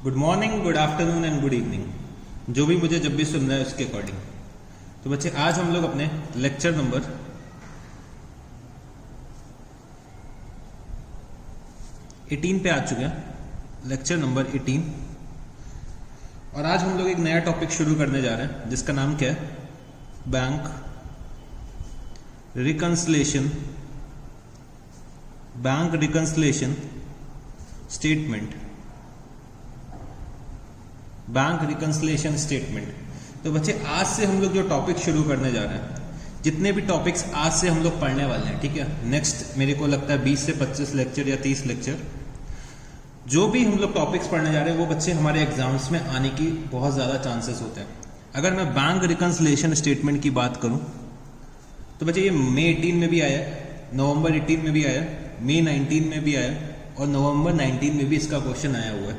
Good morning, good afternoon and good evening, जो भी मुझे जब भी सुन रहा है उसके अकॉर्डिंग। तो बच्चे आज हम लोग अपने लेक्चर नंबर 18 पे आ चुके हैं, लेक्चर नंबर 18। और आज हम लोग एक नया टॉपिक शुरू करने जा रहे हैं जिसका नाम क्या है, bank reconciliation, bank reconciliation statement, bank reconciliation statement. तो बच्चे आज से हम लोग जो टॉपिक शुरू करने जा रहे हैं, जितने भी टॉपिक्स आज से हम लोग पढ़ने वाले हैं, ठीक है, नेक्स्ट मेरे को लगता है 20 से 25 लेक्चर या 30 लेक्चर, जो भी हम लोग टॉपिक्स पढ़ने जा रहे हैं वो बच्चे हमारे एग्जाम्स में आने की बहुत ज़्यादा चांसेस होते हैं। अगर मैं बैंक रिकंसिलिएशन स्टेटमेंट की बात करूं तो बच्चे ये मई 18 में भी आया, नवंबर 18 में भी आया, मई 19 में भी आया और नवंबर 19 में भी इसका क्वेश्चन आया हुआ है।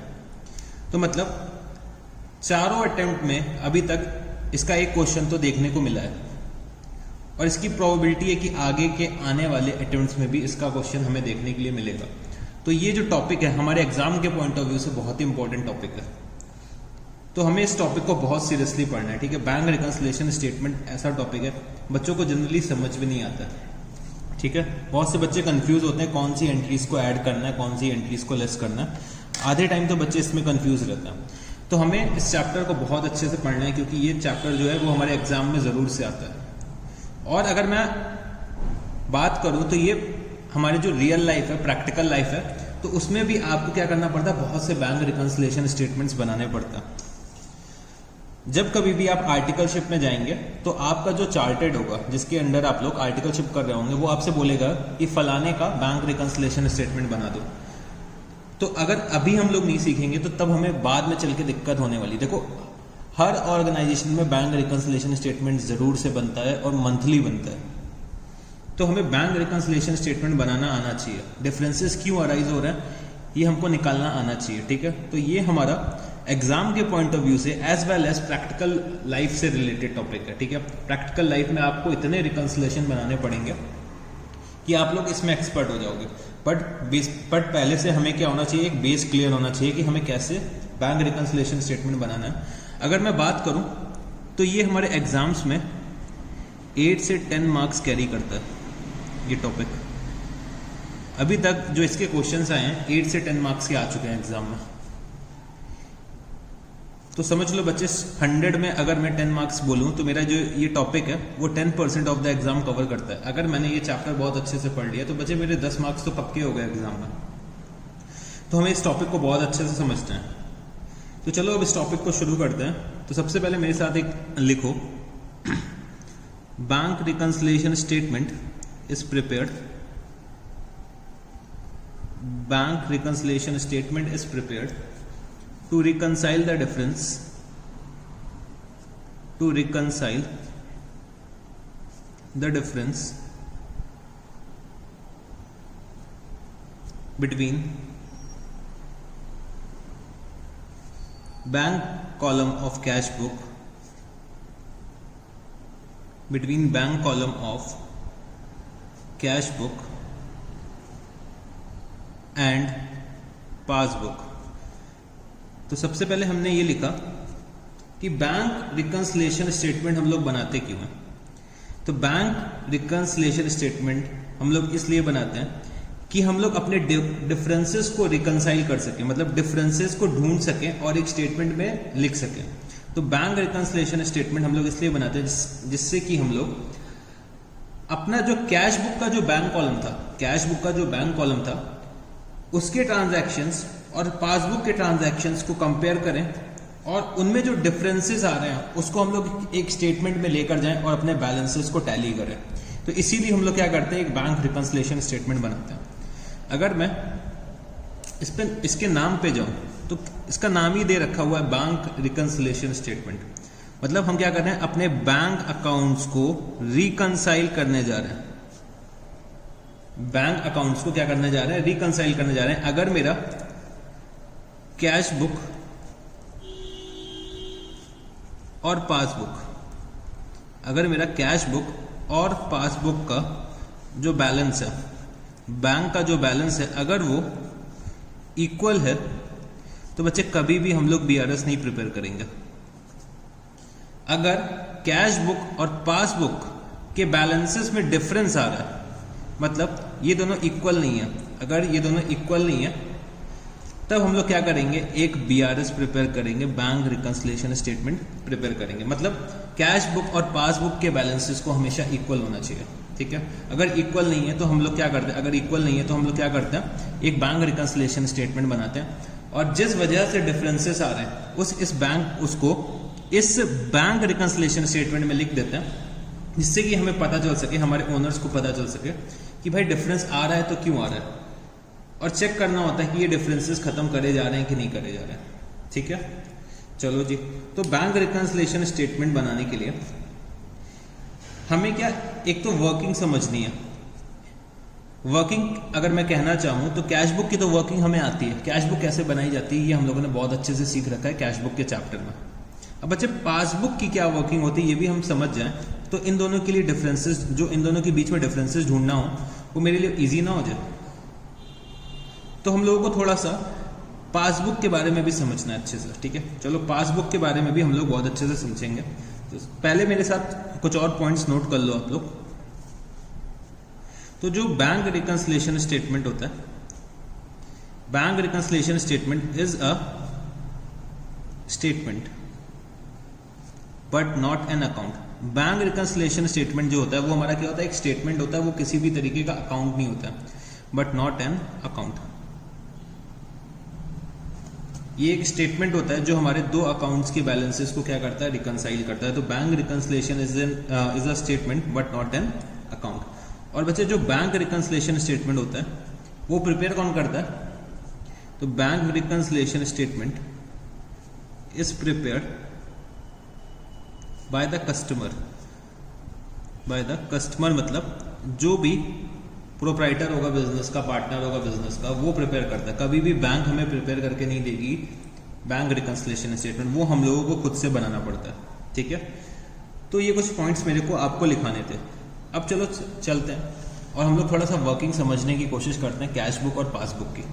तो मतलब चारों अटेम्प्ट में अभी तक इसका एक क्वेश्चन तो देखने को मिला है और इसकी प्रोबेबिलिटी है कि आगे के आने वाले अटेम्प्ट्स में भी इसका क्वेश्चन हमें देखने के लिए मिलेगा। तो ये जो टॉपिक है हमारे एग्जाम के पॉइंट ऑफ व्यू से बहुत ही इंपॉर्टेंट टॉपिक है, तो हमें इस टॉपिक को बहुत सीरियसली पढ़ना है, ठीक है। बैंक रिकंसिलिएशन स्टेटमेंट ऐसा टॉपिक है बच्चों को जनरली समझ भी नहीं आता, ठीक है। बहुत से बच्चे कंफ्यूज होते हैं कौन सी एंट्रीज को ऐड करना है, कौन सी एंट्रीज को लेस करना है। आधे टाइम तो बच्चे इसमें कंफ्यूज रहते हैं। तो हमें इस चैप्टर को बहुत अच्छे से पढ़ना है क्योंकि ये चैप्टर जो है वो हमारे एग्जाम में ज़रूर से आता है। और अगर मैं बात करूं तो ये हमारी जो रियल लाइफ है, प्रैक्टिकल लाइफ है, तो उसमें भी आपको क्या करना पड़ता है, बहुत से बैंक रिकंसिलिएशन स्टेटमेंट्स बनाने पड़ता है। जब कभी भी आप आर्टिकलशिप में जाएंगे तो आपका जो चार्टेड होगा, जिसके अंडर आप लोग आर्टिकलशिप कर रहे होंगे, वो आपसे बोलेगा कि फलाने का बैंक रिकंसिलिएशन स्टेटमेंट बना दो। तो अगर अभी हम लोग नहीं सीखेंगे तो तब हमें बाद में चल के दिक्कत होने वाली। देखो, हर ऑर्गेनाइजेशन में बैंक रिकंसिलिएशन स्टेटमेंट जरूर से बनता है और मंथली बनता है। तो हमें बैंक रिकंसिलिएशन स्टेटमेंट बनाना आना चाहिए। डिफरेंसेस क्यों अराइज हो रहे हैं ये हमको निकालना आना चाहिए, ठीक है। तो ये हमारा एग्जाम के पॉइंट ऑफ व्यू से as well as practical life से रिलेटेड टॉपिक है, ठीक है। प्रैक्टिकल लाइफ में आपको इतने रिकंसिलिएशन बनाने पड़ेंगे कि आप लोग इसमें एक्सपर्ट हो जाओगे। बट पहले से हमें क्या होना चाहिए, एक बेस क्लियर होना चाहिए कि हमें कैसे बैंक रिकंसिलिएशन स्टेटमेंट बनाना है। अगर मैं बात करूं तो ये हमारे एग्जाम्स में 8 से 10 मार्क्स कैरी करता है ये टॉपिक। अभी तक जो इसके क्वेश्चंस आए हैं 8 से 10 मार्क्स के आ चुके हैं एग्जाम में। तो समझ लो बच्चे, 100 में अगर मैं 10 मार्क्स बोलूं तो मेरा जो ये टॉपिक है वो 10% ऑफ द एग्जाम कवर करता है। अगर मैंने ये चैप्टर बहुत अच्छे से पढ़ लिया तो बच्चे मेरे 10 मार्क्स तो पक्के हो गए एग्जाम में। तो हमें इस टॉपिक को बहुत अच्छे से समझते हैं। तो चलो अब इस टॉपिक को शुरू करते हैं। तो सबसे पहले मेरे साथ एक लिखो, bank reconciliation statement is prepared, bank reconciliation statement is prepared to reconcile the difference, to reconcile the difference between bank column of cash book, between bank column of cash book and passbook। तो सबसे पहले हमने ये लिखा कि bank reconciliation statement हम लोग बनाते क्यों हैं। तो बैंक रिकंसिलिएशन स्टेटमेंट हम लोग इसलिए बनाते हैं कि हम लोग अपने डिफरेंसेस को रिकंसाइल कर सकें, मतलब डिफरेंसेस को ढूंढ सकें और एक स्टेटमेंट में लिख सकें। तो बैंक रिकंसिलिएशन स्टेटमेंट हम लोग इसलिए बनाते हैं जिससे कि हम लोग अपना जो कैश बुक का जो बैंक कॉलम था, कैश बुक का जो बैंक कॉलम था उसके ट्रांजैक्शंस और पासबुक के ट्रांजैक्शंस को कंपेयर करें और उनमें जो डिफरेंसेस आ रहे हैं उसको हम लोग एक स्टेटमेंट में लेकर जाएं और अपने बैलेंसेस को टैली करें। तो इसीलिए हम लोग क्या करते हैं, एक बैंक रिकंसिलिएशन स्टेटमेंट बनाते हैं। अगर मैं इस पे इसके नाम पे जाऊं तो इसका नाम ही दे रखा हुआ है बैंक रिकंसिलिएशन स्टेटमेंट। मतलब हम क्या कर रहे हैं, अपने बैंक अकाउंट्स को रिकंसाइल करने जा रहे हैं। बैंक अकाउंट्स को क्या करने जा रहे हैं, रिकंसाइल करने जा रहे हैं। अगर मेरा कैश बुक और पासबुक, अगर मेरा कैश बुक और पासबुक का जो बैलेंस है, बैंक का जो बैलेंस है, अगर वो इक्वल है तो बच्चे कभी भी हम लोग बीआरएस नहीं प्रिपेयर करेंगे। अगर कैश बुक और पासबुक के बैलेंसेस में डिफरेंस आ रहा है, मतलब ये दोनों इक्वल नहीं है, अगर ये दोनों इक्वल नहीं है तब हम लोग क्या करेंगे, एक बीआरएस प्रिपेयर करेंगे, बैंक रिकंसिलिएशन स्टेटमेंट प्रिपेयर करेंगे। मतलब कैश बुक और पासबुक के बैलेंसेस को हमेशा इक्वल होना चाहिए, ठीक है। अगर इक्वल नहीं है तो हम लोग क्या करते हैं, अगर इक्वल नहीं है तो हम लोग क्या करते हैं, एक बैंक रिकंसिलिएशन स्टेटमेंट बनाते हैं और जिस वजह से डिफरेंसेस आ रहे हैं उसको इस बैंक रिकंसिलिएशन स्टेटमेंट में लिख देते हैं, जिससे कि हमें पता चल सके, हमारे ओनर्स को पता चल सके कि भाई डिफरेंस आ रहा है तो क्यों आ रहा है, और चेक करना होता है कि ये डिफरेंसेस खत्म करे जा रहे हैं कि नहीं करे जा रहे हैं, ठीक है। चलो जी, तो बैंक रिकंसिलिएशन स्टेटमेंट बनाने के लिए हमें क्या, एक तो वर्किंग समझनी है। वर्किंग अगर मैं कहना चाहूँ तो कैश बुक की तो वर्किंग हमें आती है, कैश बुक कैसे बनाई जाती है ये हम लोगों ने बहुत अच्छे से सीख रखा है कैश बुक के चैप्टर में। अब बच्चे पासबुक की क्या वर्किंग होती है ये भी हम समझ जाएं तो इन दोनों के लिए डिफरेंसेस, जो इन दोनों के बीच में डिफरेंसेस ढूंढना हो वो मेरे लिए इजी ना हो जाए, तो हम लोगों को थोड़ा सा पासबुक के बारे में भी समझना है अच्छे से, ठीक है। चलो पासबुक के बारे में भी हम लोग बहुत अच्छे से समझेंगे। तो पहले मेरे साथ कुछ और पॉइंट्स नोट कर लो आप लोग। तो जो बैंक रिकंसिलिएशन स्टेटमेंट होता है, bank reconciliation statement is a statement but not an account. Bank reconciliation statement जो होता है वो हमारा क्या होता है, एक स्टेटमेंट होता है, वो किसी भी तरीके का अकाउंट नहीं होता, बट नॉट एन अकाउंट। ये एक स्टेटमेंट होता है जो हमारे दो अकाउंट्स के बैलेंसेस को क्या करता है, रिकंसाइल करता है। तो bank reconciliation is a statement but not an account. और बच्चे जो बैंक रिकंसिलिएशन स्टेटमेंट होता है वो प्रिपेयर कौन करता है, तो bank reconciliation statement is prepared by the customer. By the customer मतलब जो भी प्रोप्राइटर होगा बिजनेस का, पार्टनर होगा बिजनेस का, वो प्रिपेयर करता है। कभी भी बैंक हमें प्रिपेयर करके नहीं देगी बैंक रिकंसिलिएशन स्टेटमेंट, वो हम लोगों को खुद से बनाना पड़ता है, ठीक है। तो ये कुछ पॉइंट्स मेरे को आपको लिखाने थे। अब चलो चलते हैं और हम लोग थोड़ा सा वर्किंग समझने की कोशिश करते हैं कैश बुक और पासबुक की,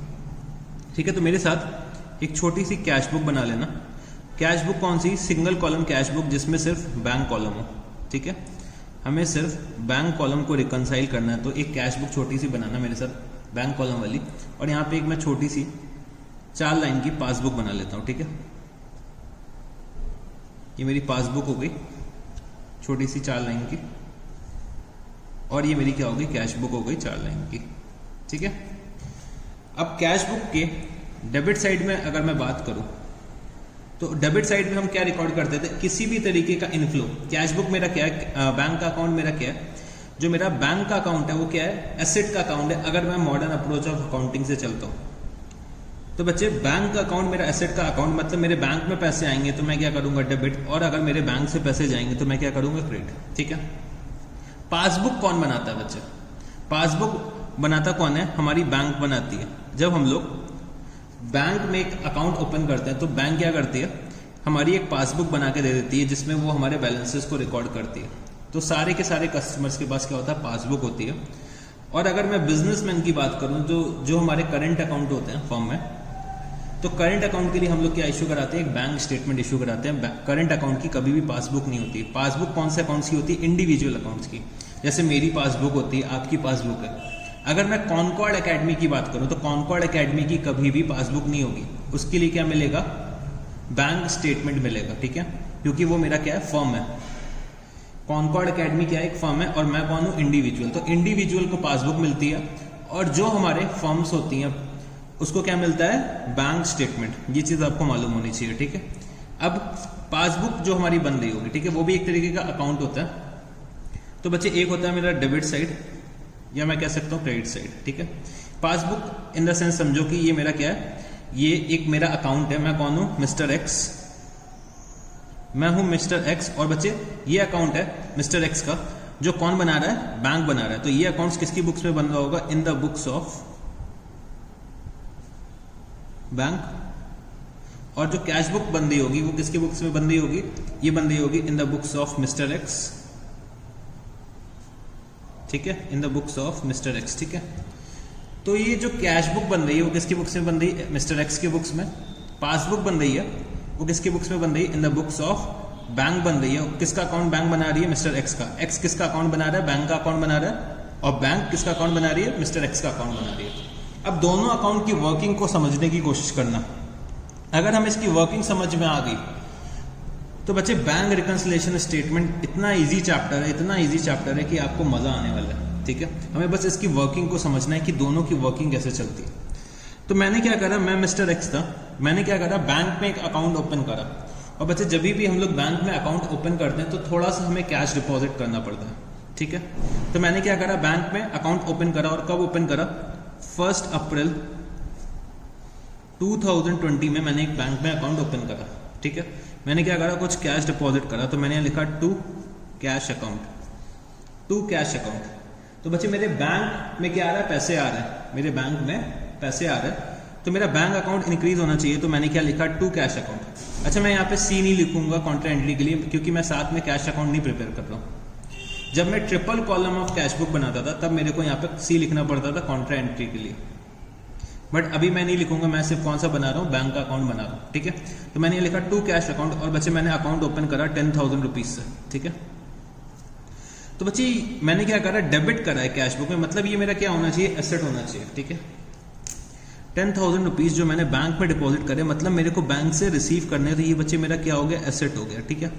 ठीक है। तो मेरे साथ एक छोटी सी कैश बुक बना लेना। कैश बुक कौन सी, सिंगल कॉलम कैश बुक जिसमें सिर्फ बैंक कॉलम हो, ठीक है। हमें सिर्फ बैंक कॉलम को रिकंसाइल करना है, तो एक कैश बुक छोटी सी बनाना मेरे साथ बैंक कॉलम वाली, और यहाँ पे एक मैं छोटी सी 4 लाइन की पासबुक बना लेता हूँ, ठीक है। ये मेरी पासबुक हो गई छोटी सी 4 लाइन की, और ये मेरी क्या होगी, कैश बुक हो गई 4 लाइन की, ठीक है। अब कैश बुक के डेबिट साइड में अगर मैं बात करूं तो डेबिट साइड में हम क्या रिकॉर्ड करते थे, किसी भी तरीके का इनफ्लो। कैश बुक मेरा क्या है, बैंक का अकाउंट मेरा क्या है, जो मेरा बैंक का अकाउंट है वो क्या है, एसेट का अकाउंट है अगर मैं मॉडर्न अप्रोच ऑफ अकाउंटिंग से चलता हूं। तो बच्चे बैंक का अकाउंट मेरा एसेट का अकाउंट, मतलब मेरे बैंक में पैसे आएंगे तो मैं क्या करूंगा, डेबिट, और अगर मेरे बैंक से पैसे जाएंगे तो मैं क्या करूंगा, क्रेडिट, ठीक है। पासबुक कौन बनाता है बच्चे, पासबुक बनाता कौन है, हमारी बैंक बनाती है। जब हम लोग बैंक में एक अकाउंट ओपन करते हैं तो बैंक क्या करती है, हमारी एक पासबुक बना के दे देती है जिसमें वो हमारे बैलेंसेस को रिकॉर्ड करती है। तो सारे के सारे कस्टमर्स के पास क्या होता है, पासबुक होती है। और अगर मैं बिजनेसमैन की बात करूं तो जो हमारे करंट अकाउंट होते हैं फर्म में, तो करंट अकाउंट के लिए हम लोग क्या इशू कराते हैं, एक बैंक स्टेटमेंट इशू कराते हैं। करंट अकाउंट की कभी भी पासबुक नहीं होती। पासबुक कौन से अकाउंट्स की होती है, इंडिविजुअल अकाउंट्स की। जैसे मेरी पासबुक होती है, आपकी पासबुक है। अगर मैं कॉनकॉर्ड एकेडमी की बात करूं तो कॉनकॉर्ड एकेडमी की कभी भी पासबुक नहीं होगी, उसके लिए क्या मिलेगा, बैंक स्टेटमेंट मिलेगा, ठीक है, क्योंकि वो मेरा क्या है, फर्म है। कॉनकॉर्ड एकेडमी क्या है, एक फर्म है, और मैं कौन हूं, इंडिविजुअल। तो इंडिविजुअल को पासबुक मिलती है, और जो हमारे फर्म्स होती हैं उसको क्या मिलता है, बैंक स्टेटमेंट। ये चीज आपको मालूम होनी चाहिए, ठीक है। अब पासबुक जो हमारी बन रही होगी, ठीक है, वो भी एक तरीके का अकाउंट होता है। तो बच्चे एक होता है मेरा डेबिट साइड, या मैं कह सकता हूँ क्रेडिट साइड, ठीक है। पासबुक इन द सेंस समझो कि ये मेरा क्या है, ये एक मेरा अकाउंट है। मैं कौन हूं, मिस्टर एक्स, मैं हूं मिस्टर एक्स। और बच्चे ये अकाउंट है मिस्टर एक्स का, जो कौन बना रहा है, बैंक बना रहा है। तो ये अकाउंट्स किसकी बुक्स में बन रहा होगा, in the books of bank. और जो कैश बुक बन रही होगी वो किसकी बुक्स में बन रही होगी, ये बन रही होगी in the books of mister x, ठीक है, in the books of mister x, ठीक है। तो ये जो कैश बुक बन रही है वो किसकी बुक्स में बन रही है, मिस्टर एक्स की बुक्स में। पासबुक बन रही है वो किसकी बुक्स में बन रही है, in the books of bank बन रही है। किसका अकाउंट बैंक बना रही है, मिस्टर एक्स का। एक्स किसका अकाउंट बना रहा है, बैंक का अकाउंट बना रहा है, और बैंक किसका अकाउंट बना रही है, मिस्टर एक्स का अकाउंट बना रही है। अब दोनों अकाउंट की वर्किंग को समझने की कोशिश करना। अगर हम इसकी वर्किंग समझ में आ गई तो बच्चे बैंक रिकंसिलिएशन स्टेटमेंट इतना इजी चैप्टर है कि आपको मजा आने वाला है, ठीक है। हमें बस इसकी वर्किंग को समझना है कि दोनों की वर्किंग कैसे चलती है। तो मैंने क्या करा, मैं मिस्टर एक्स था, मैंने क्या करा, बैंक में एक अकाउंट ओपन करा। और बच्चे जब भी हम लोग बैंक में अकाउंट ओपन करते हैं तो थोड़ा सा हमें कैश डिपॉजिट करना पड़ता है, ठीक है। तो मैंने क्या करा, बैंक में अकाउंट ओपन करा। और कब ओपन करा, 1 अप्रैल 2020 में मैंने एक बैंक में अकाउंट ओपन करा, ठीक है। मैंने क्या करा, कुछ कैश डिपॉजिट करा। तो मैंने लिखा टू कैश अकाउंट। तो बच्चे मेरे बैंक में क्या आ रहा है, पैसे आ रहे हैं, मेरे बैंक में पैसे आ रहे हैं, तो मेरा बैंक अकाउंट इंक्रीज होना चाहिए। तो मैंने क्या लिखा, टू कैश अकाउंट। अच्छा, मैं यहाँ पे सी नहीं लिखूंगा कॉन्ट्रा एंट्री के लिए, क्योंकि मैं साथ में कैश अकाउंट नहीं प्रिपेयर कर रहा हूँ। जब मैं triple column of cash book बनाता था तब मेरे को यहाँ पे सी लिखना पड़ता था कॉन्ट्रा एंट्री के लिए, बट अभी मैं नहीं लिखूंगा। मैं सिर्फ कौन सा बना रहा हूँ, बैंक का अकाउंट बना रहा हूँ, ठीक है। तो मैंने ये लिखा टू कैश अकाउंट। और बच्चे मैंने अकाउंट ओपन करा 10,000 रुपीज से, ठीक है। तो बच्चे मैंने क्या करा, डेबिट करा है कैश बुक में, मतलब ये मेरा क्या होना चाहिए, एसेट होना चाहिए, ठीक है। 10,000 रुपीज जो मैंने बैंक में डिपॉजिट करे, मतलब मेरे को बैंक से रिसीव करने, तो ये बच्चे मेरा क्या हो गया, एसेट हो गया, ठीक है।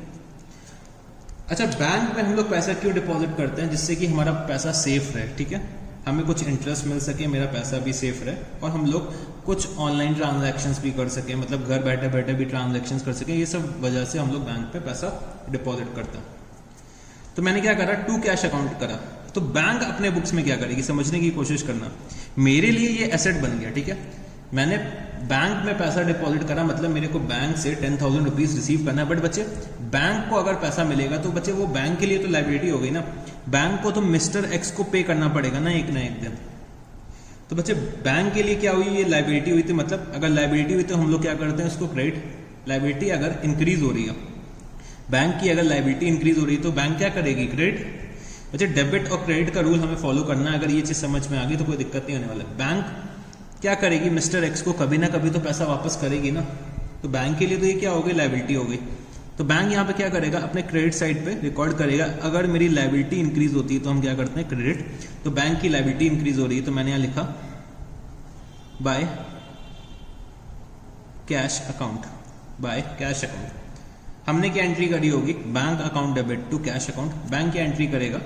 अच्छा, बैंक में हम लोग पैसा क्यों डिपॉजिट करते हैं, जिससे कि हमारा पैसा सेफ रहे, ठीक है, हमें कुछ इंटरेस्ट मिल सके, मेरा पैसा भी सेफ रहे, और हम लोग कुछ ऑनलाइन ट्रांजैक्शंस भी कर सके, मतलब घर बैठे बैठे भी ट्रांजैक्शंस कर सके। ये सब वजह से हम लोग बैंक पे पैसा डिपॉजिट करते हैं। तो मैंने क्या करा, टू कैश अकाउंट करा। तो बैंक अपने बुक्स में क्या करेगी, समझने की कोशिश करना। मेरे लिए ये एसेट बन गया, ठीक है। मैंने बैंक में पैसा डिपॉजिट करा, मतलब मेरे को बैंक से 10,000 रुपीज रिसीव करना है। बट बच्चे बैंक को अगर पैसा मिलेगा तो बच्चे वो बैंक के लिए तो लायबिलिटी हो गई ना, बैंक को तो मिस्टर एक्स को पे करना पड़ेगा ना एक दिन। तो बच्चे बैंक के लिए क्या हुई, ये लायबिलिटी हुई थी। मतलब अगर लायबिलिटी हुई तो हम लोग क्या करते हैं, उसको क्रेडिट। लायबिलिटी अगर इंक्रीज हो रही है, बैंक की अगर लायबिलिटी इंक्रीज हो रही है तो बैंक क्या करेगी, क्रेडिट। बच्चे डेबिट और क्रेडिट का रूल हमें फॉलो करना है। अगर ये चीज समझ में आ गई तो कोई दिक्कत नहीं होने वाला। बैंक क्या करेगी, मिस्टर एक्स को कभी ना कभी तो पैसा वापस करेगी ना। तो बैंक के लिए तो ये क्या हो गई, लायबिलिटी हो गई। तो बैंक यहाँ पे क्या करेगा, अपने क्रेडिट साइड पे रिकॉर्ड करेगा। अगर मेरी लायबिलिटी इंक्रीज होती है तो हम क्या करते हैं, क्रेडिट। तो बैंक की लायबिलिटी इंक्रीज हो रही है, तो मैंने यहाँ लिखा by cash account, by cash account. हमने क्या एंट्री करी होगी, bank account debit to cash account. Bank क्या एंट्री करेगा,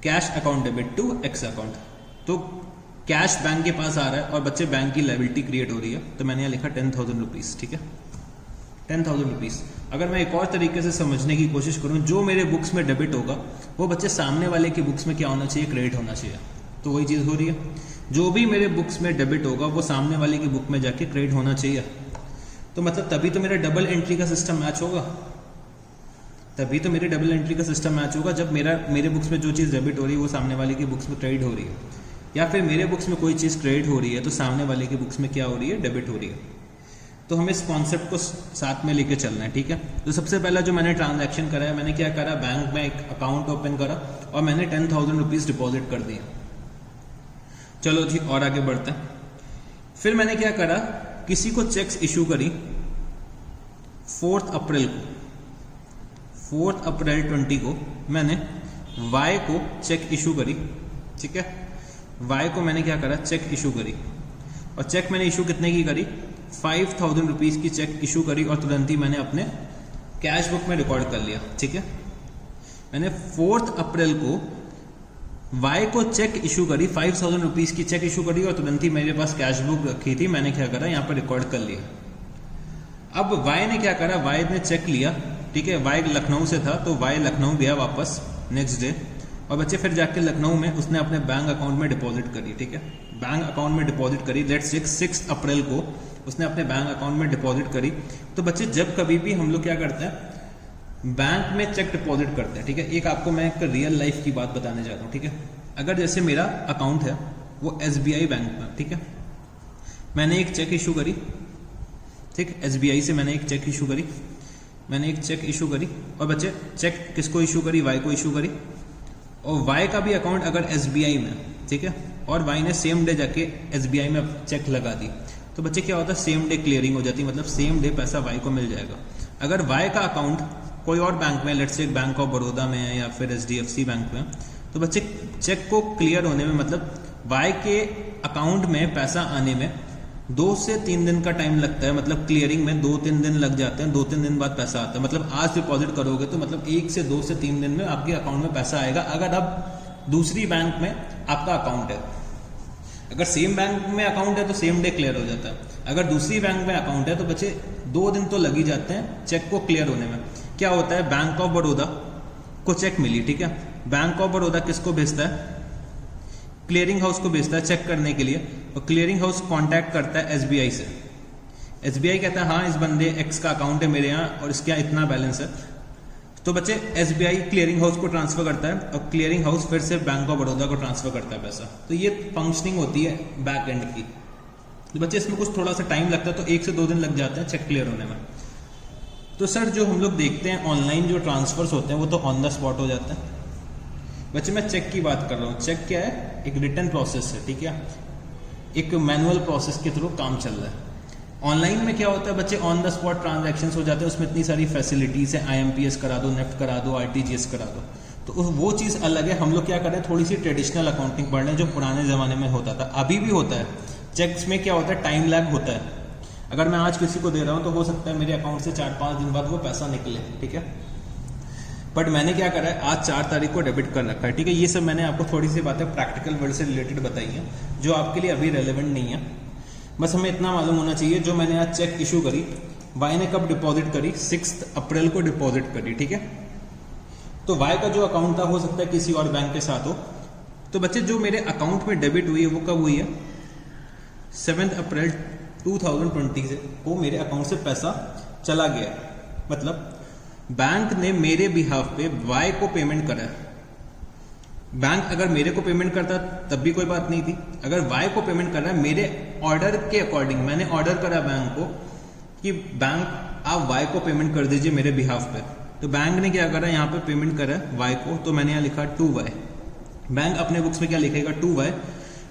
cash account debit to X account. तो कैश बैंक के पास आ रहा है और बच्चे बैंक की लायबिलिटी क्रिएट हो रही है। तो मैंने यहाँ लिखा 10,000 रुपीज, ठीक है, 10,000 रुपीज। अगर मैं एक और तरीके से समझने की कोशिश करूं, जो मेरे बुक्स में डेबिट होगा वो बच्चे सामने वाले की बुक्स में क्या होना चाहिए, क्रेडिट होना चाहिए। तो वही चीज हो रही है, जो भी मेरे बुक्स में डेबिट होगा वो सामने वाले की बुक में जाके क्रेडिट होना चाहिए। तो मतलब तभी तो मेरा डबल एंट्री का सिस्टम मैच होगा, तभी तो मेरे डबल एंट्री का सिस्टम मैच होगा जब मेरे बुक्स में जो चीज़ डेबिट हो रही है वो सामने वाले की बुक्स में क्रेडिट हो रही है, या फिर मेरे बुक्स में कोई चीज़ क्रेडिट हो रही है तो सामने वाले की बुक्स में क्या हो रही है, डेबिट हो रही है। तो हमें इस कॉन्सेप्ट को साथ में लेके चलना है, ठीक है। तो सबसे पहला जो मैंने ट्रांजैक्शन करा है, मैंने क्या करा, बैंक में एक अकाउंट ओपन करा और मैंने 10,000 रुपीज डिपॉजिट कर दिया। चलो जी और आगे बढ़ते हैं। फिर मैंने क्या करा, किसी को चेक्स इशू करी 4 अप्रैल को, 4 अप्रैल 20 को मैंने वाई को चेक इशू करी, ठीक है। वाई को मैंने क्या करा, चेक इशू करी, और चेक मैंने इशू कितने की करी, 5,000 रुपीज की चेक इशू करी, और तुरंत ही मैंने अपने कैश बुक में रिकॉर्ड कर लिया, ठीक है। मैंने 4 अप्रैल को वाई को चेक इशू करी, 5,000 रुपीज की चेक इशू करी, और तुरंत ही मेरे पास कैश बुक रखी थी, मैंने क्या करा, यहाँ पर रिकॉर्ड कर लिया। अब वाई ने क्या करा, वाई ने चेक लिया, ठीक है। वाई लखनऊ से था तो वाई लखनऊ गया वापस नेक्स्ट डे, और बच्चे फिर जाके लखनऊ में उसने अपने बैंक अकाउंट में डिपॉजिट करी, ठीक है। बैंक अकाउंट में डिपॉजिट करी, लेट्स 6 अप्रैल को उसने अपने बैंक अकाउंट में डिपॉजिट करी। तो बच्चे जब कभी भी हम लोग क्या करते हैं, बैंक में चेक डिपॉजिट करते हैं, ठीक है। एक आपको मैं एक रियल लाइफ की बात बताने जा रहा हूँ, ठीक है। अगर जैसे मेरा अकाउंट है वो SBI बैंक में, ठीक है, मैंने एक चेक इशू करी, ठीक, SBI से मैंने एक चेक इशू करी, मैंने एक चेक इशू करी, और बच्चे चेक किसको इशू करी, वाई को इशू करी, और वाई का भी अकाउंट अगर SBI में, ठीक है, और वाई ने सेम डे जाके SBI में चेक लगा दी, तो बच्चे क्या होता है, सेम डे क्लियरिंग हो जाती है, मतलब सेम डे पैसा वाई को मिल जाएगा। अगर वाई का अकाउंट कोई और बैंक में, let's say bank of Baroda में है या फिर HDFC बैंक में, तो बच्चे चेक को क्लियर होने में, मतलब वाई के अकाउंट में पैसा आने में 2 से 3 दिन का टाइम लगता है, मतलब क्लियरिंग में 2-3 दिन लग जाते हैं, 2-3 दिन बाद पैसा आता है। मतलब आज डिपॉजिट करोगे तो मतलब 1 से 2 से 3 दिन में आपके अकाउंट में पैसा आएगा, अगर आप दूसरी बैंक में आपका अकाउंट है। अगर सेम बैंक में अकाउंट है तो सेम डे क्लियर हो जाता है, अगर दूसरी बैंक में अकाउंट है तो बच्चे 2 दिन तो लग ही जाते हैं चेक को क्लियर होने में। क्या होता है, बैंक ऑफ बड़ौदा को चेक मिली, ठीक है, बैंक ऑफ बड़ौदा किसको भेजता है, क्लियरिंग हाउस को भेजता है चेक करने के लिए, और क्लियरिंग हाउस कांटेक्ट करता है SBI से। SBI कहता है हाँ इस बंदे X का अकाउंट है मेरे यहाँ और इसके यहाँ इतना बैलेंस है, तो बच्चे SBI क्लियरिंग हाउस को ट्रांसफर करता है और क्लियरिंग हाउस फिर से बैंक ऑफ बड़ौदा को ट्रांसफर करता है पैसा। तो ये फंक्शनिंग होती है बैक एंड की। तो बच्चे इसमें कुछ थोड़ा सा टाइम लगता है, तो 1 से 2 दिन लग जाते हैं चेक क्लियर होने में। तो सर जो हम लोग देखते हैं ऑनलाइन जो ट्रांसफर्स होते हैं वो तो ऑन द स्पॉट हो जाते हैं। बच्चे मैं चेक की बात कर रहा हूँ, चेक क्या है, एक रिटर्न प्रोसेस है, ठीक है, एक मैनुअल प्रोसेस के थ्रू काम चल रहा है। ऑनलाइन में क्या होता है बच्चे, ऑन द स्पॉट ट्रांजैक्शंस हो जाते हैं, उसमें इतनी सारी फैसिलिटीज है, IMPS करा दो, नेफ्ट करा दो, RTGS करा दो, तो वो चीज़ अलग है। हम लोग क्या कर रहे हैं, थोड़ी सी ट्रेडिशनल अकाउंटिंग पढ़ रहे हैं जो पुराने ज़माने में होता था, अभी भी होता है। चेक्स में क्या होता है, टाइम लैग होता है। अगर मैं आज किसी को दे रहा हूँ तो हो सकता है मेरे अकाउंट से 4-5 दिन बाद वो पैसा निकले, ठीक है, बट मैंने क्या करा है, आज 4 तारीख को डेबिट कर रखा है, ठीक है। ये सब मैंने आपको थोड़ी सी बातें प्रैक्टिकल वर्ल्ड से रिलेटेड बताई है जो आपके लिए अभी रेलेवेंट नहीं है। बस हमें इतना मालूम होना चाहिए, जो मैंने आज चेक इशू करी, वाई ने कब डिपॉजिट करी, 6 अप्रैल को डिपॉजिट करी, ठीक है। तो वाई का जो अकाउंट था हो सकता है किसी और बैंक के साथ हो। तो बच्चे जो मेरे अकाउंट में डेबिट हुई है वो कब हुई है, 7 अप्रैल 2020 से को मेरे अकाउंट से पैसा चला गया, मतलब बैंक ने मेरे बिहाफ पे वाई को पेमेंट करा है। बैंक अगर मेरे को पेमेंट करता तब भी कोई बात नहीं थी, अगर वाई को पेमेंट कर रहा है मेरे ऑर्डर के अकॉर्डिंग, मैंने ऑर्डर करा बैंक को कि बैंक आप वाई को पेमेंट कर दीजिए मेरे बिहाफ पे, तो बैंक ने क्या करा, यहाँ पे पेमेंट करा वाई को, तो मैंने यहाँ लिखा 2Y। बैंक अपने बुक्स में क्या लिखेगा, 2Y,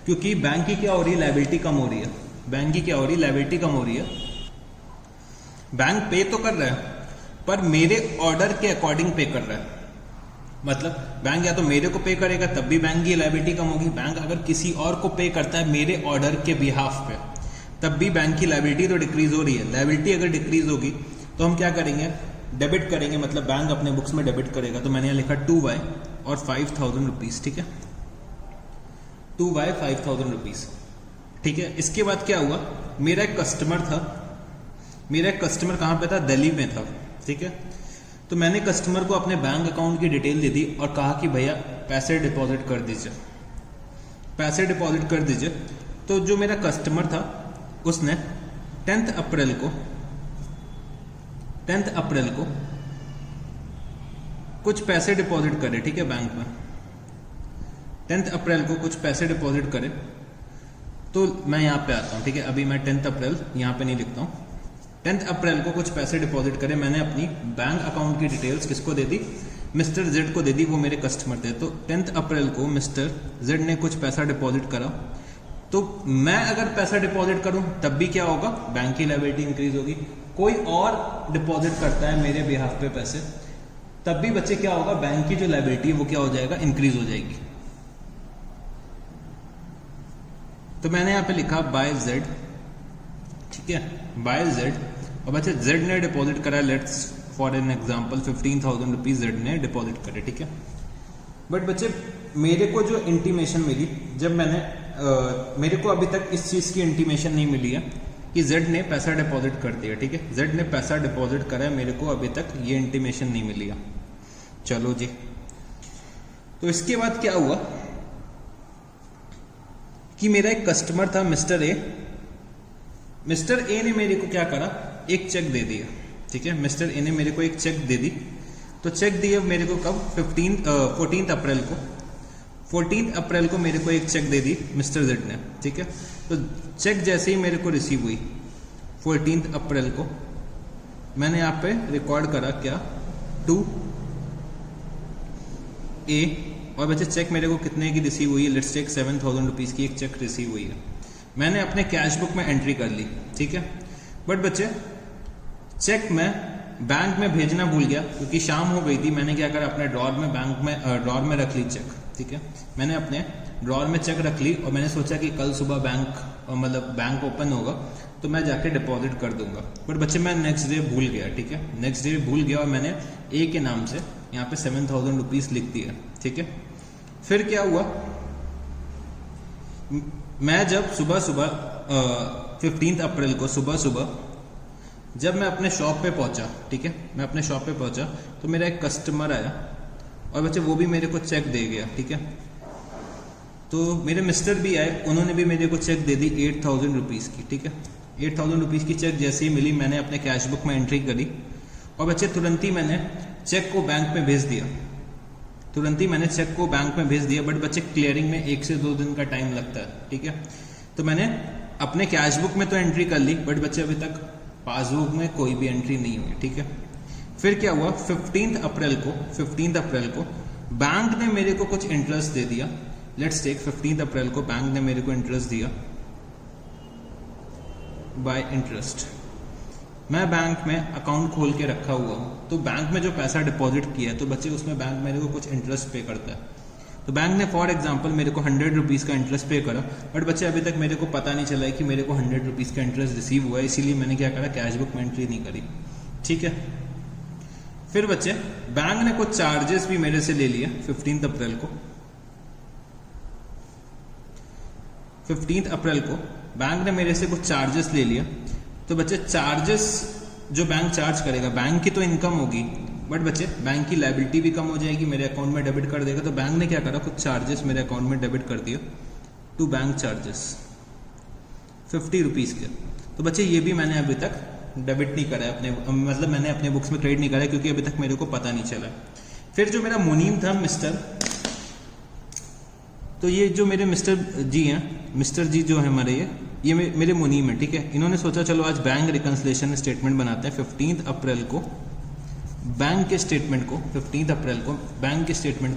क्योंकि बैंक की क्या हो रही है, लायबिलिटी कम हो रही है, बैंक की क्या हो रही है, लायबिलिटी कम हो रही है। बैंक पे तो कर रहा है पर मेरे ऑर्डर के अकॉर्डिंग पे कर रहा है, मतलब बैंक या तो मेरे को पे करेगा तब भी बैंक की लायबिलिटी कम होगी, बैंक अगर किसी और को पे करता है मेरे ऑर्डर के बिहाफ पे तब भी बैंक की लायबिलिटी तो डिक्रीज हो रही है। लायबिलिटी अगर डिक्रीज होगी तो हम क्या करेंगे, डेबिट करेंगे, मतलब बैंक अपने बुक्स में डेबिट करेगा। तो मैंने यहाँ लिखा 2Y और 5,000 रुपीज, ठीक है, 2Y 5,000 रुपीज, ठीक है। इसके बाद क्या हुआ, मेरा एक कस्टमर था, मेरा एक कस्टमर कहाँ पे था, दिल्ली में था, ठीक है। तो मैंने कस्टमर को अपने बैंक अकाउंट की डिटेल दे दी और कहा कि भैया पैसे डिपॉजिट कर दीजिए, पैसे डिपॉजिट कर दीजिए। तो जो मेरा कस्टमर था उसने 10 अप्रैल को कुछ पैसे डिपॉजिट करे, ठीक है, बैंक में 10 अप्रैल को कुछ पैसे डिपॉजिट करे। तो मैं यहाँ पे आता हूँ, ठीक है, अभी मैं 10 अप्रैल यहाँ पे नहीं लिखता हूँ। 10 अप्रैल को कुछ पैसे डिपॉजिट करे, मैंने अपनी बैंक अकाउंट की डिटेल्स किसको दे दी, मिस्टर जेड को दे दी, वो मेरे कस्टमर थे। तो 10 अप्रैल को मिस्टर जेड ने कुछ पैसा डिपॉजिट करा, तो मैं अगर पैसा डिपॉजिट करूं तब भी क्या होगा, बैंक की लायबिलिटी इंक्रीज होगी। कोई और डिपॉजिट करता है मेरे बिहाफ पे पैसे, तब भी बच्चे क्या होगा, बैंक की जो लायबिलिटी है वो क्या हो जाएगा, इंक्रीज हो जाएगी। तो मैंने यहाँ पे लिखा बाय जेड, ठीक है, बाय जेड, और बच्चे जेड ने डिपॉजिट करा, let's for an example 15,000 rupees Z ने डिपॉजिट करे, ठीक है। बट बच्चे मेरे को जो इंटीमेशन मिली, जब मैंने मेरे को अभी तक इस चीज की इंटीमेशन नहीं मिली है कि जेड ने पैसा डिपॉजिट कर दिया, ठीक है, जेड ने पैसा डिपॉजिट करा है, मेरे को अभी तक ये इंटीमेशन नहीं मिली है। चलो जी, तो इसके बाद क्या हुआ कि मेरा एक कस्टमर था मिस्टर ए, मिस्टर ए ने मेरे को क्या करा, एक चेक दे दिया, ठीक है, मिस्टर ए ने मेरे को एक चेक दे दी। तो चेक दिया मेरे को कब, 14 अप्रैल को, 14 अप्रैल को मेरे को एक चेक दे दी मिस्टर जेड ने, ठीक है। तो चेक जैसे ही मेरे को रिसीव हुई 14 अप्रैल को, मैंने यहाँ पे रिकॉर्ड करा क्या, 2A, और बच्चे चेक मेरे को कितने की रिसीव हुई है, लेट्स टेक 7,000 रुपीज की एक चेक रिसीव हुई है। मैंने अपने कैश बुक में एंट्री कर ली, ठीक है। बट बच्चे चेक मैं बैंक में भेजना भूल गया क्योंकि शाम हो गई थी। मैंने क्या करा, अपने ड्रॉर में ड्रॉर में रख ली चेक, ठीक है। मैंने अपने ड्रॉर में चेक रख ली और मैंने सोचा कि कल सुबह बैंक ओपन होगा तो मैं जाके डिपॉजिट कर दूंगा। बट बच्चे मैं नेक्स्ट डे भूल गया, ठीक है। नेक्स्ट डे भूल गया और मैंने ए के नाम से यहाँ पे 7,000 रुपीज लिख दिया, ठीक है। फिर क्या हुआ, मैं जब सुबह 15 अप्रैल को सुबह जब मैं अपने शॉप पे पहुंचा, ठीक है, मैं अपने शॉप पे पहुंचा तो मेरा एक कस्टमर आया और बच्चे वो भी मेरे को चेक दे गया, ठीक है। तो मेरे मिस्टर भी आए, उन्होंने भी मेरे को चेक दे दी 8,000 रुपीज़ की, ठीक है। 8,000 रुपीज़ की चेक जैसे ही मिली मैंने अपने कैश बुक में एंट्री करी और बच्चे तुरंत ही मैंने चेक को बैंक में भेज दिया। बट बच्चे क्लियरिंग में 1 से 2 दिन का टाइम लगता है, ठीक है। तो मैंने अपने कैश बुक में तो एंट्री कर ली बट बच्चे अभी तक पासबुक में कोई भी एंट्री नहीं हुई, ठीक है। फिर क्या हुआ, 15 अप्रैल को बैंक ने मेरे को कुछ इंटरेस्ट दे दिया। लेट्स टेक 15 अप्रैल को बैंक ने मेरे को इंटरेस्ट दिया बाय इंटरेस्ट। मैं बैंक में अकाउंट खोल के रखा हुआ हूँ, तो बैंक में जो पैसा डिपॉजिट किया है तो बच्चे उसमें बैंक मेरे को कुछ इंटरेस्ट पे करता है। तो बैंक ने फॉर एग्जांपल मेरे को 100 रुपीज़ का इंटरेस्ट पे करा, बट बच्चे अभी तक मेरे को पता नहीं चला है कि मेरे को 100 रुपीज़ का इंटरेस्ट रिसीव हुआ है, इसीलिए मैंने क्या करा, कैश बुक में एंट्री नहीं करी, ठीक है। फिर बच्चे बैंक ने कुछ चार्जेस भी मेरे से ले लिया 15 अप्रैल को बैंक ने मेरे से कुछ चार्जेस ले लिया। तो बच्चे चार्जेस जो बैंक चार्ज करेगा, बैंक की तो इनकम होगी बट बच्चे बैंक की लायबिलिटी भी कम हो जाएगी, मेरे अकाउंट में डेबिट कर देगा। तो बैंक ने क्या करा, कुछ चार्जेस मेरे अकाउंट में डेबिट कर दिया, टू बैंक चार्जेस 50 रुपीज़ के। तो बच्चे ये भी मैंने अभी तक डेबिट नहीं करा है अपने, मैंने अपने बुक्स में क्रेडिट नहीं करा है क्योंकि अभी तक मेरे को पता नहीं चला। फिर जो मेरा मुनीम था मिस्टर, तो ये जो मेरे मिस्टर जी जो है हमारे ये मेरे मुनीम है, ठीक है। इन्होंने सोचा चलो आज बैंक रिकंसिलिएशन स्टेटमेंट बनाते हैं। 15 अप्रैल को बैंक के स्टेटमेंट को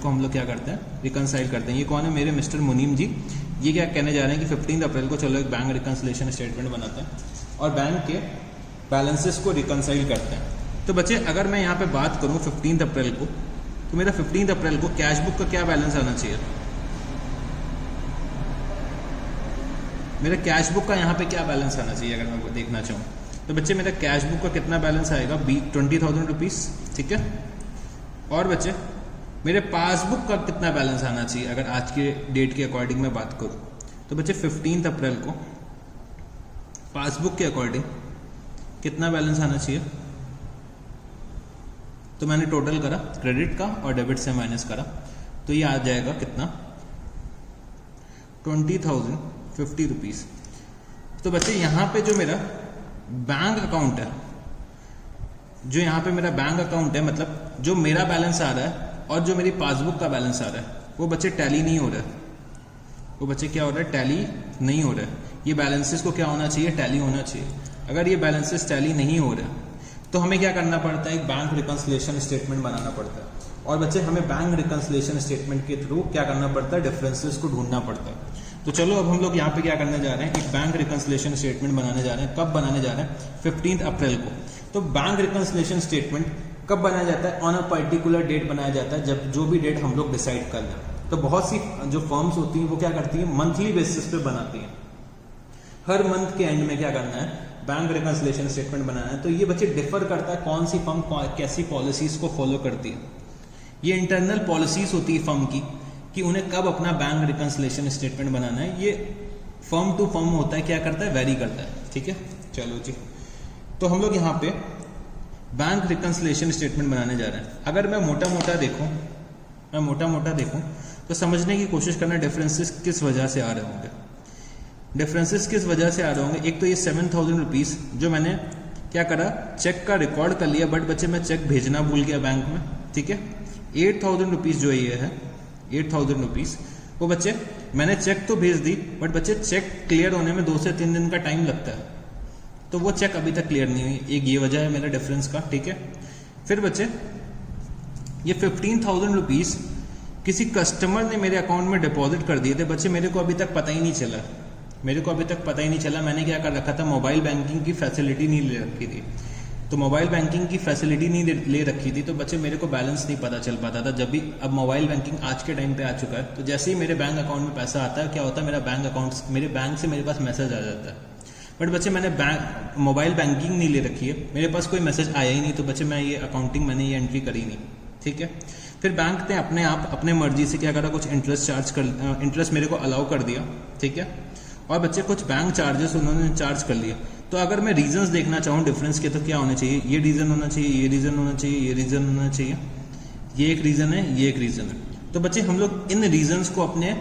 हम लोग क्या करते हैं, रिकंसाइल करते हैं। ये कौन है, मेरे मिस्टर मुनीम जी। ये क्या कहने जा रहे हैं कि 15 अप्रैल को चलो एक बैंक रिकंसिलिएशन स्टेटमेंट बनाते हैं और बैंक के बैलेंसेस को रिकंसाइल करते हैं। तो बच्चे अगर मैं यहाँ पे बात करूँ 15 अप्रैल को, तो मेरा 15 अप्रैल को कैश बुक का क्या बैलेंस आना चाहिए, मेरा कैश बुक का यहाँ पे क्या बैलेंस आना चाहिए अगर मैं देखना चाहूँ। तो बच्चे मेरा कैश बुक का कितना बैलेंस आएगा, 20,000 रुपीज़, ठीक है। और बच्चे मेरे पासबुक का कितना बैलेंस आना चाहिए अगर आज के डेट के अकॉर्डिंग मैं बात करूँ। तो बच्चे 15 अप्रैल को पासबुक के अकॉर्डिंग कितना बैलेंस आना चाहिए। तो मैंने टोटल करा, क्रेडिट का और डेबिट से माइनस करा, तो ये आ जाएगा कितना, 20,050 रुपीज़। तो बच्चे यहाँ पे जो मेरा बैंक अकाउंट है, जो यहाँ पे मेरा बैंक अकाउंट है, मतलब जो मेरा बैलेंस आ रहा है और जो मेरी पासबुक का बैलेंस आ रहा है वो बच्चे टैली नहीं हो रहा है। वो बच्चे क्या हो रहा है, टैली नहीं हो रहा है। ये बैलेंसेस को क्या होना चाहिए, टैली होना चाहिए। अगर ये बैलेंसेस टैली नहीं हो रहा है तो हमें क्या करना पड़ता है, एक बैंक रिकंसिलिएशन स्टेटमेंट बनाना पड़ता है। और बच्चे हमें बैंक रिकंसिलिएशन स्टेटमेंट के थ्रू क्या करना पड़ता है, डिफरेंसेस को ढूंढना पड़ता है। तो चलो अब हम लोग यहाँ पे क्या करने जा रहे हैं, एक बैंक रिकंसिलिएशन स्टेटमेंट बनाने जा रहे हैं। कब बनाने जा रहे हैं, 15 अप्रैल को। तो बैंक रिकंसिलिएशन स्टेटमेंट कब बनाया जाता है, ऑन अ पर्टिकुलर डेट बनाया जाता है, जब जो भी डेट हम लोग डिसाइड कर लें। तो बहुत सी जो फर्म्स होती हैं वो क्या करती हैं, मंथली बेसिस पे बनाती हैं। हर मंथ के एंड में क्या करना है, बैंक रिकंसिलिएशन स्टेटमेंट बनाना है। तो ये बच्चे डिफर करता है कौन सी फर्म कैसी पॉलिसीज को फॉलो करती है। ये इंटरनल पॉलिसीज होती है फर्म की कि उन्हें कब अपना बैंक रिकंसिलिएशन स्टेटमेंट बनाना है। ये फर्म टू फर्म होता है, क्या करता है, वेरी करता है, ठीक है। चलो जी, तो हम लोग यहाँ पे बैंक रिकंसिलिएशन स्टेटमेंट बनाने जा रहे हैं। अगर मैं मोटा मोटा देखूं तो समझने की कोशिश करना डिफरेंसेस किस वजह से आ रहे होंगे। एक तो ये 7,000 रुपीज़ जो मैंने क्या करा, चेक का रिकॉर्ड कर लिया, बट बच्चे मैं चेक भेजना भूल गया बैंक में, ठीक है। 8,000 रुपीज़ जो ये है, 8,000 रुपीज़, वो बच्चे मैंने चेक तो भेज दी, बट बच्चे चेक क्लियर होने में 2 से 3 दिन का टाइम लगता है। तो वो चेक अभी तक क्लियर नहीं हुई। एक ये वजह है मेरा डिफरेंस का, ठीक है। फिर बच्चे ये 15,000 रुपीज़ किसी कस्टमर ने मेरे अकाउंट में डिपॉजिट कर दिए थे, बच्चे मेरे को अभी तक पता ही नहीं चला मेरे को अभी तक पता ही नहीं चला मैंने क्या कर रखा था, मोबाइल बैंकिंग की फैसिलिटी नहीं ले रखी थी। तो मोबाइल बैंकिंग की फैसिलिटी नहीं ले रखी थी तो बच्चे मेरे को बैलेंस नहीं पता चल पाता था। जब भी अब मोबाइल बैंकिंग आज के टाइम पे आ चुका है तो जैसे ही मेरे बैंक अकाउंट में पैसा आता है, क्या होता है, मेरे बैंक से मेरे पास मैसेज आ जाता है। बट बच्चे मैंने मोबाइल बैंकिंग नहीं ले रखी है, मेरे पास कोई मैसेज आया ही नहीं, तो बच्चे मैं ये अकाउंटिंग मैंने ये एंट्री करी नहीं, ठीक है। फिर बैंक ने अपने आप अपने मर्जी से क्या करा, कुछ इंटरेस्ट मेरे को अलाउ कर दिया, ठीक है। और बच्चे कुछ बैंक चार्जेस उन्होंने चार्ज कर लिया। तो अगर मैं रीजंस देखना चाहूँ डिफरेंस के तो क्या होने चाहिए, ये रीज़न होना चाहिए, ये रीज़न होना चाहिए, ये रीज़न होना चाहिए, ये एक रीज़न है, ये एक रीज़न है। तो बच्चे हम लोग इन रीजंस को अपने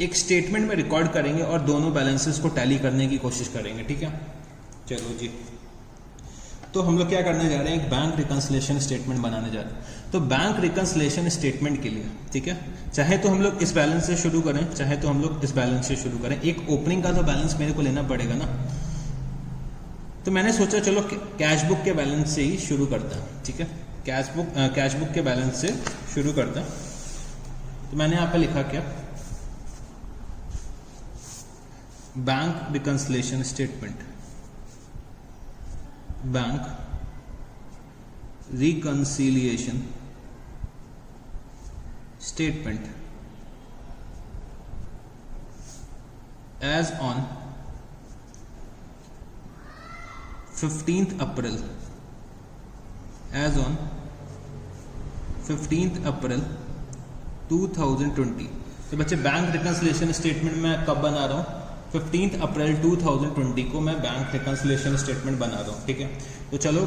एक स्टेटमेंट में रिकॉर्ड करेंगे और दोनों बैलेंसेस को टैली करने की कोशिश करेंगे, ठीक है। चलो जी, तो हम लोग क्या करने जा रहे हैं, एक बैंक रिकंसिलिएशन स्टेटमेंट बनाने जा रहे हैं। तो बैंक रिकंसिलिएशन स्टेटमेंट के लिए, ठीक है, चाहे तो हम लोग इस बैलेंस से शुरू करें, चाहे तो हम लोग इस बैलेंस से शुरू करें, एक ओपनिंग का तो बैलेंस मेरे को लेना पड़ेगा ना। तो मैंने सोचा चलो कैश बुक के बैलेंस से ही शुरू करता है, ठीक है, कैश बुक के बैलेंस से शुरू करता है। तो मैंने यहाँ पे लिखा क्या, bank reconciliation statement, bank reconciliation statement as on 15th April, as on 15th April 2020। तो बच्चे बैंक रिकंसिलिएशन स्टेटमेंट मैं कब बना रहा हूँ, 15th अप्रैल 2020 को मैं बैंक रिकंसिलिएशन स्टेटमेंट बना रहा हूँ, ठीक है। तो चलो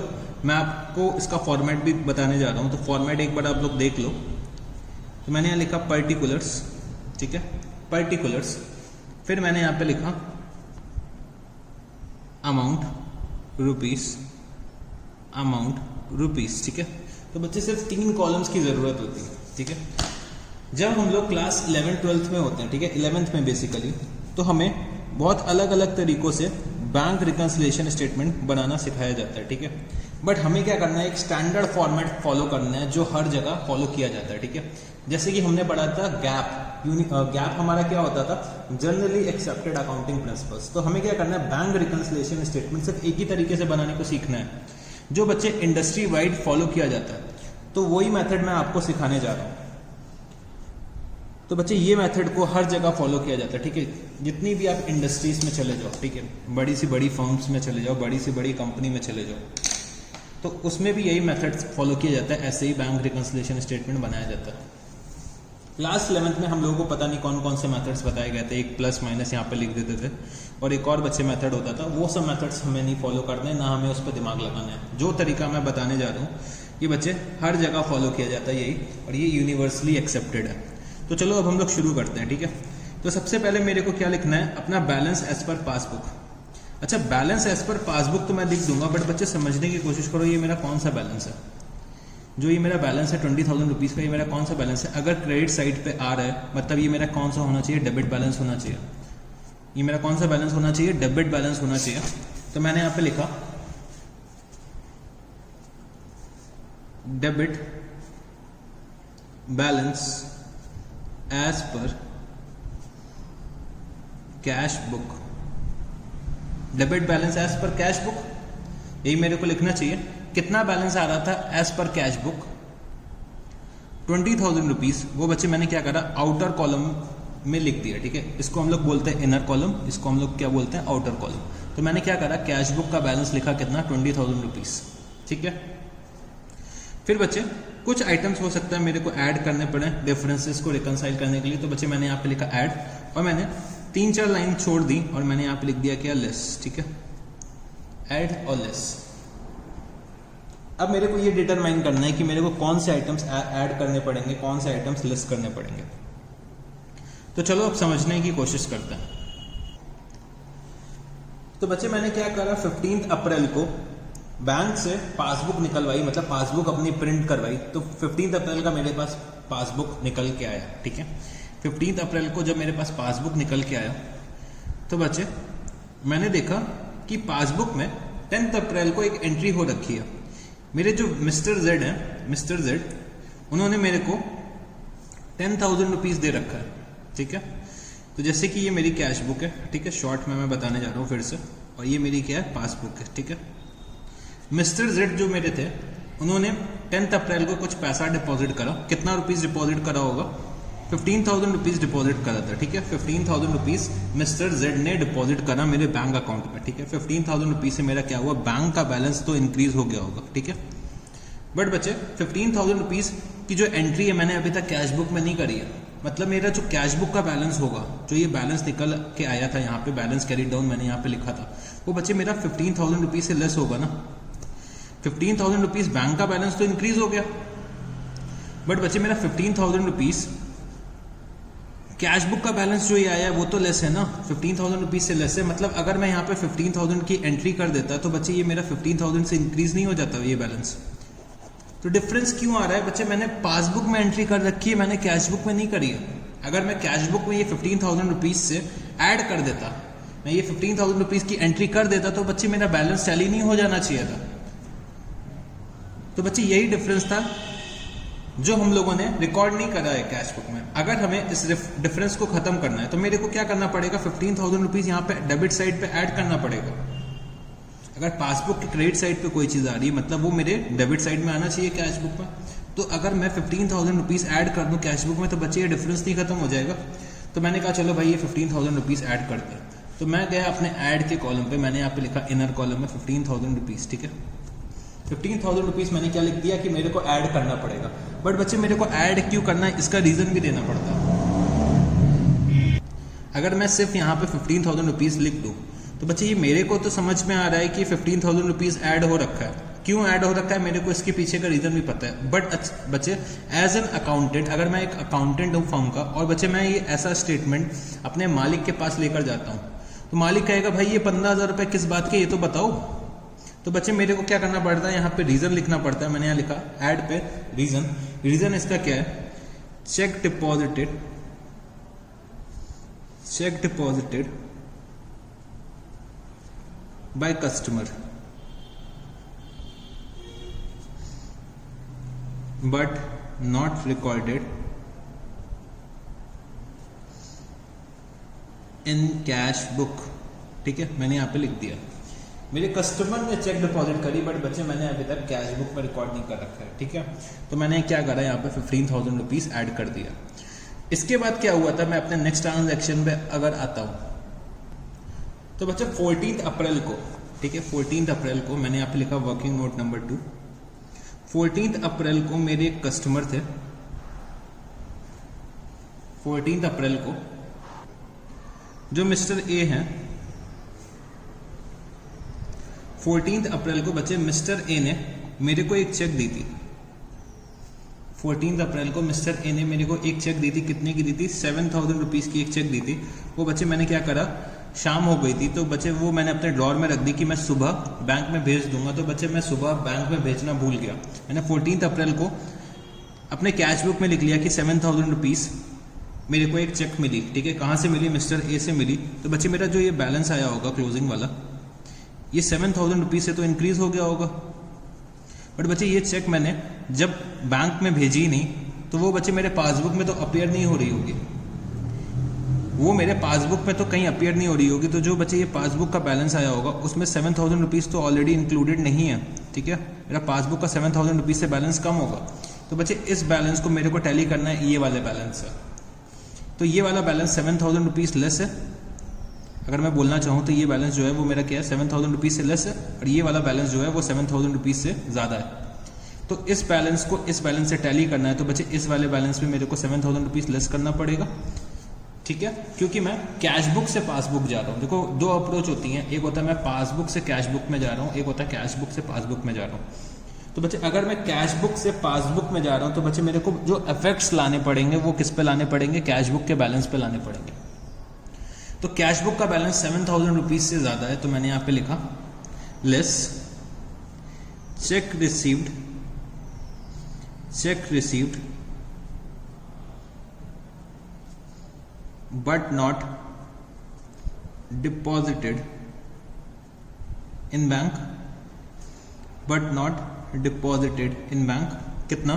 मैं आपको इसका फॉर्मेट भी बताने जा रहा हूँ। तो फॉर्मेट एक बार आप लोग देख लो। तो मैंने यहाँ लिखा पर्टिकुलर्स, ठीक है, पर्टिकुलर्स, फिर मैंने यहाँ पे लिखा अमाउंट रुपीस, अमाउंट रुपीस, ठीक है। तो बच्चे सिर्फ 3 कॉलम्स की ज़रूरत होती है, ठीक है। जब हम लोग क्लास 11th-12th में होते हैं, ठीक है, 11th में बेसिकली, तो हमें बहुत अलग अलग तरीक़ों से बैंक रिकंसिलिएशन स्टेटमेंट बनाना सिखाया जाता है, ठीक है। बट हमें क्या करना है, एक स्टैंडर्ड फॉर्मेट फॉलो करना है जो हर जगह फॉलो किया जाता है, ठीक है। जैसे कि हमने पढ़ा था गैप हमारा क्या होता था, जनरली एक्सेप्टेड अकाउंटिंग प्रिंसिपल्स। तो हमें क्या करना है, बैंक रिकंसिलिएशन स्टेटमेंट सिर्फ एक ही तरीके से बनाने को सीखना है जो बच्चे इंडस्ट्री वाइड फॉलो किया जाता है। तो वही मेथड मैं आपको सिखाने जा रहा हूँ। तो बच्चे ये मेथड को हर जगह फॉलो किया जाता है, ठीक है। जितनी भी आप इंडस्ट्रीज में चले जाओ, ठीक है, बड़ी से बड़ी फर्म्स में चले जाओ, बड़ी से बड़ी कंपनी में चले जाओ, तो उसमें भी यही मेथड फॉलो किया जाता है। ऐसे ही बैंक रिकंसिलिएशन स्टेटमेंट बनाया जाता है। क्लास 11th में हम लोगों को पता नहीं कौन कौन से मेथड्स बताए गए थे, एक प्लस माइनस यहाँ पे लिख देते थे, और एक और बच्चे मेथड होता था। वो सब मेथड्स हमें नहीं फॉलो करने, ना हमें उस पर दिमाग लगाना है। जो तरीका मैं बताने जा रहा हूँ ये बच्चे हर जगह फॉलो किया जाता है यही, और ये यूनिवर्सली एक्सेप्टेड है। तो चलो अब हम लोग शुरू करते हैं, ठीक है। तो सबसे पहले मेरे को क्या लिखना है, अपना बैलेंस एज पर पासबुक। अच्छा, बैलेंस एज पर पासबुक तो मैं लिख दूंगा, बट बच्चे समझने की कोशिश करो ये मेरा कौन सा बैलेंस है। जो ये मेरा बैलेंस है 20,000 रुपीज़ का, ये मेरा कौन सा बैलेंस है। अगर क्रेडिट साइड पे आ रहा है मतलब ये मेरा कौन सा होना चाहिए, डेबिट बैलेंस होना चाहिए। ये मेरा कौन सा बैलेंस होना चाहिए, डेबिट बैलेंस होना चाहिए। तो मैंने यहाँ पे लिखा debit balance as per cash book, debit balance as per cash book, यही मेरे को लिखना चाहिए। कितना बैलेंस आ रहा था as per cash book, 20,000 rupees. वो बच्चे मैंने क्या करा, आउटर कॉलम में लिख दिया, ठीक है। इसको हम लोग बोलते हैं इनर कॉलम, इसको हम लोग क्या बोलते हैं, आउटर कॉलम। तो मैंने क्या करा, कैश बुक का बैलेंस लिखा कितना, 20,000 रुपीज़, ठीक है। फिर बच्चे कुछ आइटम्स हो सकता है मेरे को ऐड करने पड़े डिफरेंसेस को रिकंसाइल करने के लिए। तो बच्चे मैंने यहाँ पे लिखा ऐड, और मैंने 3-4 लाइन छोड़ दी और मैंने यहाँ पे लिख दिया क्या, लेस, ठीक है, ऐड और लेस। अब मेरे को ये डिटरमाइन करना है कि मेरे को कौन से आइटम्स ऐड करने पड़ेंगे, कौन से आइटम्स लेस करने पड़ेंगे। तो चलो अब समझने की कोशिश करते हैं। तो बच्चे मैंने क्या करा, 15 अप्रैल को बैंक से पासबुक निकलवाई, मतलब पासबुक अपनी प्रिंट करवाई। तो 15 अप्रैल का मेरे पास पासबुक निकल के आया, ठीक है। 15 अप्रैल को जब मेरे पास पासबुक निकल के आया तो बच्चे मैंने देखा कि पासबुक में 10 अप्रैल को एक एंट्री हो रखी है। मेरे जो मिस्टर जेड हैं, मिस्टर जेड, उन्होंने मेरे को 10,000 रुपीज़ दे रखा है, ठीक है। तो जैसे कि ये मेरी कैश बुक है, ठीक है, शॉर्ट में मैं बताने जा रहा हूँ फिर से, और ये मेरी क्या है, पासबुक है, ठीक है। मिस्टर जेड जो मेरे थे, उन्होंने 10 अप्रैल को कुछ पैसा डिपॉजिट करा। कितना रुपीस डिपॉजिट करा होगा? 15,000 रुपीज डिपॉजिट करा था, ठीक है। 15,000 रुपीज मिस्टर जेड ने डिपॉजिट करा मेरे बैंक अकाउंट में, ठीक है। 15,000 रुपीज से मेरा क्या हुआ, बैंक का बैलेंस तो इंक्रीज हो गया होगा, ठीक है। बट बच्चे 15,000 रुपीज की जो एंट्री है मैंने अभी तक कैश बुक में नहीं करी है। मतलब मेरा जो कैश बुक का बैलेंस होगा, जो ये बैलेंस निकल के आया था यहाँ पे, बैलेंस कैरी डाउन मैंने यहाँ पे लिखा था, वो बच्चे मेरा 15,000 रुपीज से लेस होगा ना। 15,000 रुपीज बैंक का बैलेंस तो इंक्रीज हो गया, बट बच्चे मेरा 15,000 रुपीज कैश बुक का बैलेंस जो ये आया है वो तो लेस है ना, 15,000 रुपीज से लेस है। मतलब अगर मैं यहाँ पे 15,000 की एंट्री कर देता तो बच्चे ये मेरा 15,000 से इंक्रीज नहीं हो जाता ये बैलेंस। तो डिफरेंस क्यों आ रहा है बच्चे? मैंने पासबुक में एंट्री कर रखी है, मैंने कैश बुक में नहीं करी है। अगर मैं कैश बुक में ये 15,000 रुपीज से ऐड कर देता, मैं ये 15,000 रुपीज की एंट्री कर देता, तो बच्चे मेरा बैलेंस टैली नहीं हो जाना चाहिए था। तो बच्चे यही डिफरेंस था जो हम लोगों ने रिकॉर्ड नहीं करा है कैश बुक में। अगर हमें इस डिफरेंस को खत्म करना है तो मेरे को क्या करना पड़ेगा, 15,000 रुपीज यहाँ पे डेबिट साइड पे ऐड करना पड़ेगा। अगर पासबुक की क्रेडिट साइड पे कोई चीज आ रही है, मतलब वो मेरे डेबिट साइड में आना चाहिए कैश बुक में। तो अगर मैं 15,000 रुपीज ऐड कर दूं कैश बुक में, तो बच्चे ये डिफरेंस नहीं खत्म हो जाएगा। तो मैंने कहा चलो भाई ये 15,000 रुपीज ऐड करते हैं। तो मैं गया अपने ऐड के कॉलम पे, मैंने यहाँ पे लिखा इनर कॉलम में 15,000 रुपीज, ठीक है। 15,000 रुपीज मैंने क्या लिख दिया कि मेरे को ऐड करना पड़ेगा। बट बच्चे मेरे को ऐड क्यों करना है, इसका रीजन भी देना पड़ता है। अगर मैं सिर्फ यहाँ पे 15,000 रुपीज लिख दूं तो बच्चे ये मेरे को तो समझ में आ रहा है कि 15,000 रुपीज ऐड हो रखा है। क्यों ऐड हो रखा है मेरे को इसके पीछे का रीजन भी पता है। बट बच्चे एज एन अकाउंटेंट, अगर मैं एक अकाउंटेंट हूँ फर्म का, और बच्चे मैं ये ऐसा स्टेटमेंट अपने मालिक के पास लेकर जाता हूँ, तो मालिक कहेगा भाई ये 15,000 रुपए किस बात के, ये तो बताओ। तो बच्चे मेरे को क्या करना पड़ता है, यहाँ पे रीजन लिखना पड़ता है। मैंने यहाँ लिखा ऐड पे रीजन इसका क्या है, check deposited by customer but not recorded in cash book, ठीक है। मैंने यहाँ पे लिख दिया मेरे कस्टमर ने चेक डिपॉजिट करी, बट बच्चे मैंने अभी तक कैश बुक में रिकॉर्ड नहीं कर रखा है, ठीक है। तो मैंने क्या करा, यहाँ पे 15,000 रुपीज ऐड कर दिया। इसके बाद क्या हुआ था, मैं अपने नेक्स्ट ट्रांजैक्शन पे अगर आता हूँ तो बच्चे 14 अप्रैल को, ठीक है, 14 अप्रैल को मैंने यहाँ पे लिखा वर्किंग नोट नंबर 2। 14 अप्रैल को मेरे एक कस्टमर थे। 14 अप्रैल को जो मिस्टर ए हैं, 14 अप्रैल को बच्चे मिस्टर ए ने मेरे को एक चेक दी थी। 14 अप्रैल को मिस्टर ए ने मेरे को एक चेक दी थी। कितने की दी थी? 7,000 रुपीज की एक चेक दी थी। वो बच्चे मैंने क्या करा, शाम हो गई थी तो बच्चे वो मैंने अपने ड्रॉर में रख दी कि मैं सुबह बैंक में भेज दूंगा। तो बच्चे मैं सुबह बैंक में भेजना भूल गया। मैंने 14 अप्रैल को अपने कैश बुक में लिख लिया कि 7,000 रुपीज मेरे को एक चेक मिली, ठीक है। कहाँ से मिली? मिस्टर ए से मिली। तो बच्चे मेरा जो ये बैलेंस आया होगा क्लोजिंग वाला, ये 7,000 रुपीज से तो इंक्रीज हो गया होगा। बट बच्चे ये चेक मैंने जब बैंक में भेजी नहीं तो वो बच्चे मेरे पासबुक में तो अपीयर नहीं हो रही होगी, वो मेरे पासबुक में तो कहीं अपीयर नहीं हो रही होगी। तो जो बच्चे ये पासबुक का बैलेंस आया होगा उसमें 7,000 रुपीज तो ऑलरेडी इंक्लूडेड नहीं है, ठीक है। मेरा पासबुक का 7,000 रुपीज से बैलेंस कम होगा। तो बच्चे इस बैलेंस को मेरे को टैली करना है ये वाले बैलेंस से। तो ये वाला बैलेंस 7,000 रुपीज लेस है। अगर मैं बोलना चाहूँ तो ये बैलेंस जो है वो मेरा क्या है, 7,000 रुपीज से लेस है, और ये वाला बैलेंस जो है वो 7,000 रुपीज से ज़्यादा है। तो इस बैलेंस को इस बैलेंस से टैली करना है तो बच्चे इस वाले बैलेंस में मेरे को 7,000 रुपीज लेस करना पड़ेगा, ठीक है। क्योंकि मैं कैश बुक से पासबुक जा रहा हूँ। देखो दो अप्रोच होती हैं, एक होता है मैं पासबुक से कैश बुक में जा रहा हूँ, एक होता है कैश बुक से पासबुक में जा रहा हूँ। तो बच्चे अगर मैं कैश बुक से पासबुक में जा रहा हूँ तो बच्चे मेरे को जो इफेक्ट्स लाने पड़ेंगे वो किस पे लाने पड़ेंगे, कैश बुक के बैलेंस पे लाने पड़ेंगे। तो कैश बुक का बैलेंस 7,000 रुपीज से ज़्यादा है, तो मैंने यहाँ पे लिखा less check received but not deposited in bank, कितना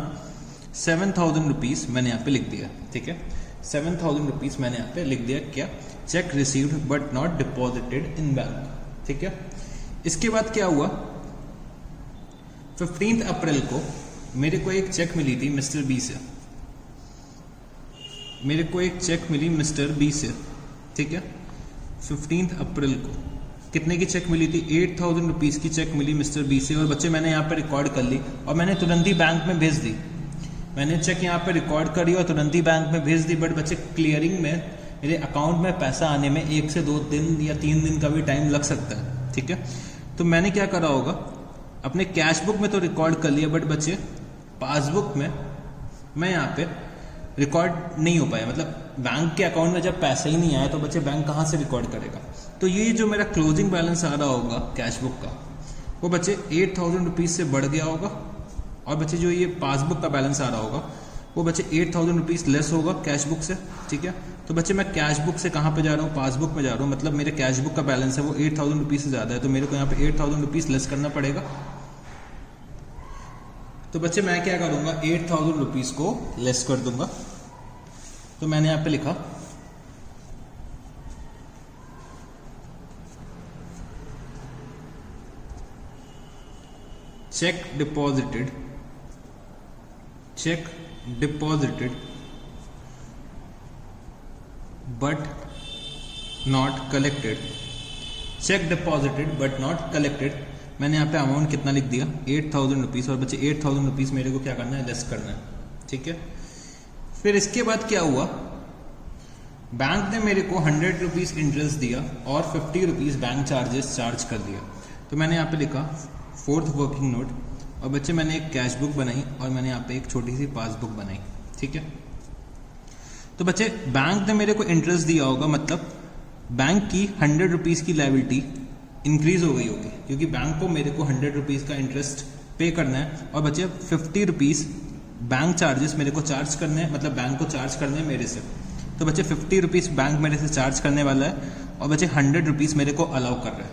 7,000 रुपीज मैंने यहाँ पे लिख दिया, ठीक है। 7,000 रुपीज़ मैंने यहाँ पे लिख दिया, क्या, check received but not deposited in bank, ठीक है। इसके बाद क्या हुआ, 15 अप्रैल को मेरे को एक चेक मिली थी मिस्टर बी से, मेरे को एक चेक मिली मिस्टर बी से, ठीक है। 15 अप्रैल को कितने की चेक मिली थी, 8,000 रुपीज़ की चेक मिली मिस्टर बी से। और बच्चे मैंने यहाँ पे रिकॉर्ड कर ली और मैंने तुरंत ही बैंक में भेज दी। मैंने चेक यहाँ पे रिकॉर्ड करी और तुरंत ही बैंक में भेज दी। बट बच्चे क्लियरिंग में मेरे अकाउंट में पैसा आने में 1 से 2 दिन या 3 दिन का भी टाइम लग सकता है, ठीक है। तो मैंने क्या करा होगा, अपने कैश बुक में तो रिकॉर्ड कर लिया, बट बच्चे पासबुक में मैं यहाँ पे रिकॉर्ड नहीं हो पाया। मतलब बैंक के अकाउंट में जब पैसा ही नहीं आया तो बच्चे बैंक कहाँ से रिकॉर्ड करेगा। तो ये जो मेरा क्लोजिंग बैलेंस आ रहा होगा कैश बुक का, वो बच्चे 8,000 रुपीज़ से बढ़ गया होगा। और बच्चे जो ये पासबुक का बैलेंस आ रहा होगा वो बच्चे 8,000 रुपीज़ लेस होगा कैश बुक से, ठीक है। तो बच्चे मैं कैश बुक से कहाँ पे जा रहा हूँ, पासबुक में जा रहा हूँ। मतलब मेरे कैश बुक का बैलेंस है वो 8,000 रुपीज़ से ज़्यादा है, तो मेरे को यहाँ पे 8,000 रुपीज़ लेस करना पड़ेगा। तो बच्चे मैं क्या करूँगा, 8,000 रुपीज़ को लेस कर दूंगा। तो मैंने यहाँ पे लिखा check deposited but not collected, check deposited but not collected. मैंने यहाँ पे अमाउंट कितना लिख दिया, 8,000 रुपीज़। और बच्चे 8,000 रुपीज़ मेरे को क्या करना है, लेस करना है, ठीक है। फिर इसके बाद क्या हुआ, बैंक ने मेरे को 100 रुपीज़ इंटरेस्ट दिया और 50 रुपीज़ बैंक चार्जेस चार्ज कर दिया। तो मैंने यहाँ पे लिखा 4th वर्किंग नोट। और बच्चे मैंने एक कैश बुक बनाई और मैंने यहाँ पे एक छोटी सी पासबुक बनाई, ठीक है। तो बच्चे बैंक ने मेरे को इंटरेस्ट दिया होगा, मतलब बैंक की 100 रुपीज़ की लायबिलिटी इंक्रीज हो गई होगी, क्योंकि बैंक को मेरे को 100 रुपीज़ का इंटरेस्ट पे करना है। और बच्चे 50 रुपीज़ बैंक चार्जेस मेरे को चार्ज करने हैं, मतलब बैंक को चार्ज करने हैं मेरे से। तो बच्चे 50 रुपीज़ बैंक मेरे से चार्ज करने वाला है और बच्चे 100 रुपीज़ मेरे को अलाउ कर रहा है।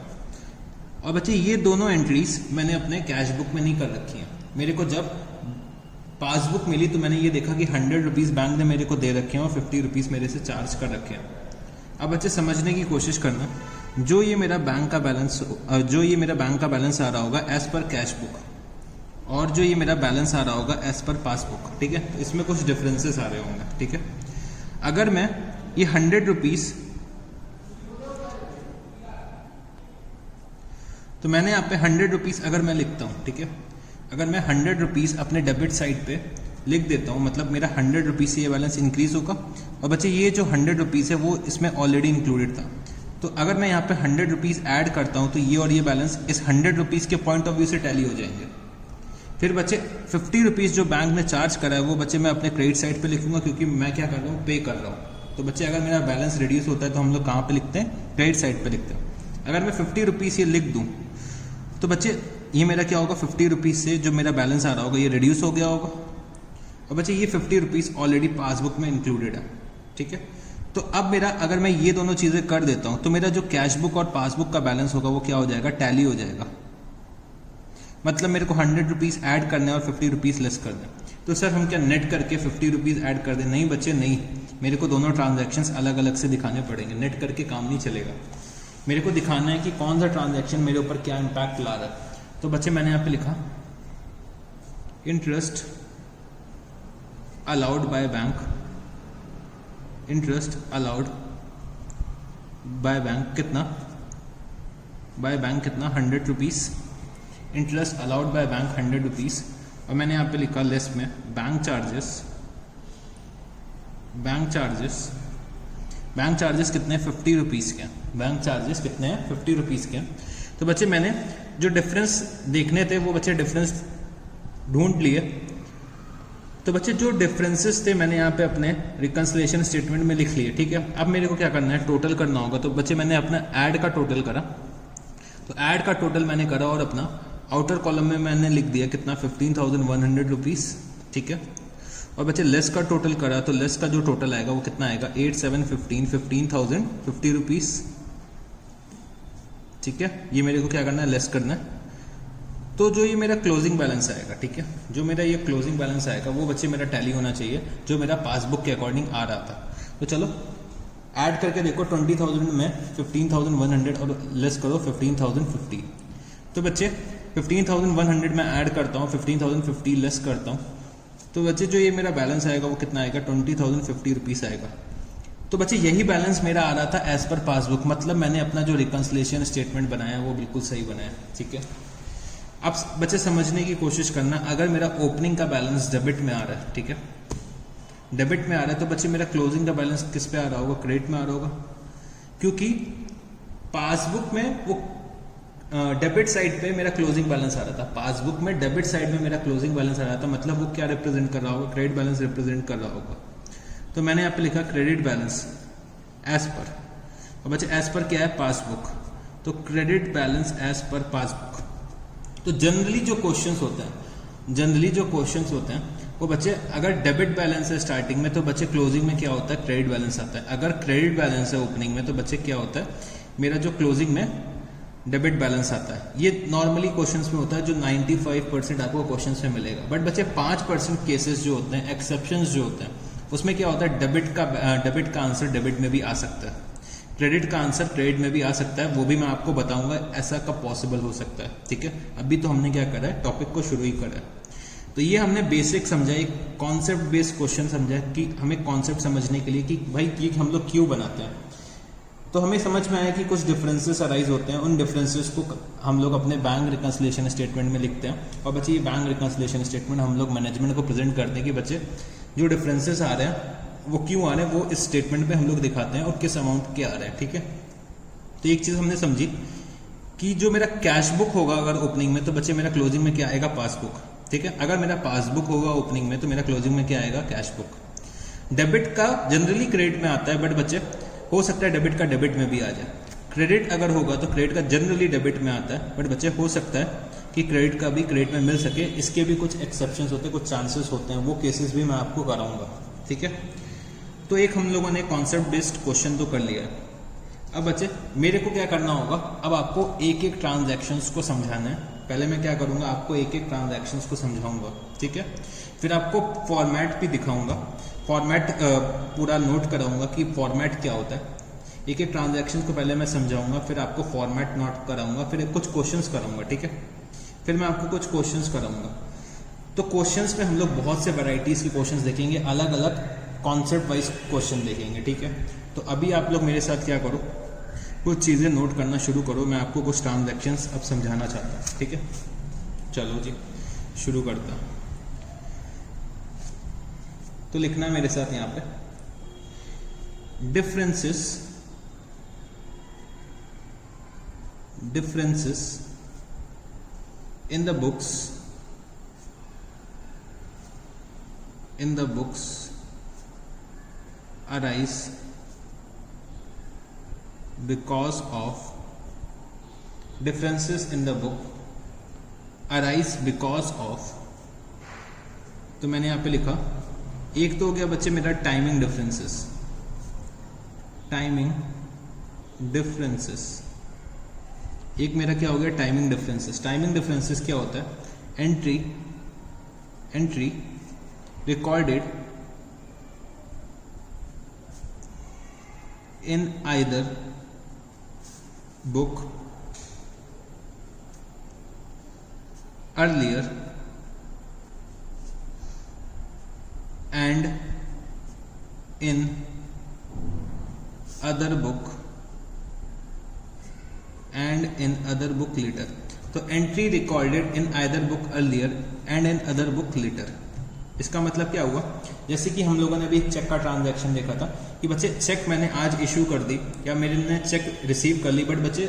और बच्चे ये दोनों एंट्रीज मैंने अपने कैश बुक में नहीं कर रखी हैं। मेरे को जब पासबुक मिली तो मैंने ये देखा कि 100 रुपीज़ बैंक ने मेरे को दे रखे हैं और 50 रुपीज़ मेरे से चार्ज कर रखे हैं। अब बच्चे समझने की कोशिश करना, जो ये मेरा बैंक का बैलेंस आ रहा होगा एज पर कैश बुक और जो ये मेरा बैलेंस आ रहा होगा एज पर पासबुक, ठीक है। तो इसमें कुछ डिफरेंसेस आ रहे होंगे, ठीक है। अगर मैं ये 100 रुपीज़, तो मैंने यहाँ पे 100 रुपीज़ अगर मैं लिखता हूँ, ठीक है, अगर मैं 100 रुपीज़ अपने डेबिट साइड पे लिख देता हूँ, मतलब मेरा 100 रुपीज़ से ये बैलेंस इंक्रीज होगा। और बच्चे ये जो 100 रुपीज़ है वो इसमें ऑलरेडी इंक्लूडेड था। तो अगर मैं यहाँ पे 100 रुपीज़ ऐड करता हूँ तो ये और ये बैलेंस इस 100 रुपीज़ के पॉइंट ऑफ व्यू से टैली हो जाएंगे। फिर बच्चे 50 रुपीज़ जो बैंक ने चार्ज करा है वो बच्चे मैं अपने क्रेडिट साइड पे लिखूंगा, क्योंकि मैं क्या कर रहा हूँ, पे कर रहा हूँ। तो बच्चे अगर मेरा बैलेंस रिड्यूस होता है तो हम लोग कहाँ पे लिखते हैं, क्रेडिट साइड पे लिखते हैं। अगर मैं 50 रुपीज़ ये लिख दूँ तो बच्चे ये मेरा क्या होगा, 50 रुपीज़ से जो मेरा बैलेंस आ रहा होगा ये रिड्यूस हो गया होगा। और बच्चे ये 50 रुपीज़ ऑलरेडी पासबुक में इंक्लूडेड है, ठीक है। तो अब मेरा अगर मैं ये दोनों चीज़ें कर देता हूँ तो मेरा जो कैश बुक और पासबुक का बैलेंस होगा वो क्या हो जाएगा, टैली हो जाएगा। मतलब मेरे को 100 रुपीज़ ऐड करना है और 50 रुपीज़ लेस कर दें। तो सर हम क्या नेट करके 50 रुपीज़ ऐड कर दें? नहीं बच्चे नहीं, मेरे को दोनों ट्रांजैक्शंस अलग अलग से दिखाने पड़ेंगे, नेट करके काम नहीं चलेगा। मेरे को दिखाना है कि कौन सा ट्रांजैक्शन मेरे ऊपर क्या इम्पैक्ट ला रहा है। तो बच्चे मैंने यहाँ पे लिखा interest allowed by bank, interest allowed by bank कितना, बाय बैंक कितना 100 rupees, interest allowed by bank 100 rupees. और मैंने यहाँ पे लिखा लेस में बैंक चार्जेस कितने, 50 रुपीज़ के। बैंक चार्जेस कितने हैं, 50 रुपीज़ के। तो बच्चे मैंने जो डिफरेंस देखने थे वो बच्चे डिफरेंस ढूंढ लिए। तो बच्चे जो डिफरेंसेस थे मैंने यहाँ पे अपने रिकंसिलिएशन स्टेटमेंट में लिख लिए, ठीक है। अब मेरे को क्या करना है, टोटल करना होगा। तो बच्चे मैंने अपना ऐड का टोटल करा, तो ऐड का टोटल मैंने करा और अपना आउटर कॉलम में मैंने लिख दिया कितना, 15,100 रुपीज़, ठीक है। और बच्चे लेस का टोटल करा, तो लेस का जो टोटल आएगा वो कितना आएगा, 15,050 रुपीज़, ठीक है। ये मेरे को क्या करना है, लेस करना है। तो जो ये मेरा क्लोजिंग बैलेंस आएगा, ठीक है, जो मेरा ये क्लोजिंग बैलेंस आएगा वो बच्चे मेरा टैली होना चाहिए जो मेरा पासबुक के अकॉर्डिंग आ रहा था। तो चलो ऐड करके देखो 20,000 में 15,100 और लेस करो 15,050। तो बच्चे 15,100 में ऐड करता हूँ, 15,050 लेस करता हूँ, तो बच्चे जो ये मेरा बैलेंस आएगा वो कितना आएगा, 20,050 रुपीज़ आएगा। तो बच्चे यही बैलेंस मेरा आ रहा था एज पर पासबुक, मतलब मैंने अपना जो रिकन्सिलिएशन स्टेटमेंट बनाया वो बिल्कुल सही बनाया। ठीक है, अब बच्चे समझने की कोशिश करना, अगर मेरा ओपनिंग का बैलेंस डेबिट में आ रहा है, ठीक है, डेबिट में आ रहा है, तो बच्चे मेरा क्लोजिंग का बैलेंस किस पे आ रहा होगा, क्रेडिट में आ रहा होगा, क्योंकि पासबुक में वो डेबिट साइड पे मेरा क्लोजिंग बैलेंस आ रहा था, पासबुक में डेबिट साइड में मेरा क्लोजिंग बैलेंस आ रहा था, मतलब वो क्या रिप्रेजेंट कर रहा होगा, क्रेडिट बैलेंस रिप्रेजेंट कर रहा होगा। तो मैंने यहाँ पे लिखा क्रेडिट बैलेंस एज पर, और बच्चे एज पर क्या है, पासबुक, तो credit balance as per passbook. तो जनरली जो क्वेश्चंस होते हैं वो बच्चे अगर डेबिट बैलेंस है स्टार्टिंग में, तो बच्चे क्लोजिंग में क्या होता है, क्रेडिट बैलेंस आता है। अगर क्रेडिट बैलेंस है ओपनिंग में, तो बच्चे क्या होता है, मेरा जो क्लोजिंग में डेबिट बैलेंस आता है। ये नॉर्मली क्वेश्चंस में होता है, जो 95% आपको क्वेश्चंस में मिलेगा। बट बच्चे 5% केसेस जो होते हैं, एक्सेप्शंस जो होते हैं, उसमें क्या होता है, डेबिट का आंसर डेबिट में भी आ सकता है, क्रेडिट का आंसर क्रेडिट में भी आ सकता है, वो भी मैं आपको बताऊंगा ऐसा कब पॉसिबल हो सकता है। ठीक है, अभी तो हमने क्या करा है, टॉपिक को शुरू ही करा है। तो ये हमने बेसिक समझा, एक कॉन्सेप्ट बेस्ड क्वेश्चन समझा कि हमें कॉन्सेप्ट समझने के लिए कि भाई ये हम लोग क्यों बनाते हैं। तो हमें समझ में आया कि कुछ डिफरेंसेस अराइज होते हैं, उन डिफरेंसेस को हम लोग अपने बैंक रिकन्सिलिएशन स्टेटमेंट में लिखते हैं। और बच्चे ये बैंक रिकन्सिलिएशन स्टेटमेंट हम लोग मैनेजमेंट को प्रेजेंट करते हैं कि बच्चे जो डिफरेंसेस आ रहे हैं वो क्यों आ रहे हैं, वो इस स्टेटमेंट पे हम लोग दिखाते हैं और किस अमाउंट के आ रहे हैं। ठीक है, तो एक चीज़ हमने समझी कि जो मेरा कैश बुक होगा अगर ओपनिंग में, तो बच्चे मेरा क्लोजिंग में क्या आएगा, पासबुक। ठीक है, अगर मेरा पासबुक होगा ओपनिंग में, तो मेरा क्लोजिंग में क्या आएगा, कैश बुक। डेबिट का जनरली क्रेडिट में आता है, बट बच्चे हो सकता है डेबिट का डेबिट में भी आ जाए। क्रेडिट अगर होगा तो क्रेडिट का जनरली डेबिट में आता है, बट बच्चे हो सकता है कि क्रेडिट का भी क्रेडिट में मिल सके। इसके भी कुछ एक्सेप्शंस होते हैं, कुछ चांसेस होते हैं, वो केसेस भी मैं आपको कराऊंगा। ठीक है, तो एक हम लोगों ने कॉन्सेप्ट बेस्ड क्वेश्चन तो कर लिया है। अब बच्चे मेरे को क्या करना होगा, अब आपको एक एक ट्रांजैक्शंस को समझाना है। पहले मैं क्या करूंगा, आपको एक एक ट्रांजैक्शंस को समझाऊंगा। ठीक है, फिर आपको फॉर्मेट भी दिखाऊंगा, फॉर्मेट पूरा नोट कराऊंगा कि फॉर्मेट क्या होता है। एक एक ट्रांजैक्शन को पहले मैं समझाऊंगा, फिर आपको फॉर्मेट नोट कराऊंगा, फिर कुछ क्वेश्चंस कराऊंगा। ठीक है, फिर मैं आपको कुछ क्वेश्चंस कराऊंगा। तो क्वेश्चंस में हम लोग बहुत से वैरायटीज के क्वेश्चंस देखेंगे, अलग अलग कॉन्सेप्ट वाइज क्वेश्चन देखेंगे। ठीक है, तो अभी आप लोग मेरे साथ क्या करो, कुछ चीज़ें नोट करना शुरू करो। मैं आपको कुछ ट्रांजैक्शंस अब समझाना चाहता हूँ। ठीक है, चलो जी शुरू करता हूँ। तो लिखना है मेरे साथ यहाँ पे, differences in the books arise because of differences in the book arise because of, तो मैंने यहाँ पे लिखा, एक तो हो गया बच्चे मेरा टाइमिंग डिफरेंसेस, एक मेरा क्या हो गया टाइमिंग डिफरेंसेस। टाइमिंग डिफरेंसेस क्या होता है, entry recorded in either book earlier and in other book later। तो entry recorded in either book earlier and in other book later, इसका मतलब क्या हुआ, जैसे कि हम लोगों ने अभी चेक का ट्रांजैक्शन देखा था कि बच्चे चेक मैंने आज इशू कर दी या मेरे ने चेक रिसीव कर ली, बट बच्चे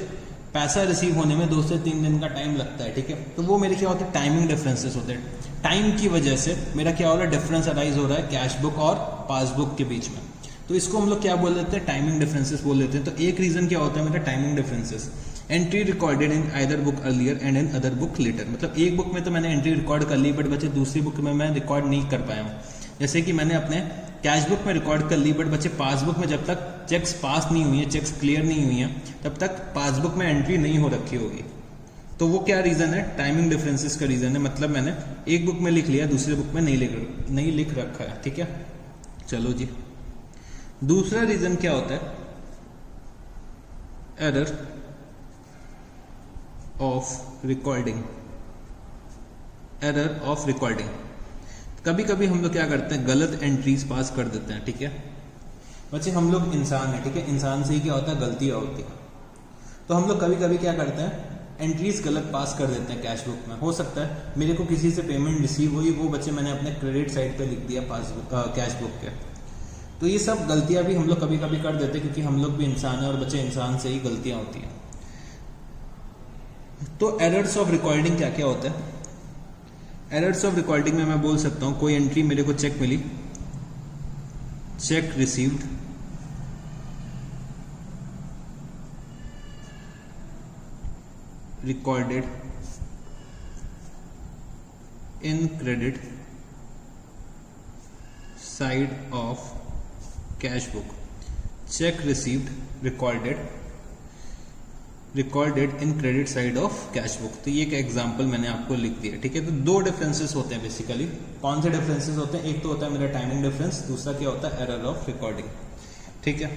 पैसा रिसीव होने में 2 से 3 दिन का टाइम लगता है। ठीक है, तो वो मेरे क्या होते हैं, टाइमिंग डिफरेंसेस होते हैं। टाइम की वजह से मेरा क्या हो रहा है, डिफरेंस अराइज हो रहा है कैश बुक और पासबुक के बीच में। तो इसको हम लोग क्या बोल देते हैं, टाइमिंग डिफरेंसेस बोल देते हैं। तो एक रीजन क्या होता है मेरा timing differences, entry recorded in either book earlier and in other book later. मतलब एक बुक में तो मैंने एंट्री रिकॉर्ड कर ली, बट बच्चे दूसरी बुक में मैं रिकॉर्ड नहीं कर पाया हूँ। जैसे कि मैंने अपने कैश बुक में रिकॉर्ड कर ली, बट बच्चे पासबुक में जब तक चेक्स पास नहीं हुई है, चेक्स क्लियर नहीं हुई है, तब तक पासबुक में एंट्री नहीं हो रखी होगी। तो वो क्या रीजन है, टाइमिंग डिफरेंसेस का रीजन है। मतलब मैंने एक बुक में लिख लिया, दूसरी बुक में नहीं लिख रखा है। ठीक है, चलो जी दूसरा रीजन क्या होता है, error of recording. Error of recording, कभी कभी हम लोग क्या करते हैं, गलत एंट्रीज पास कर देते हैं। ठीक है बच्चे, हम लोग इंसान हैं, ठीक है, इंसान से ही क्या होता है, गलतियां होती हैं। तो हम लोग कभी कभी क्या करते हैं, एंट्रीज गलत पास कर देते हैं कैश बुक में। हो सकता है मेरे को किसी से पेमेंट रिसीव हुई, वो बच्चे मैंने अपने क्रेडिट साइड पे लिख दिया पासबुक कैश बुक के। तो ये सब गलतियां भी हम लोग कभी कभी कर देते हैं, क्योंकि हम लोग भी इंसान हैं और बच्चे इंसान से ही गलतियां होती हैं। तो एरर्स ऑफ रिकॉर्डिंग क्या क्या होता है। एरर्स ऑफ रिकॉर्डिंग में मैं बोल सकता हूं, कोई एंट्री मेरे को चेक मिली, cheque received, recorded in credit side of cash book, check received recorded in credit side of cash book। तो ये एक एग्जांपल मैंने आपको लिख दिया। ठीक है, तो दो डिफरेंसेस होते हैं बेसिकली। कौन से डिफरेंसेस होते हैं, एक तो होता है मेरा टाइमिंग डिफरेंस, दूसरा क्या होता है, एरर ऑफ रिकॉर्डिंग। ठीक है,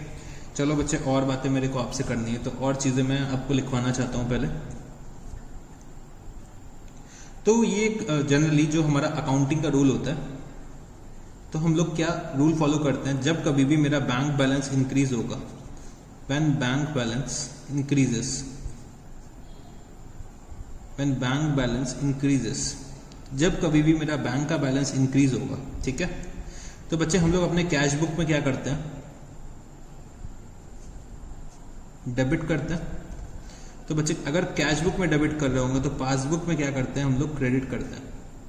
चलो बच्चे और बातें मेरे को आपसे करनी है, तो और चीजें मैं आपको लिखवाना चाहता हूं पहले। तो ये जनरली जो हमारा अकाउंटिंग का रूल होता है, तो हम लोग क्या रूल फॉलो करते हैं, जब कभी भी मेरा बैंक बैलेंस इंक्रीज होगा, when bank balance increases, when bank balance increases, जब कभी भी मेरा बैंक का बैलेंस इंक्रीज होगा, ठीक है, तो बच्चे हम लोग अपने कैश बुक में क्या करते हैं, डेबिट करते हैं। तो बच्चे अगर कैश बुक में डेबिट कर रहे होंगे तो पासबुक में क्या करते हैं, हम लोग क्रेडिट करते हैं।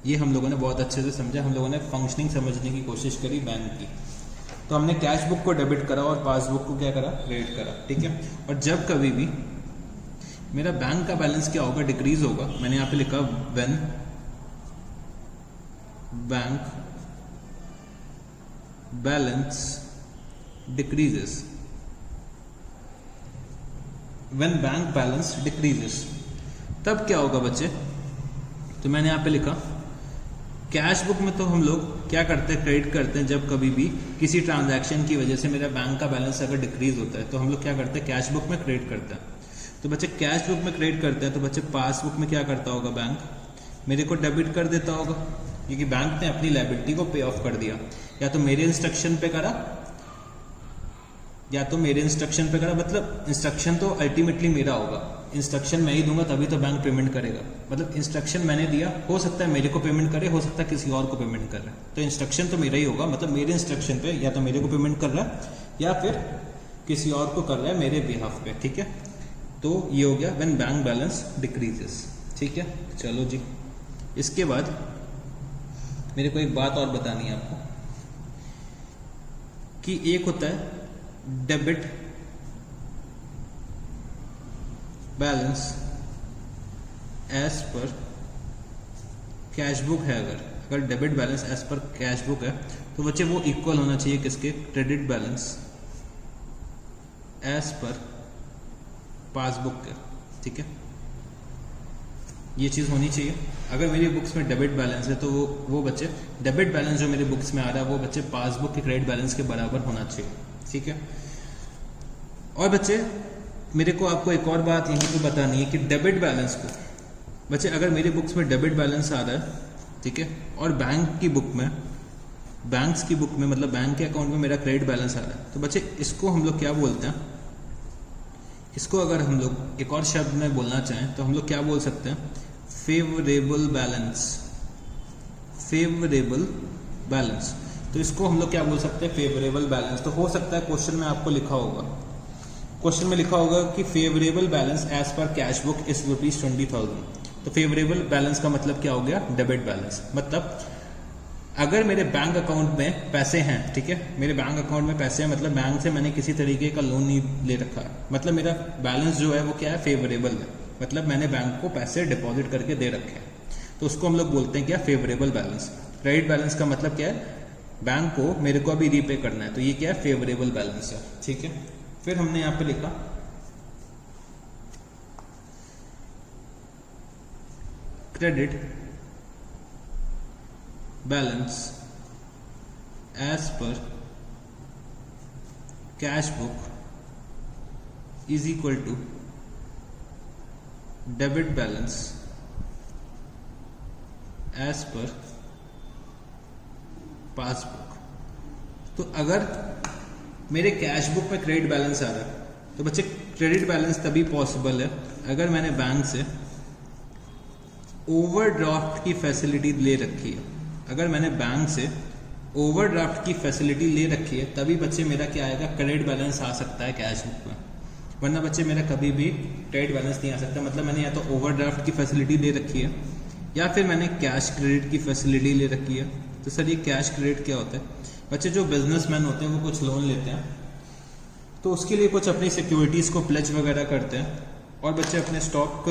ये हम लोगों ने बहुत अच्छे से समझा, हम लोगों ने फंक्शनिंग समझने की कोशिश करी बैंक की। तो हमने कैश बुक को डेबिट करा और पासबुक को क्या करा, क्रेडिट करा। ठीक है, और जब कभी भी मेरा बैंक का बैलेंस क्या होगा, डिक्रीज होगा, मैंने यहाँ पे लिखा when bank balance decreases, when bank balance decreases, तब क्या होगा बच्चे, तो मैंने यहाँ पे लिखा कैश बुक में तो हम लोग क्या करते हैं, क्रेडिट करते हैं जब कभी भी किसी ट्रांजैक्शन की वजह से मेरा बैंक का बैलेंस अगर डिक्रीज होता है तो हम लोग क्या करते हैं, कैश बुक में क्रेडिट करते हैं। तो बच्चे कैश बुक में क्रेडिट करते हैं, तो बच्चे पासबुक में क्या करता होगा, बैंक मेरे को डेबिट कर देता होगा, क्योंकि बैंक ने अपनी लायबिलिटी को पे ऑफ कर दिया। या तो मेरे इंस्ट्रक्शन पे करा, या तो मेरे इंस्ट्रक्शन पे करा, मतलब इंस्ट्रक्शन तो अल्टीमेटली मेरा होगा, इंस्ट्रक्शन मैं ही दूंगा तभी तो बैंक पेमेंट करेगा। मतलब इंस्ट्रक्शन मैंने दिया, हो सकता है मेरे को पेमेंट करे, हो सकता है किसी और को पेमेंट कर रहा है, तो इंस्ट्रक्शन तो मेरा ही होगा। मतलब मेरे इंस्ट्रक्शन पे या तो मेरे को पेमेंट कर रहा है या फिर किसी और को कर रहा है मेरे बिहाफ पे। ठीक है, तो ये हो गया व्हेन बैंक बैलेंस डिक्रीजेस। ठीक है, चलो जी, इसके बाद मेरे को एक बात और बतानी है आपको कि एक होता है debit balance as per cash book है। अगर debit balance as per cash book है तो बच्चे वो इक्वल होना चाहिए किसके, credit balance as per passbook के। ठीक है, ये चीज होनी चाहिए। अगर मेरी बुक्स में डेबिट बैलेंस है तो वो बच्चे डेबिट बैलेंस जो मेरे बुक्स में आ रहा है वो बच्चे पासबुक के क्रेडिट बैलेंस के बराबर होना चाहिए। ठीक है, और बच्चे मेरे को आपको एक और बात यहीं पे बतानी है कि डेबिट बैलेंस को बच्चे अगर मेरी बुक्स में डेबिट बैलेंस आ रहा है, ठीक है, और बैंक की बुक में, बैंक्स की बुक में मतलब बैंक के अकाउंट में मेरा क्रेडिट बैलेंस आ रहा है, तो बच्चे इसको हम लोग क्या बोलते हैं, इसको अगर हम लोग एक और शब्द में बोलना चाहें तो हम लोग क्या बोल सकते हैं, फेवरेबल बैलेंस। फेवरेबल बैलेंस, तो इसको हम लोग क्या बोल सकते हैं, फेवरेबल बैलेंस। तो हो सकता है क्वेश्चन में आपको लिखा होगा, क्वेश्चन में लिखा होगा कि favourable balance as per cash book is ₹20,000। तो फेवरेबल बैलेंस का मतलब क्या हो गया, डेबिट बैलेंस। मतलब अगर मेरे बैंक अकाउंट में पैसे हैं, ठीक है, मेरे बैंक अकाउंट में पैसे हैं, मतलब बैंक से मैंने किसी तरीके का लोन नहीं ले रखा है, मतलब मेरा बैलेंस जो है वो क्या है, फेवरेबल है, मतलब मैंने बैंक को पैसे डिपॉजिट करके दे रखे हैं, तो उसको हम लोग बोलते हैं क्या, फेवरेबल बैलेंस। क्रेडिट बैलेंस का मतलब क्या है, बैंक को मेरे को अभी रीपे करना है, तो ये क्या है, फेवरेबल बैलेंस है। ठीक है, फिर हमने यहां पे लिखा credit balance as per cash book is equal to debit balance as per passbook. तो अगर मेरे कैश बुक में क्रेडिट बैलेंस आ रहा है तो बच्चे क्रेडिट बैलेंस तभी पॉसिबल है अगर मैंने बैंक से ओवरड्राफ्ट की फैसिलिटी ले रखी है। अगर मैंने बैंक से ओवरड्राफ्ट की फैसिलिटी ले रखी है तभी बच्चे मेरा क्या आएगा, क्रेडिट बैलेंस आ सकता है कैश बुक में, वरना बच्चे मेरा कभी भी क्रेडिट बैलेंस नहीं आ सकता। मतलब मैंने या तो ओवरड्राफ्ट की फैसिलिटी ले रखी है या फिर मैंने कैश क्रेडिट की फैसिलिटी ले रखी है। तो सर ये कैश क्रेडिट क्या होता है? बच्चे जो बिजनेसमैन होते हैं वो कुछ लोन लेते हैं तो उसके लिए कुछ अपनी सिक्योरिटीज़ को प्लेज वगैरह करते हैं और बच्चे अपने स्टॉक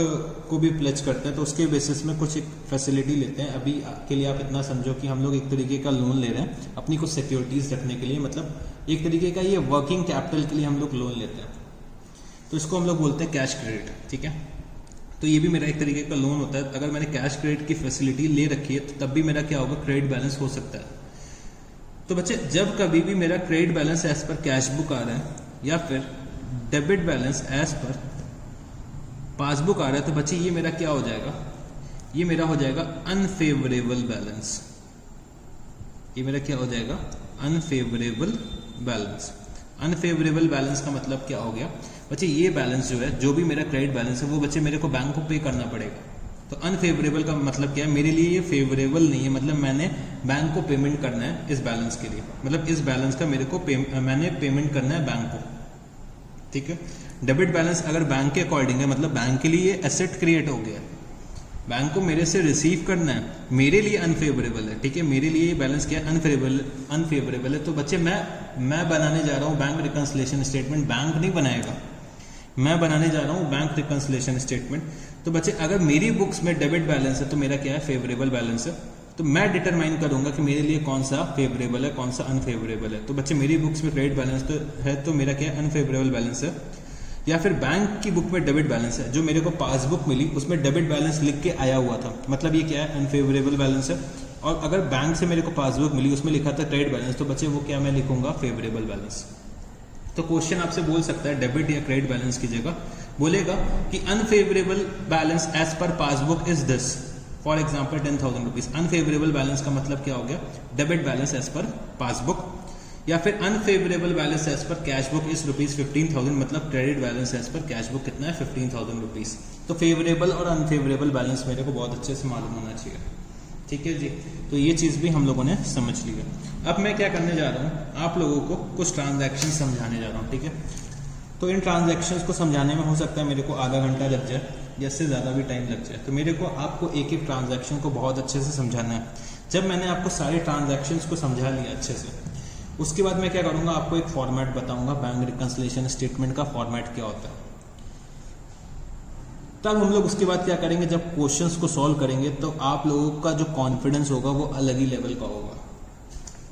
को भी प्लेज करते हैं, तो उसके बेसिस में कुछ एक फैसिलिटी लेते हैं। अभी के लिए आप इतना समझो कि हम लोग एक तरीके का लोन ले रहे हैं अपनी कुछ सिक्योरिटीज़ रखने के लिए, मतलब एक तरीके का ये वर्किंग कैपिटल के लिए हम लोग लोन लेते हैं, तो इसको हम लोग बोलते हैं कैश क्रेडिट। ठीक है, तो ये भी मेरा एक तरीके का लोन होता है। अगर मैंने कैश क्रेडिट की फैसिलिटी ले रखी है तो तब भी मेरा क्या होगा, क्रेडिट बैलेंस हो सकता है। तो बच्चे जब कभी भी मेरा credit balance as per cash book आ रहा है या फिर debit balance as per passbook आ रहा है तो बच्चे ये मेरा क्या हो जाएगा, ये मेरा हो जाएगा अनफेवरेबल बैलेंस। ये मेरा क्या हो जाएगा, अनफेवरेबल बैलेंस। अनफेवरेबल बैलेंस का मतलब क्या हो गया बच्चे, ये बैलेंस जो है, जो भी मेरा क्रेडिट बैलेंस है वो बच्चे मेरे को बैंक को पे करना पड़ेगा। तो अनफेवरेबल का मतलब क्या है, मेरे लिए ये फेवरेबल नहीं है, मतलब मैंने बैंक को पेमेंट करना है इस बैलेंस के लिए, मतलब इस बैलेंस का मेरे को मैंने पेमेंट करना है बैंक को। ठीक है, डेबिट बैलेंस अगर बैंक के अकॉर्डिंग है, मतलब बैंक के लिए ये एसेट क्रिएट हो गया है, बैंक को मेरे से रिसीव करना है, मेरे लिए अनफेवरेबल है। ठीक है, मेरे लिए ये बैलेंस क्या है, अनफेवरेबल है। तो बच्चे मैं बनाने जा रहा हूँ बैंक रिकंसिलिएशन स्टेटमेंट, बैंक नहीं बनाएगा, मैं बनाने जा रहा हूँ बैंक रिकंसिलिएशन स्टेटमेंट। तो बच्चे अगर मेरी बुक्स में डेबिट बैलेंस है तो मेरा क्या है, फेवरेबल बैलेंस है। तो मैं डिटरमाइन करूंगा कि मेरे लिए कौन सा फेवरेबल है, कौन सा अनफेवरेबल है। तो बच्चे मेरी बुक्स में क्रेडिट बैलेंस तो है, तो मेरा क्या है, अनफेवरेबल बैलेंस है। या फिर बैंक की बुक में डेबिट बैलेंस है, जो मेरे को पासबुक मिली उसमें डेबिट बैलेंस लिख के आया हुआ था, मतलब ये क्या है, अनफेवरेबल बैलेंस है। और अगर बैंक से मेरे को पासबुक मिली उसमें लिखा था क्रेडिट बैलेंस, तो बच्चे वो क्या मैं लिखूंगा, फेवरेबल बैलेंस। तो क्वेश्चन आपसे बोल सकता है डेबिट या क्रेडिट बैलेंस की जगह बोलेगा कि unfavourable balance as per passbook is this, for example 10,000 rupees. Unfavourable balance का मतलब क्या हो गया, debit balance as per passbook. या फिर unfavourable balance as per cash book is ₹15,000, मतलब credit balance as per cash book कितना है, 15,000 रुपीज। तो फेवरेबल और अनफेवरेबल बैलेंस मेरे को बहुत अच्छे से मालूम होना चाहिए। ठीक है जी, तो ये चीज़ भी हम लोगों ने समझ ली है। अब मैं क्या करने जा रहा हूँ, आप लोगों को कुछ ट्रांजैक्शन समझाने जा रहा हूँ। ठीक है, तो इन ट्रांजैक्शंस को समझाने में हो सकता है मेरे को आधा घंटा लग जाए या इससे ज़्यादा भी टाइम लग जाए। तो मेरे को आपको एक एक ट्रांजैक्शन को बहुत अच्छे से समझाना है। जब मैंने आपको सारे ट्रांजैक्शंस को समझा लिया अच्छे से, उसके बाद मैं क्या करूँगा, आपको एक फॉर्मेट बताऊँगा, बैंक रिकंसिलिएशन स्टेटमेंट का फॉर्मेट क्या होता है। तब हम लोग उसके बाद क्या करेंगे, जब क्वेश्चंस को सॉल्व करेंगे तो आप लोगों का जो कॉन्फिडेंस होगा वो अलग ही लेवल का होगा।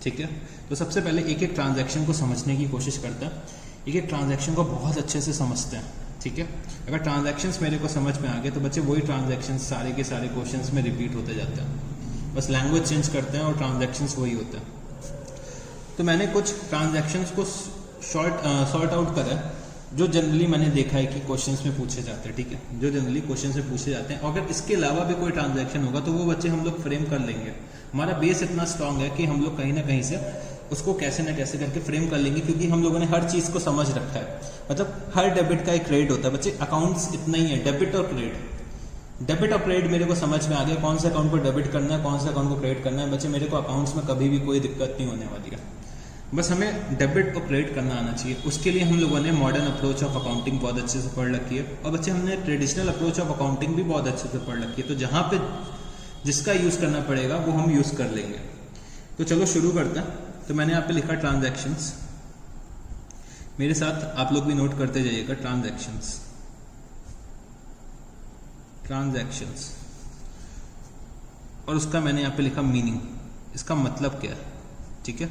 ठीक है, तो सबसे पहले एक एक ट्रांजैक्शन को समझने की कोशिश करते हैं, एक एक ट्रांजैक्शन को बहुत अच्छे से समझते हैं। ठीक है, अगर ट्रांजैक्शंस मेरे को समझ में आ गए तो बच्चे वही ट्रांजैक्शन सारे के सारे क्वेश्चंस में रिपीट होते जाते हैं, बस लैंग्वेज चेंज करते हैं और ट्रांजैक्शंस वही होते हैं। तो मैंने कुछ ट्रांजैक्शंस को सॉर्ट आउट करा है जो जनरली मैंने देखा है कि क्वेश्चंस में पूछे जाते हैं। ठीक है, जो जनरली क्वेश्चंस में पूछे जाते हैं। अगर इसके अलावा भी कोई ट्रांजैक्शन होगा तो वो बच्चे हम लोग फ्रेम कर लेंगे। हमारा बेस इतना स्ट्रांग है कि हम लोग कहीं ना कहीं से उसको कैसे ना कैसे करके फ्रेम कर लेंगे, क्योंकि हम लोगों ने हर चीज़ को समझ रखा है। मतलब हर डेबिट का एक क्रेडिट होता है बच्चे, अकाउंट्स इतना ही है, डेबिट और क्रेडिट। डेबिट और क्रेडिट मेरे को समझ में आ गया, कौन सा अकाउंट को डेबिट करना है, कौन सा अकाउंट को क्रेडिट करना है। बच्चे मेरे को अकाउंट्स में कभी भी कोई दिक्कत नहीं होने वाली है, बस हमें डेबिट और क्रेडिट करना आना चाहिए। उसके लिए हम लोगों ने मॉडर्न अप्रोच ऑफ अकाउंटिंग बहुत अच्छे से पढ़ रखी है, और बच्चे हमने ट्रेडिशनल अप्रोच ऑफ अकाउंटिंग भी बहुत अच्छे से पढ़ रखी है। तो जहाँ पे जिसका यूज़ करना पड़ेगा वो हम यूज़ कर लेंगे। तो चलो शुरू करते हैं। तो मैंने यहाँ पे लिखा ट्रांजैक्शंस, मेरे साथ आप लोग भी नोट करते जाइएगा। ट्रांजैक्शंस और उसका मैंने यहाँ पे लिखा मीनिंग, इसका मतलब क्या है। ठीक है,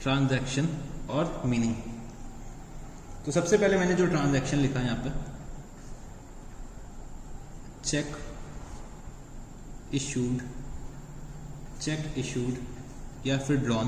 ट्रांजैक्शन और मीनिंग। तो सबसे पहले मैंने जो ट्रांजैक्शन लिखा है यहाँ पे, चेक इशूड या फिर drawn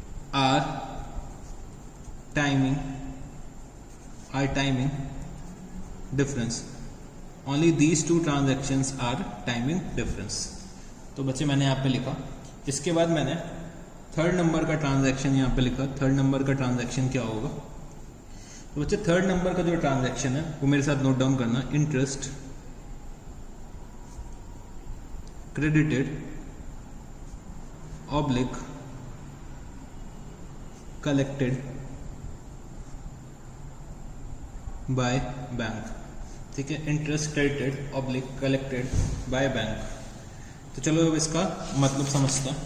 are timing difference. Only these two transactions are timing difference. तो बच्चे मैंने यहाँ पे लिखा. इसके बाद मैंने थर्ड नंबर का ट्रांजैक्शन यहाँ पे लिखा. थर्ड नंबर का ट्रांजैक्शन क्या होगा? तो बच्चे थर्ड नंबर का जो ट्रांजैक्शन है वो मेरे साथ नोट डाउन करना. Interest credited oblique collected by bank. ठीक है, interest credited oblique collected by bank. तो चलो अब इसका मतलब समझते हैं.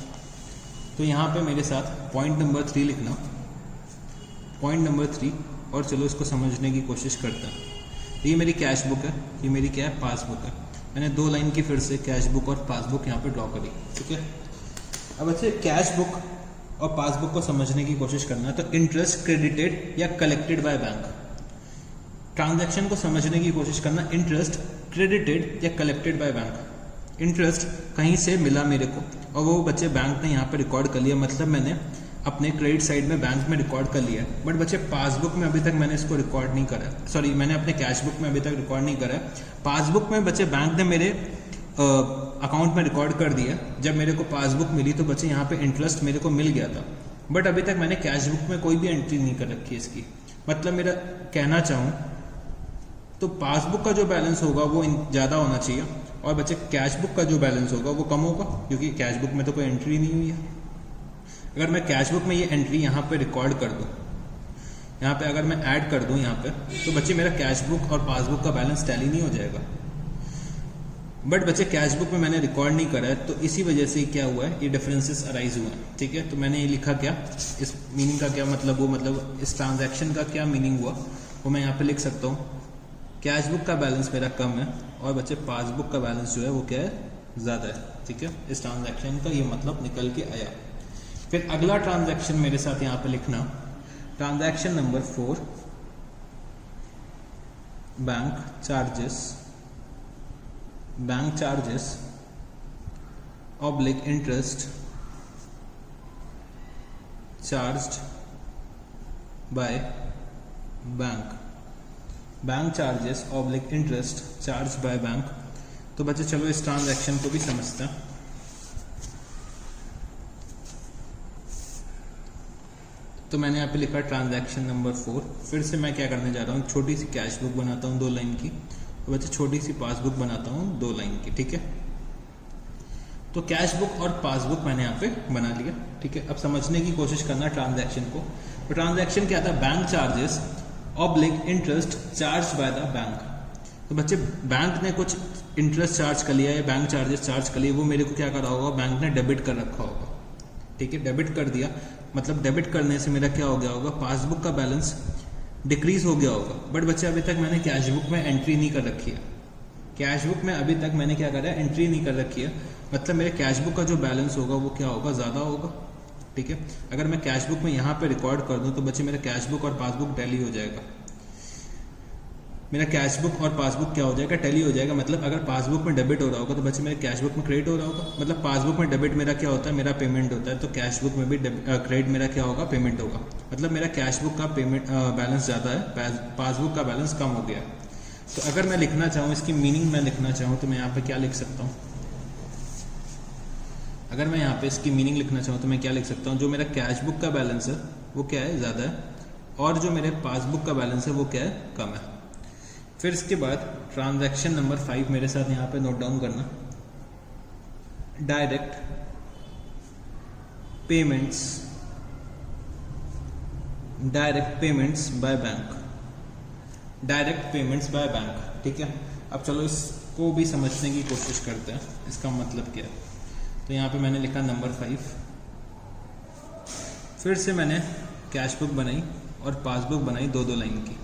तो यहाँ पे मेरे साथ पॉइंट नंबर 3 लिखना. पॉइंट नंबर 3, और चलो इसको समझने की कोशिश करते हैं. ये मेरी कैश बुक है, ये मेरी क्या है, पासबुक है. मैंने 2 लाइन की फिर से कैश बुक और पासबुक यहाँ पे ड्रॉ करी. ठीक है, अब अच्छे कैश बुक और पासबुक को समझने की कोशिश करना है. तो इंटरेस्ट क्रेडिटेड या कलेक्टेड बाय बैंक, ट्रांजैक्शन को समझने की कोशिश करना. इंटरेस्ट क्रेडिटेड या कलेक्टेड बाय बैंक. इंटरेस्ट कहीं से मिला मेरे को और वो बच्चे बैंक ने यहाँ पे रिकॉर्ड कर लिया, मतलब मैंने अपने क्रेडिट साइड में बैंक में रिकॉर्ड कर लिया है. बट बच्चे पासबुक में अभी तक मैंने इसको रिकॉर्ड नहीं करा. सॉरी, मैंने अपने कैश बुक में अभी तक रिकॉर्ड नहीं करा. पासबुक में बच्चे बैंक ने मेरे अकाउंट में रिकॉर्ड कर दिया. जब मेरे को पासबुक मिली तो बच्चे यहाँ पे इंटरेस्ट मेरे को मिल गया था. बट अभी तक मैंने कैश बुक में कोई भी एंट्री नहीं कर रखी है इसकी. मतलब मेरा कहना चाहूँ तो पासबुक का जो बैलेंस होगा वो ज़्यादा होना चाहिए और बच्चे कैश बुक का जो बैलेंस होगा वो कम होगा, क्योंकि कैश बुक में तो कोई एंट्री नहीं हुई है. अगर मैं कैश बुक में ये एंट्री यहाँ पे रिकॉर्ड कर दूँ, यहाँ पे अगर मैं ऐड कर दूँ यहाँ पे, तो बच्चे मेरा कैश बुक और पासबुक का बैलेंस टैली नहीं हो जाएगा. बट बच्चे कैश बुक में मैंने रिकॉर्ड नहीं करा है, तो इसी वजह से क्या हुआ है, ये डिफरेंसेस अराइज हुए हैं. ठीक है, तो मैंने ये लिखा क्या, इस मीनिंग का क्या मतलब, वो मतलब इस ट्रांजैक्शन का क्या मीनिंग हुआ वो मैं यहाँ पे लिख सकता हूँ. कैश बुक का बैलेंस मेरा कम है और बच्चे पासबुक का बैलेंस जो है वो क्या है, ज़्यादा है. ठीक है, इस ट्रांजैक्शन का ये मतलब निकल के आया. फिर अगला ट्रांजैक्शन मेरे साथ यहाँ पे लिखना. Transaction number 4, bank charges oblique interest charged by bank. Bank charges oblique interest charge by bank. तो बच्चे चलो इस ट्रांजैक्शन को भी समझते हैं. तो मैंने यहाँ पे लिखा ट्रांजैक्शन नंबर 4. फिर से मैं क्या करने जा रहा हूँ, छोटी सी कैश बुक बनाता हूँ 2 लाइन की, और बच्चे छोटी सी पासबुक बनाता हूँ 2 लाइन की. ठीक है, तो कैश बुक और पासबुक मैंने यहाँ पे बना लिया. ठीक है, अब समझने की कोशिश करना ट्रांजैक्शन को. तो ट्रांजैक्शन क्या था, bank charges oblique interest charge by the bank. तो बच्चे बैंक ने कुछ इंटरेस्ट चार्ज कर लिया या बैंक चार्जेस चार्ज कर लिए, वो मेरे को क्या करा होगा, बैंक ने डेबिट कर रखा होगा. ठीक है, डेबिट कर दिया, मतलब डेबिट करने से मेरा क्या हो गया होगा, पासबुक का बैलेंस डिक्रीज हो गया होगा. बट बच्चे अभी तक मैंने कैश बुक में एंट्री नहीं कर रखी है. कैश बुक में अभी तक मैंने क्या करा है, एंट्री नहीं कर रखी है. मतलब मेरे कैश बुक का जो बैलेंस होगा वो क्या होगा, ज़्यादा होगा. ठीक है, अगर मैं कैश बुक में यहाँ पे रिकॉर्ड कर दूँ तो बच्चे मेरा कैश बुक और पासबुक टैली हो जाएगा. मेरा कैश बुक और पासबुक क्या हो जाएगा, टैली हो जाएगा. मतलब अगर पासबुक में डेबिट हो रहा होगा तो बच्चे मेरे कैश बुक में क्रेडिट हो रहा होगा. मतलब पासबुक में डेबिट मेरा क्या होता है, मेरा पेमेंट होता है. तो कैश बुक में भी क्रेडिट मेरा क्या होगा, पेमेंट होगा. मतलब मेरा कैश बुक का पेमेंट बैलेंस ज़्यादा है, पासबुक का बैलेंस कम हो गया. तो अगर मैं लिखना चाहूँ, इसकी मीनिंग मैं लिखना चाहूँ, तो मैं यहाँ पे क्या लिख सकता हूँ. अगर मैं यहाँ पे इसकी मीनिंग लिखना चाहूँ तो मैं क्या लिख सकता हूँ, जो मेरा कैश बुक का बैलेंस है वो क्या है, ज़्यादा है, और जो मेरे पासबुक का बैलेंस है वो क्या है, कम है. फिर इसके बाद ट्रांजैक्शन नंबर 5 मेरे साथ यहाँ पे नोट डाउन करना. Direct payments by bank. Direct payments by bank. ठीक है, अब चलो इसको भी समझने की कोशिश करते हैं, इसका मतलब क्या है. तो यहाँ पे मैंने लिखा नंबर 5. फिर से मैंने कैश बुक बनाई और पासबुक बनाई 2-2 लाइन की.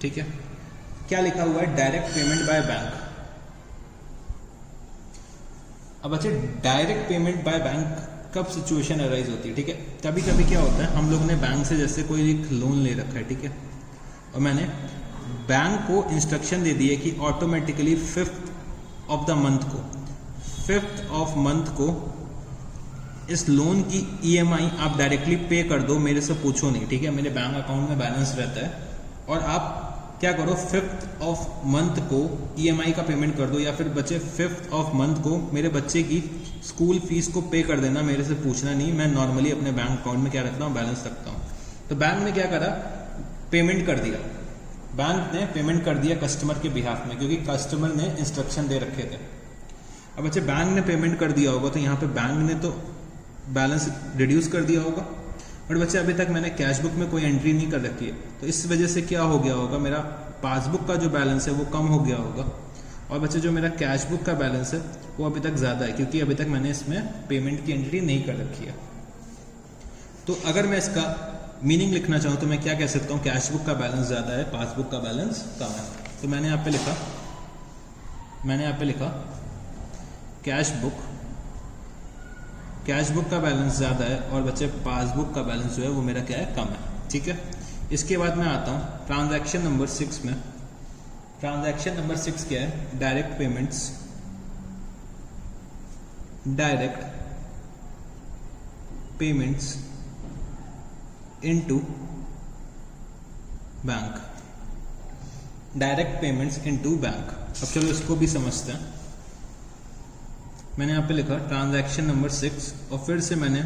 ठीक है, क्या लिखा हुआ है, डायरेक्ट पेमेंट बाय बैंक. अब अच्छा, डायरेक्ट पेमेंट बाय बैंक कब सिचुएशन अराइज होती है. ठीक है, कभी कभी क्या होता है, हम लोग ने बैंक से जैसे कोई एक लोन ले रखा है. ठीक है, और मैंने बैंक को इंस्ट्रक्शन दे दी है कि ऑटोमेटिकली 5th ऑफ मंथ को इस लोन की ईएमआई आप डायरेक्टली पे कर दो, मेरे से पूछो नहीं, ठीक है। मेरे बैंक अकाउंट में बैलेंस रहता है और आप क्या करो 5th ऑफ मंथ को ईएमआई का पेमेंट कर दो, या फिर बच्चे 5th ऑफ मंथ को मेरे बच्चे की स्कूल फीस को पे कर देना, मेरे से पूछना नहीं। मैं नॉर्मली अपने बैंक अकाउंट में क्या रखता हूँ, बैलेंस रखता हूँ। तो बैंक ने क्या करा, पेमेंट कर दिया, बैंक ने पेमेंट कर दिया कस्टमर के बिहाफ में, क्योंकि कस्टमर ने इंस्ट्रक्शन दे रखे थे। अब बच्चे बैंक ने पेमेंट कर दिया होगा तो यहाँ पे बैंक ने तो बैलेंस रिड्यूस कर दिया होगा, बट बच्चे अभी तक मैंने कैश बुक में कोई एंट्री नहीं कर रखी है, तो इस वजह से क्या हो गया होगा, मेरा पासबुक का जो बैलेंस है वो कम हो गया होगा, और बच्चे जो मेरा कैश बुक का बैलेंस है वो अभी तक ज़्यादा है, क्योंकि अभी तक मैंने इसमें पेमेंट की एंट्री नहीं कर रखी है। तो अगर मैं इसका मीनिंग लिखना चाहूँ तो मैं क्या कह सकता हूँ, कैश बुक का बैलेंस ज़्यादा है, पासबुक का बैलेंस कम है। तो मैंने यहाँ पे लिखा कैश बुक का बैलेंस ज़्यादा है और बच्चे पासबुक का बैलेंस जो है वो मेरा क्या है, कम है, ठीक है। इसके बाद मैं आता हूँ ट्रांजैक्शन नंबर 6 में। ट्रांजैक्शन नंबर 6 क्या है, direct payments into bank. Direct payments into bank. अब चलो इसको भी समझते हैं। मैंने यहाँ पे लिखा ट्रांजैक्शन नंबर 6 और फिर से मैंने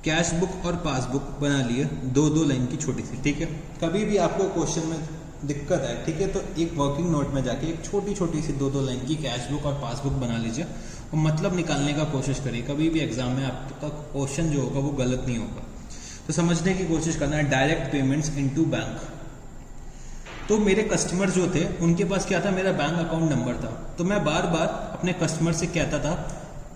कैश बुक और पासबुक बना लिए 2-2 लाइन की छोटी सी, ठीक है। कभी भी आपको क्वेश्चन में दिक्कत है, ठीक है, तो एक वर्किंग नोट में जाके एक छोटी सी 2-2 लाइन की कैश बुक और पासबुक बना लीजिए और मतलब निकालने का कोशिश करिए। कभी भी एग्जाम में आपका क्वेश्चन जो होगा वो गलत नहीं होगा। तो समझने की कोशिश करना है, डायरेक्ट पेमेंट्स इनटू बैंक। तो मेरे कस्टमर जो थे उनके पास क्या था, मेरा बैंक अकाउंट नंबर था, तो मैं बार बार अपने कस्टमर से कहता था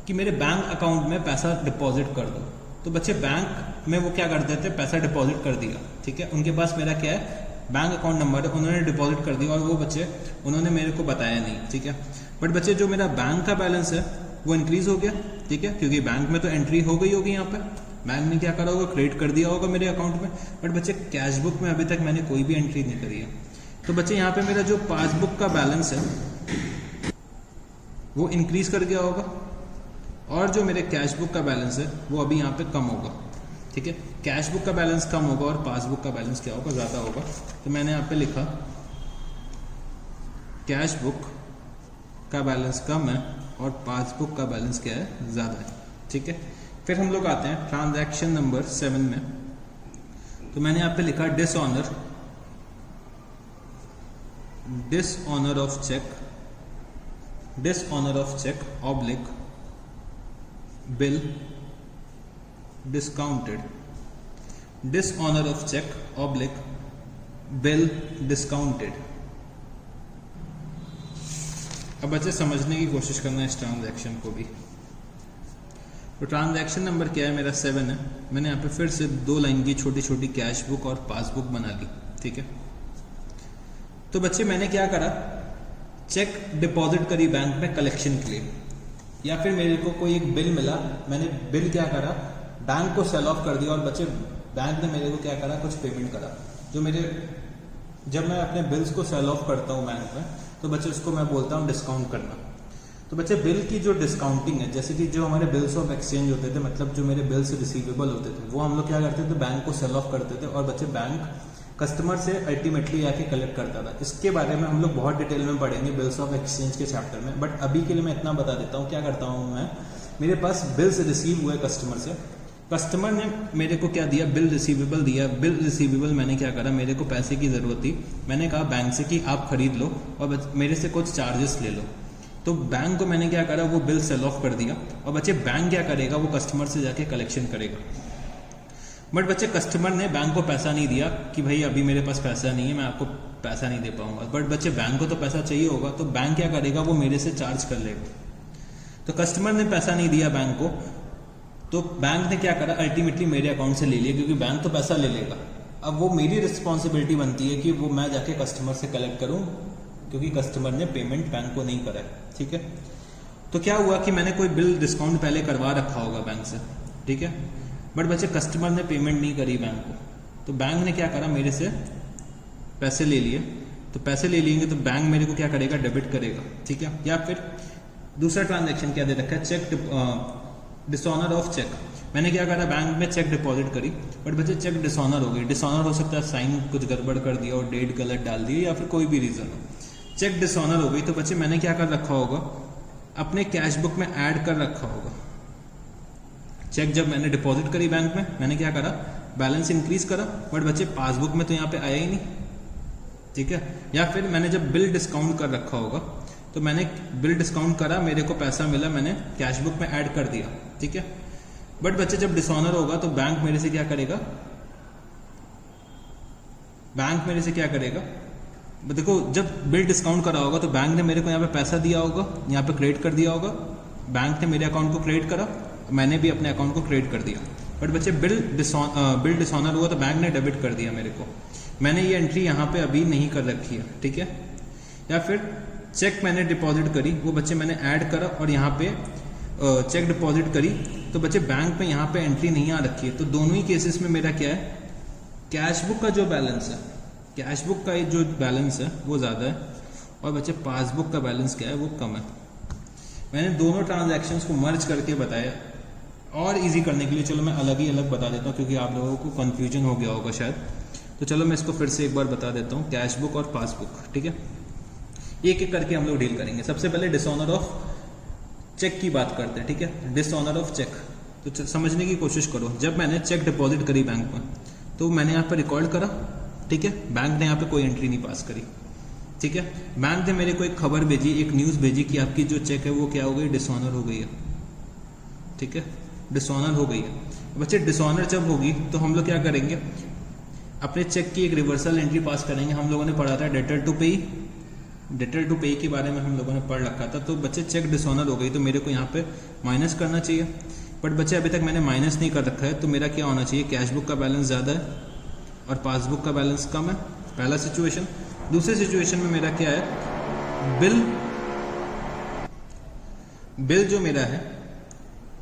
कि मेरे बैंक अकाउंट में पैसा डिपॉजिट कर दो। तो बच्चे बैंक में वो क्या कर देते, पैसा डिपॉजिट कर दिया, ठीक है। उनके पास मेरा क्या है, बैंक अकाउंट नंबर है, उन्होंने डिपॉजिट कर दिया और वो बच्चे उन्होंने मेरे को बताया नहीं, ठीक है। बट बच्चे जो मेरा बैंक का बैलेंस है वो इंक्रीज हो गया, ठीक है, क्योंकि बैंक में तो एंट्री हो गई होगी, यहाँ पे बैंक ने क्या करा होगा, क्रेडिट कर दिया होगा मेरे अकाउंट में। बट बच्चे कैश बुक में अभी तक मैंने कोई भी एंट्री नहीं करी है। तो बच्चे यहाँ पे मेरा जो पासबुक का बैलेंस है वो इंक्रीज कर गया होगा और जो मेरे कैश बुक का बैलेंस है वो अभी यहाँ पे कम होगा, ठीक है। कैश बुक का बैलेंस कम होगा और पासबुक का बैलेंस क्या होगा, ज़्यादा होगा। तो मैंने यहाँ पे लिखा कैश बुक का बैलेंस कम है और पासबुक का बैलेंस क्या है, ज़्यादा है, ठीक है। फिर हम लोग आते हैं ट्रांजैक्शन नंबर 7 में। तो मैंने यहाँ पे लिखा dishonour of cheque oblique bill discounted. Dishonour of cheque oblique bill discounted. अब बच्चे समझने की कोशिश करना है इस ट्रांजैक्शन को भी। तो ट्रांजैक्शन नंबर क्या है, मेरा 7 है। मैंने यहाँ पे फिर से 2 लाइन की छोटी छोटी कैश बुक और पासबुक बना ली, ठीक है। तो बच्चे मैंने क्या करा, चेक डिपॉजिट करी बैंक में कलेक्शन के लिए, या फिर मेरे को कोई एक बिल मिला, मैंने बिल क्या करा, बैंक को सेल ऑफ कर दिया और बच्चे बैंक ने मेरे को क्या करा, कुछ पेमेंट करा। जो मेरे जब मैं अपने बिल्स को सेल ऑफ करता हूँ बैंक में, तो बच्चे उसको मैं बोलता हूँ डिस्काउंट करना। तो बच्चे बिल की जो डिस्काउंटिंग है, जैसे कि जो हमारे बिल्स ऑफ एक्सचेंज होते थे, मतलब जो मेरे बिल्स रिसीवेबल होते थे, वो हम लोग क्या करते थे, बैंक को सेल ऑफ करते थे और बच्चे बैंक कस्टमर से अल्टीमेटली आके कलेक्ट करता था। इसके बारे में हम लोग बहुत डिटेल में पढ़ेंगे बिल्स ऑफ एक्सचेंज के चैप्टर में, बट अभी के लिए मैं इतना बता देता हूँ। क्या करता हूँ मैं, मेरे पास बिल्स रिसीव हुए कस्टमर से, कस्टमर ने मेरे को क्या दिया, बिल रिसीवेबल दिया। बिल रिसीवेबल मैंने क्या करा, मेरे को पैसे की ज़रूरत थी, मैंने कहा बैंक से कि आप खरीद लो और मेरे से कुछ चार्जेस ले लो। तो बैंक को मैंने क्या करा, वो बिल सेल ऑफ कर दिया और बच्चे बैंक क्या करेगा, वो कस्टमर से जाके कलेक्शन करेगा। बट बच्चे कस्टमर ने बैंक को पैसा नहीं दिया कि भाई अभी मेरे पास पैसा नहीं है, मैं आपको पैसा नहीं दे पाऊंगा। बट बच्चे बैंक को तो पैसा चाहिए होगा, तो बैंक क्या करेगा, वो मेरे से चार्ज कर लेगा। तो कस्टमर ने पैसा नहीं दिया बैंक को, तो बैंक ने क्या करा, अल्टीमेटली मेरे अकाउंट से ले लिया, क्योंकि बैंक तो पैसा ले लेगा। अब वो मेरी रिस्पॉन्सिबिलिटी बनती है कि वो मैं जाके कस्टमर से कलेक्ट करूं, क्योंकि कस्टमर ने पेमेंट बैंक को नहीं करा है, ठीक है। तो क्या हुआ कि मैंने कोई बिल डिस्काउंट पहले करवा रखा होगा बैंक से, ठीक है, बट बच्चे कस्टमर ने पेमेंट नहीं करी बैंक को, तो बैंक ने क्या करा, मेरे से पैसे ले लिए। तो पैसे ले लेंगे तो बैंक मेरे को क्या करेगा, डेबिट करेगा, ठीक है। या फिर दूसरा ट्रांजैक्शन क्या दे रखा है, चेक डिसऑनर ऑफ चेक, मैंने क्या करा, बैंक में चेक डिपॉजिट करी, बट बच्चे चेक डिसऑनर हो गई। डिसऑनर हो सकता है साइन कुछ गड़बड़ कर दिया और डेट गलत डाल दी या फिर कोई भी रीजन हो। चेक डिसऑनर हो गई तो बच्चे मैंने क्या कर रखा होगा, अपने कैश बुक में ऐड कर रखा होगा। चेक जब मैंने डिपॉजिट करी बैंक में, मैंने क्या करा, बैलेंस इंक्रीज करा, बट बच्चे पासबुक में तो यहाँ पे आया ही नहीं, ठीक है। या फिर मैंने जब बिल डिस्काउंट कर रखा होगा तो मैंने बिल डिस्काउंट करा, मेरे को पैसा मिला, मैंने कैश बुक में ऐड कर दिया, ठीक है। बट बच्चे जब डिसऑनर होगा तो बैंक मेरे से क्या करेगा, बैंक मेरे से क्या करेगा, देखो जब बिल डिस्काउंट करा होगा तो बैंक ने मेरे को यहाँ पे पैसा दिया होगा, यहाँ पे क्रेडिट कर दिया होगा, बैंक ने मेरे अकाउंट को क्रेडिट करा, मैंने भी अपने अकाउंट को क्रेडिट कर दिया। बट बच्चे बिल डिसऑनर हुआ तो बैंक ने डेबिट कर दिया मेरे को, मैंने ये एंट्री यहाँ पे अभी नहीं कर रखी है, ठीक है। या फिर चेक मैंने डिपॉजिट करी, वो बच्चे मैंने ऐड करा और यहाँ पे चेक डिपॉजिट करी, तो बच्चे बैंक में यहाँ पे एंट्री नहीं आ रखी है। तो दोनों ही केसेस में मेरा क्या है, कैश बुक का जो बैलेंस है, कैश बुक का जो बैलेंस है वो ज़्यादा है और बच्चे पासबुक का बैलेंस क्या है वो कम है। मैंने दोनों ट्रांजैक्शंस को मर्ज करके बताया और इजी करने के लिए, चलो मैं अलग ही अलग बता देता हूँ क्योंकि आप लोगों को कन्फ्यूजन हो गया होगा शायद, तो चलो मैं इसको फिर से एक बार बता देता हूँ, कैश बुक और पासबुक, ठीक है। एक एक करके हम लोग डील करेंगे। सबसे पहले डिसऑनर ऑफ चेक की बात करते हैं, ठीक है। डिसऑनर ऑफ चेक, तो समझने की कोशिश करो। जब मैंने चेक डिपॉजिट करी बैंक में तो मैंने यहाँ पर रिकॉर्ड करा, ठीक है, बैंक ने यहाँ पे कोई एंट्री नहीं पास करी, ठीक है। बैंक ने मेरे को एक खबर भेजी, एक न्यूज़ भेजी कि आपकी जो चेक है वो क्या हो गई, डिसऑनर हो गई है, ठीक है, डिसऑनर हो गई है। बच्चे डिसऑनर जब होगी तो हम लोग क्या करेंगे, अपने चेक की एक रिवर्सल एंट्री पास करेंगे। हम लोगों ने पढ़ा था डेटर टू पे, डेटर टू पे के बारे में हम लोगों ने पढ़ रखा था। तो बच्चे चेक डिसऑनर हो गई तो मेरे को यहाँ पे माइनस करना चाहिए, बट बच्चे अभी तक मैंने माइनस नहीं कर रखा है, तो मेरा क्या होना चाहिए, कैश बुक का बैलेंस ज़्यादा है और पासबुक का बैलेंस कम है, पहला सिचुएशन। दूसरी सिचुएशन में मेरा क्या है, बिल जो मेरा है,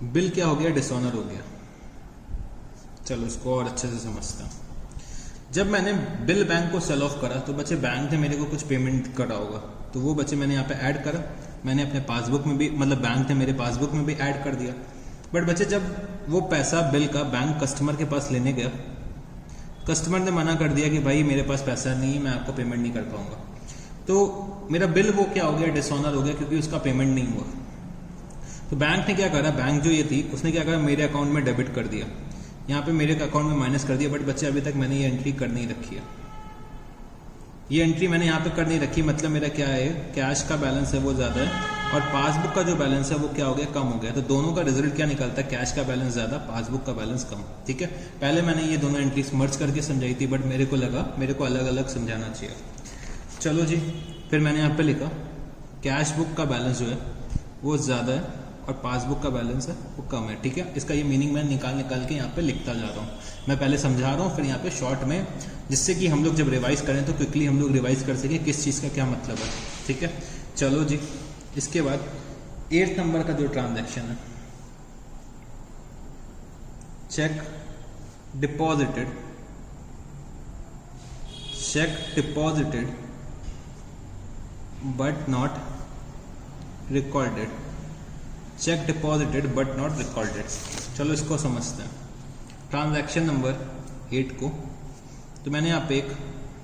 बिल क्या हो गया, डिसऑनर हो गया। चलो इसको और अच्छे से समझते हैं। जब मैंने बिल बैंक को सेल ऑफ करा तो बच्चे बैंक ने मेरे को कुछ पेमेंट करा होगा, तो वो बच्चे मैंने यहाँ पे ऐड करा, मैंने अपने पासबुक में भी, मतलब बैंक ने मेरे पासबुक में भी ऐड कर दिया। बट बच्चे जब वो पैसा बिल का बैंक कस्टमर के पास लेने गया, कस्टमर ने मना कर दिया कि भाई मेरे पास पैसा नहीं है, मैं आपको पेमेंट नहीं कर पाऊंगा, तो मेरा बिल वो क्या हो गया, डिसऑनर हो गया, क्योंकि उसका पेमेंट नहीं हुआ। तो बैंक ने क्या करा, बैंक जो ये थी उसने क्या करा, मेरे अकाउंट में डेबिट कर दिया, यहाँ पे मेरे अकाउंट में माइनस कर दिया। बट बच्चे अभी तक मैंने ये एंट्री कर नहीं रखी है, ये एंट्री मैंने यहाँ पे कर नहीं रखी, मतलब मेरा क्या है, कैश का बैलेंस है वो ज़्यादा है और पासबुक का जो बैलेंस है वो क्या हो गया, कम हो गया। तो दोनों का रिजल्ट क्या निकलता है, कैश का बैलेंस ज़्यादा, पासबुक का बैलेंस कम, ठीक है। पहले मैंने ये दोनों एंट्रीज मर्ज करके समझाई थी, बट मेरे को लगा मेरे को अलग अलग समझाना चाहिए। चलो जी, फिर मैंने यहाँ पे लिखा कैश बुक का बैलेंस जो है वो ज़्यादा है और पासबुक का बैलेंस है वो कम है, ठीक है। इसका ये मीनिंग मैं निकाल के यहाँ पे लिखता जा रहा हूँ। मैं पहले समझा रहा हूँ, फिर यहाँ पे शॉर्ट में, जिससे कि हम लोग जब रिवाइज करें तो क्विकली हम लोग रिवाइज कर सकें किस चीज़ का क्या मतलब है, ठीक है। चलो जी, इसके बाद 8 नंबर का जो ट्रांजैक्शन है, check deposited, but not recorded, check deposited but not recorded. चलो इसको समझते हैं। ट्रांजैक्शन नंबर 8 को, तो मैंने यहाँ पे एक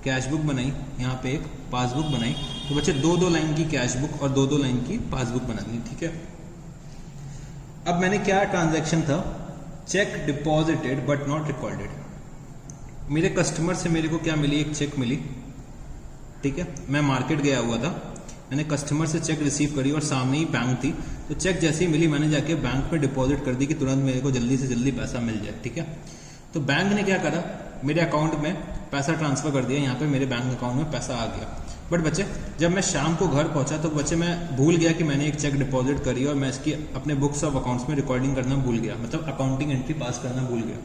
कैश बुक बनाई, यहाँ पे एक पासबुक बनाई, तो बच्चे 2-2 लाइन की कैश बुक और 2-2 लाइन की पासबुक बना दी, ठीक है। अब मैंने क्या ट्रांजैक्शन था, check deposited but not recorded. मेरे कस्टमर से मेरे को क्या मिली, एक चेक मिली, ठीक है। मैं मार्केट गया हुआ था, मैंने कस्टमर से चेक रिसीव करी और सामने ही बैंक थी, तो चेक जैसे ही मिली मैंने जाके बैंक में डिपॉजिट कर दी कि तुरंत मेरे को जल्दी से जल्दी पैसा मिल जाए, ठीक है। तो बैंक ने क्या करा, मेरे अकाउंट में पैसा ट्रांसफर कर दिया, यहाँ पे मेरे बैंक अकाउंट में पैसा आ गया। बट बच्चे जब मैं शाम को घर पहुंचा तो बच्चे मैं भूल गया कि मैंने एक चेक डिपॉजिट करी और मैं इसकी अपने बुक्स ऑफ अकाउंट्स में रिकॉर्डिंग करना भूल गया, मतलब अकाउंटिंग एंट्री पास करना भूल गया।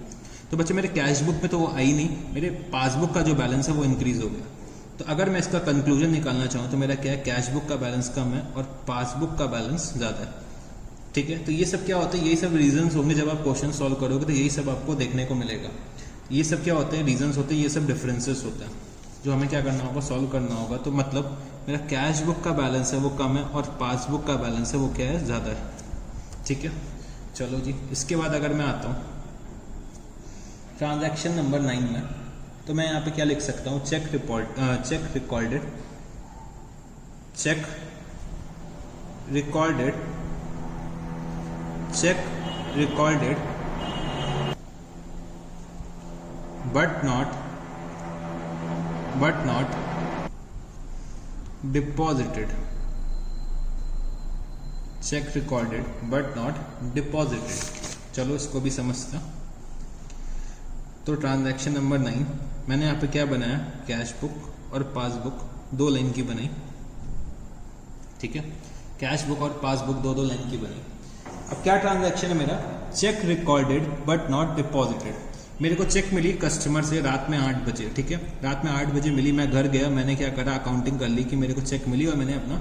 तो बच्चे मेरे कैश बुक में तो वो आई नहीं, मेरे पासबुक का जो बैलेंस है वो इंक्रीज हो गया। तो अगर मैं इसका कंक्लूजन निकालना चाहूँ तो मेरा क्या है, कैश बुक का बैलेंस कम है और पासबुक का बैलेंस ज़्यादा है, ठीक है। तो ये सब क्या होता है, यही सब रीजंस होंगे जब आप क्वेश्चन सॉल्व करोगे, तो यही सब आपको देखने को मिलेगा। ये सब क्या होते हैं, रीजंस होते हैं, ये सब डिफरेंसेस होते हैं जो हमें क्या करना होगा, सॉल्व करना होगा। तो मतलब मेरा कैश बुक का बैलेंस है वो कम है और पासबुक का बैलेंस है वो क्या है, ज़्यादा है, ठीक है। चलो जी, इसके बाद अगर मैं आता हूँ ट्रांजैक्शन नंबर 9 में, तो मैं यहाँ पे क्या लिख सकता हूँ, cheque recorded, cheque recorded but not deposited, cheque recorded but not deposited. चलो इसको भी समझते हैं। तो ट्रांजैक्शन नंबर 9 मैंने यहाँ पे क्या बनाया, कैश बुक और पासबुक 2 लाइन की बनाई, ठीक है, कैश बुक और पासबुक 2 लाइन की बनी। अब क्या ट्रांजैक्शन है मेरा, cheque recorded but not deposited. मेरे को चेक मिली कस्टमर से रात में 8 बजे, ठीक है, रात में 8 बजे मिली, मैं घर गया, मैंने क्या करा, अकाउंटिंग कर ली कि मेरे को चेक मिली और मैंने अपना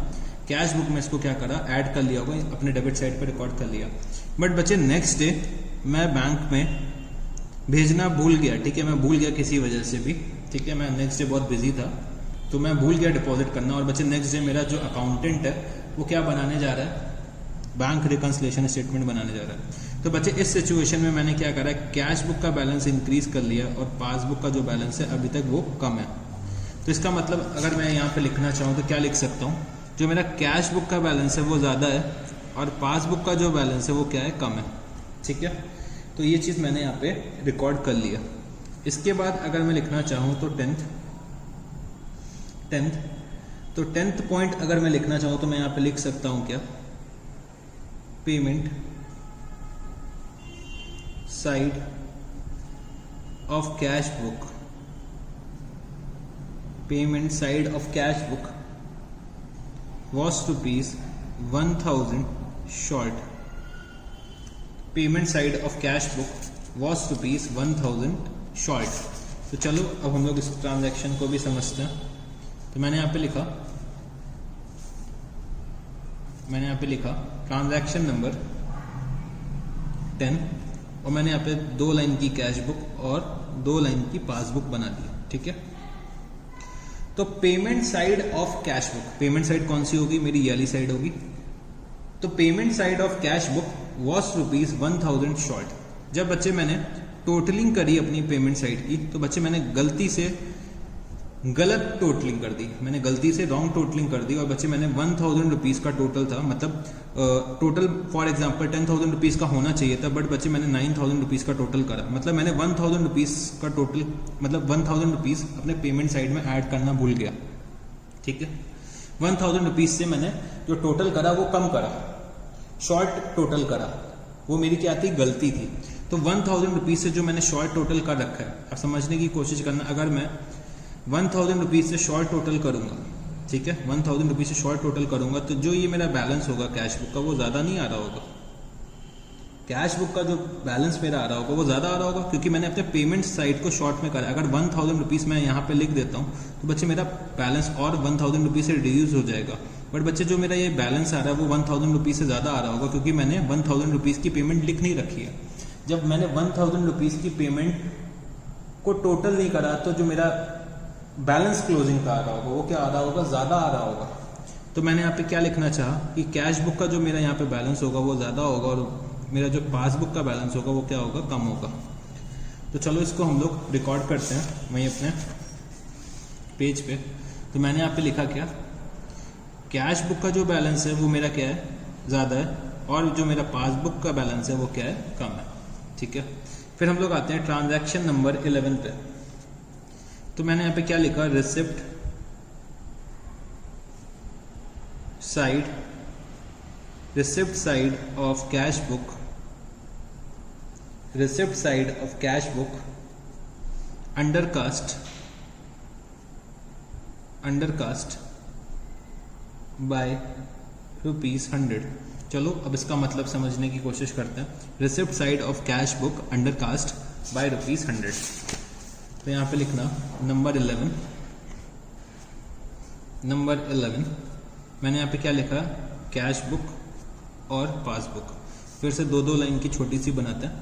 कैश बुक में इसको क्या करा, ऐड कर लिया होगा, अपने डेबिट साइड पे रिकॉर्ड कर लिया। बट बच्चे नेक्स्ट डे मैं बैंक में भेजना भूल गया, ठीक है, मैं भूल गया किसी वजह से भी, ठीक है, मैं नेक्स्ट डे बहुत बिजी था तो मैं भूल गया डिपॉजिट करना। और बच्चे नेक्स्ट डे मेरा जो अकाउंटेंट है वो क्या बनाने जा रहा है, बैंक रिकंसिलिएशन स्टेटमेंट बनाने जा रहा है। तो बच्चे इस सिचुएशन में मैंने क्या करा, कैश बुक का बैलेंस इंक्रीज कर लिया और पासबुक का जो बैलेंस है अभी तक वो कम है। तो इसका मतलब अगर मैं यहाँ पे लिखना चाहूँ तो क्या लिख सकता हूँ, जो मेरा कैश बुक का बैलेंस है वो ज़्यादा है और पासबुक का जो बैलेंस है वो क्या है, कम है, ठीक है। तो ये चीज़ मैंने यहाँ पे रिकॉर्ड कर लिया। इसके बाद अगर मैं लिखना चाहूँ तो टेंथ पॉइंट अगर मैं लिखना चाहूँ तो मैं यहाँ पे लिख सकता हूँ क्या, payment side of cash book, payment side of cash book was ₹1000 short, payment side of cash book was ₹1000 short। तो चलो अब हम लोग इस ट्रांजैक्शन को भी समझते हैं। तो मैंने यहाँ पे लिखा ट्रांजैक्शन नंबर 10 और मैंने यहाँ पे 2 लाइन की कैश बुक और 2 लाइन की पासबुक बना दी, ठीक है। तो payment side of cash book, payment side कौन सी होगी, मेरी ये वाली साइड होगी। तो payment side of cash book was ₹1000 short. जब बच्चे मैंने टोटलिंग करी अपनी पेमेंट साइड की, तो बच्चे मैंने गलती से गलत टोटलिंग कर दी, मैंने गलती से रॉन्ग टोटलिंग कर दी और बच्चे मैंने 1000 रुपीज़ का टोटल था, मतलब टोटल फॉर एग्जांपल 10,000 रुपीज़ का होना चाहिए था, बट बच्चे मैंने 9,000 रुपीज़ का टोटल करा। मतलब मैंने 1000 रुपीज़ का टोटल, मतलब 1000 रुपीज़ अपने पेमेंट साइड में ऐड करना भूल गया, ठीक है। 1000 रुपीज़ से मैंने जो टोटल करा वो कम करा, शॉर्ट टोटल करा, वो मेरी क्या थी, गलती थी। तो 1000 रुपीज़ से जो मैंने शॉर्ट टोटल कर रखा है, अब समझने की कोशिश करना, अगर मैं 1000 रुपीज़ से शॉर्ट टोटल करूंगा, ठीक है, 1000 रुपीज़ से शॉर्ट टोटल करूंगा, तो जो ये मेरा बैलेंस होगा कैश बुक का वो ज़्यादा नहीं आ रहा होगा। कैश बुक का जो बैलेंस मेरा आ रहा होगा वो ज़्यादा आ रहा होगा, क्योंकि मैंने अपने पेमेंट साइड को शॉर्ट में करा। अगर 1000 रुपीज़ मैं यहाँ पे लिख देता हूँ तो बच्चे मेरा बैलेंस और 1000 रुपीज़ से रिड्यूस हो जाएगा। बट बच्चे जो मेरा ये बैलेंस आ रहा है वो 1000 रुपीज़ से ज़्यादा आ रहा होगा, क्योंकि मैंने 1000 रुपीज़ की पेमेंट लिख नहीं रखी है। जब मैंने 1000 रुपीज़ की पेमेंट को टोटल नहीं करा तो जो मेरा बैलेंस क्लोजिंग का आ रहा होगा वो क्या आ रहा होगा, ज़्यादा आ रहा होगा। तो मैंने यहाँ पे क्या लिखना चाहा कि कैश बुक का जो मेरा यहाँ पे बैलेंस होगा वो ज़्यादा होगा और मेरा जो पासबुक का बैलेंस होगा वो क्या होगा, कम होगा। तो चलो इसको हम लोग रिकॉर्ड करते हैं वहीं अपने पेज पे। तो मैंने यहाँ पे लिखा क्या, कैश बुक का जो बैलेंस है वो मेरा क्या है, ज़्यादा है, और जो मेरा पासबुक का बैलेंस है वो क्या है, कम है, ठीक है। फिर हम लोग आते हैं ट्रांजैक्शन नंबर 11 पे। तो मैंने यहाँ पे क्या लिखा, receipt side of cash book, receipt side of cash book undercast bye ₹100। चलो अब इसका मतलब समझने की कोशिश करते हैं। Receipt side of cash book undercast bye ₹100। तो यहाँ पे लिखना नंबर 11 मैंने यहाँ पे क्या लिखा, कैश बुक और पासबुक। फिर से 2-2 लाइन की छोटी सी बनाते हैं।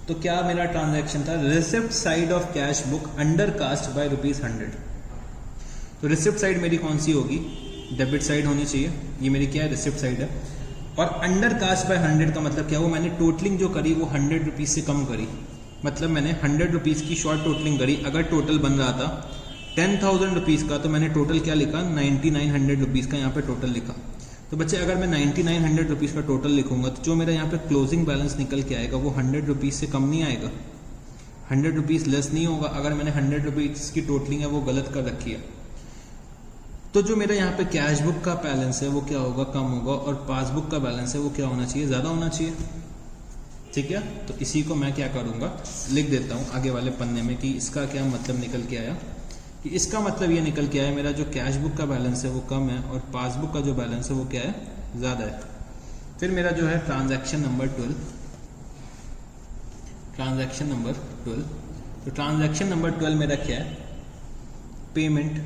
तो क्या मेरा ट्रांजैक्शन था, receipt side of cash book undercast bye ₹100। तो रिसिप्ट साइड मेरी कौन सी होगी, डेबिट साइड होनी चाहिए, ये मेरी क्या है, रिसिप्ट साइड है। और अंडर कास्ट बाय 100 का मतलब क्या, वो मैंने टोटलिंग जो करी वो 100 रुपीज से कम करी, मतलब मैंने 100 रुपीज की शॉर्ट टोटलिंग करी। अगर टोटल बन रहा था 10,000 रुपीज का तो मैंने टोटल क्या लिखा, 9900 रुपीज का यहाँ पे टोटल लिखा। तो बच्चे अगर मैं 9900 रुपीज का टोटल लिखूंगा तो जो मेरा यहाँ पे क्लोजिंग बैलेंस निकल के आएगा वो 100 रुपीज से कम नहीं आएगा, 100 रुपीज लेस नहीं होगा। अगर मैंने 100 रुपीज की टोटलिंग है वो गलत कर रखी है, तो जो मेरा यहाँ पे कैश बुक का बैलेंस है वो क्या होगा, कम होगा, और पासबुक का बैलेंस है वो क्या होना चाहिए, ज्यादा होना चाहिए। ठीक है, तो इसी को मैं क्या करूंगा, लिख देता हूं आगे वाले पन्ने में कि इसका क्या मतलब निकल के आया, कि इसका मतलब ये निकल के आया मेरा जो कैश बुक का बैलेंस है वो कम है और पासबुक का जो बैलेंस है वो क्या है, ज्यादा है। फिर मेरा जो है ट्रांजैक्शन नंबर 12, ट्रांजैक्शन नंबर 12, तो ट्रांजैक्शन नंबर 12 मेरा क्या है, payment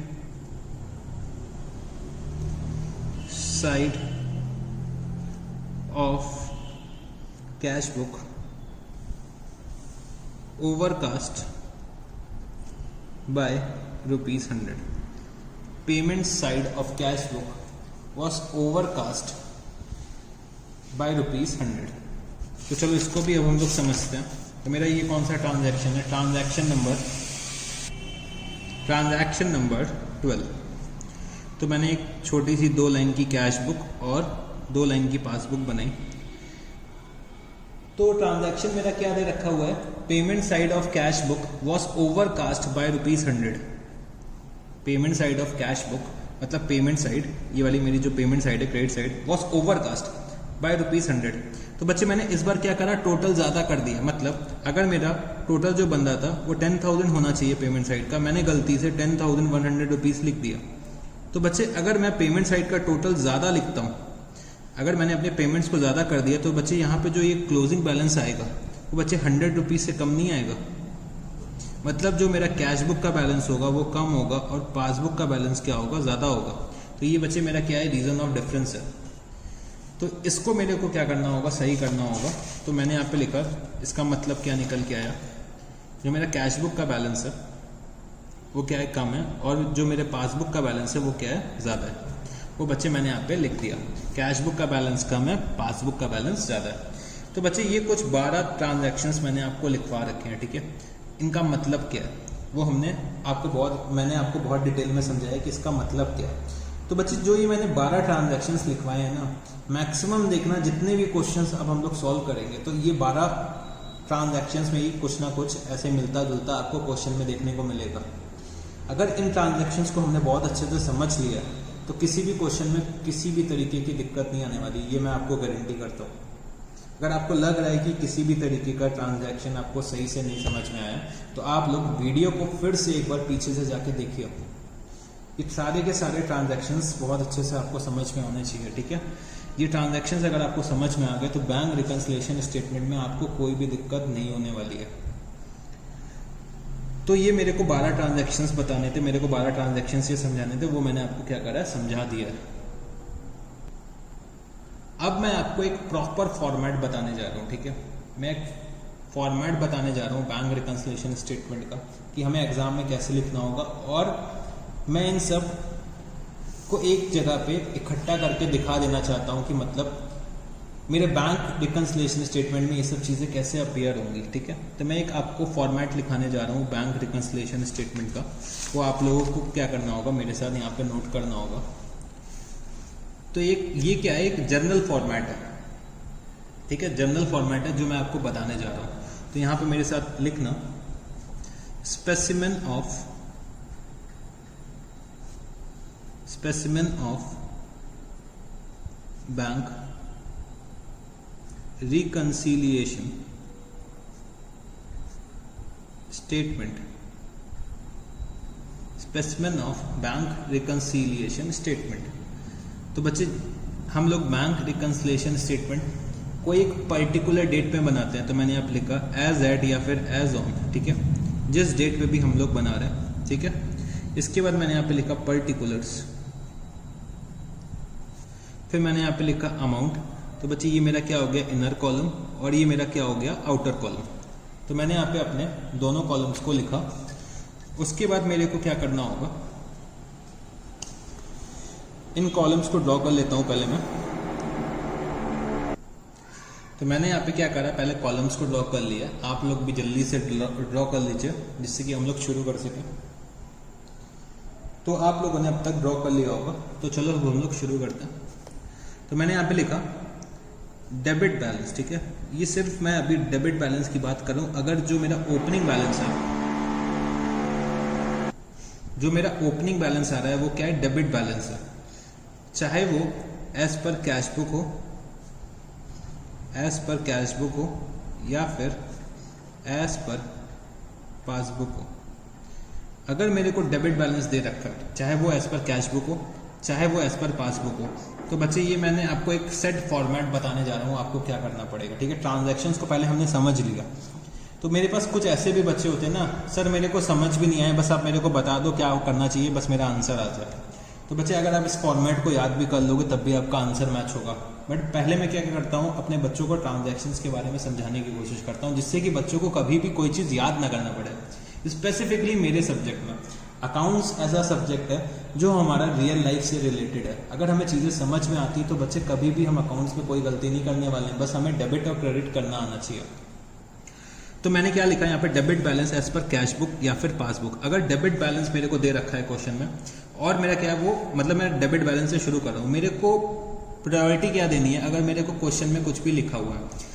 side of cash book overcast bye ₹100। Payment side of cash book was overcast bye ₹100। तो चलो इसको भी अब हम लोग समझते हैं। तो मेरा ये कौन सा ट्रांजैक्शन है, ट्रांजैक्शन नंबर 12। तो मैंने एक छोटी सी 2 लाइन की कैश बुक और 2 लाइन की पासबुक बनाई। तो ट्रांजैक्शन मेरा क्या दे रखा हुआ है, payment side of cash book was overcast bye ₹100। Payment side of cash book मतलब पेमेंट साइड, ये वाली मेरी जो पेमेंट साइड है, credit side, was overcast bye ₹100। तो बच्चे मैंने इस बार क्या करा, टोटल ज्यादा कर दिया। मतलब अगर मेरा टोटल जो बन रहा था वो 10,000 होना चाहिए पेमेंट साइड का, मैंने गलती से 10,100 रुपीज लिख दिया। तो बच्चे अगर मैं पेमेंट साइड का टोटल ज्यादा लिखता हूँ, अगर मैंने अपने पेमेंट्स को ज्यादा कर दिया, तो बच्चे यहाँ पे जो ये क्लोजिंग बैलेंस आएगा वो बच्चे 100 रुपीज से कम नहीं आएगा। मतलब जो मेरा कैश बुक का बैलेंस होगा वो कम होगा और पासबुक का बैलेंस क्या होगा, ज्यादा होगा। तो ये बच्चे मेरा क्या है, रीजन ऑफ डिफरेंस है। तो इसको मेरे को क्या करना होगा, सही करना होगा। तो मैंने यहाँ पे लिखा, इसका मतलब क्या निकल के आया, जो मेरा कैश बुक का बैलेंस है वो क्या है, कम है, और जो मेरे पासबुक का बैलेंस है वो क्या है, ज्यादा है। वो बच्चे मैंने यहाँ पे लिख दिया, कैश बुक का बैलेंस कम है, पासबुक का बैलेंस ज्यादा है। तो बच्चे ये कुछ 12 ट्रांजैक्शंस मैंने आपको लिखवा रखे हैं, ठीक है। इनका मतलब क्या है वो मैंने आपको बहुत डिटेल में समझाया कि इसका मतलब क्या है। तो बच्चे जो ये मैंने 12 ट्रांजैक्शंस लिखवाए हैं ना, मैक्सिमम देखना जितने भी क्वेश्चंस अब हम लोग सॉल्व करेंगे तो ये 12 ट्रांजैक्शंस में ही कुछ ना कुछ ऐसे मिलता जुलता आपको क्वेश्चन में देखने को मिलेगा। अगर इन ट्रांजैक्शंस को हमने बहुत अच्छे से समझ लिया तो किसी भी क्वेश्चन में किसी भी तरीके की दिक्कत नहीं आने वाली, ये मैं आपको गारंटी करता हूँ। अगर आपको लग रहा है कि किसी भी तरीके का ट्रांजैक्शन आपको सही से नहीं समझ में आया तो आप लोग वीडियो को फिर से एक बार पीछे से जाके देखिए। ये सारे के सारे ट्रांजैक्शंस बहुत अच्छे से आपको समझ में आने चाहिए, ठीक है। ये ट्रांजैक्शंस अगर आपको समझ में आ गए तो बैंक रिकंसिलिएशन स्टेटमेंट में आपको कोई भी दिक्कत नहीं होने वाली है। तो ये मेरे को 12 ट्रांजैक्शंस बताने थे, मेरे को 12 ट्रांजैक्शंस ये समझाने थे, वो मैंने आपको क्या करा है, समझा दिया है। अब मैं आपको एक प्रॉपर फॉर्मेट बताने जा रहा हूँ, ठीक है। मैं एक फॉर्मेट बताने जा रहा हूँ बैंक रिकंसिलिएशन स्टेटमेंट का, कि हमें एग्जाम में कैसे लिखना होगा, और मैं इन सब को एक जगह पे इकट्ठा करके दिखा देना चाहता हूँ कि मतलब मेरे बैंक रिकंसिलिएशन स्टेटमेंट में ये सब चीज़ें कैसे अपीयर होंगी, ठीक है। तो मैं एक आपको फॉर्मेट लिखाने जा रहा हूँ बैंक रिकंसिलिएशन स्टेटमेंट का, वो आप लोगों को क्या करना होगा, मेरे साथ यहाँ पे नोट करना होगा। तो ये क्या है, एक जनरल फॉर्मेट है, ठीक है, जनरल फॉर्मेट है जो मैं आपको बताने जा रहा हूँ। तो यहाँ पे मेरे साथ लिखना, specimen of bank reconciliation statement, specimen of bank reconciliation statement. तो बच्चे हम लोग बैंक रिकंसिलिएशन स्टेटमेंट को एक पर्टिकुलर डेट पे बनाते हैं। तो मैंने यहाँ लिखा एज एट या फिर एज ऑन, ठीक है, जिस डेट पे भी हम लोग बना रहे हैं, ठीक है। इसके बाद मैंने यहाँ पे लिखा पर्टिकुलर्स, फिर मैंने यहाँ पे लिखा अमाउंट। तो बच्चे ये मेरा क्या हो गया, इनर कॉलम, और ये मेरा क्या हो गया, आउटर कॉलम। तो मैंने यहाँ पे अपने दोनों कॉलम्स को लिखा। उसके बाद मेरे को क्या करना होगा, इन कॉलम्स को ड्रॉ कर लेता हूँ पहले मैं। तो मैंने यहाँ पे क्या करा, पहले कॉलम्स को ड्रॉ कर लिया। आप लोग भी जल्दी से ड्रॉ कर लीजिए जिससे कि हम लोग शुरू कर सकें। तो आप लोगों ने अब तक ड्रॉ कर लिया होगा, तो चलो अब हम लोग शुरू करते हैं। तो मैंने यहाँ पे लिखा डेबिट बैलेंस, ठीक है। ये सिर्फ मैं अभी डेबिट बैलेंस की बात कर रहा हूँ। अगर जो मेरा ओपनिंग बैलेंस है, जो मेरा ओपनिंग बैलेंस आ रहा है वो क्या है, डेबिट बैलेंस है। चाहे वो एज पर कैश बुक हो, एज पर कैश बुक हो या फिर एज पर पासबुक हो। अगर मेरे को डेबिट बैलेंस दे रखा है, चाहे वो एज पर कैश बुक हो चाहे वो एज पर पासबुक हो, तो बच्चे ये मैंने आपको एक सेट फॉर्मेट बताने जा रहा हूँ, आपको क्या करना पड़ेगा, ठीक है। ट्रांजैक्शंस को पहले हमने समझ लिया। तो मेरे पास कुछ ऐसे भी बच्चे होते हैं ना, सर मेरे को समझ भी नहीं आए, बस आप मेरे को बता दो क्या करना चाहिए, बस मेरा आंसर आ जाए। तो बच्चे अगर आप इस फॉर्मेट को याद भी कर लोगे तब भी आपका आंसर मैच होगा। बट पहले मैं क्या करता हूँ, अपने बच्चों को ट्रांजैक्शंस के बारे में समझाने की कोशिश करता हूँ, जिससे कि बच्चों को कभी भी कोई चीज़ याद ना करना पड़े। स्पेसिफिकली मेरे सब्जेक्ट में अकाउंट्स ऐसा सब्जेक्ट है जो हमारा रियल लाइफ से रिलेटेड है। अगर हमें चीज़ें समझ में आती तो बच्चे कभी भी हम अकाउंट्स में कोई गलती नहीं करने वाले हैं, बस हमें डेबिट और क्रेडिट करना आना चाहिए। तो मैंने क्या लिखा है यहाँ पे, debit balance as per cash book या फिर पासबुक। अगर डेबिट बैलेंस मेरे को दे रखा है क्वेश्चन में, और मेरा क्या है वो, मतलब मैं डेबिट बैलेंस से शुरू कर रहा हूँ, मेरे को प्रायोरिटी क्या देनी है। अगर मेरे को क्वेश्चन में कुछ भी लिखा हुआ है,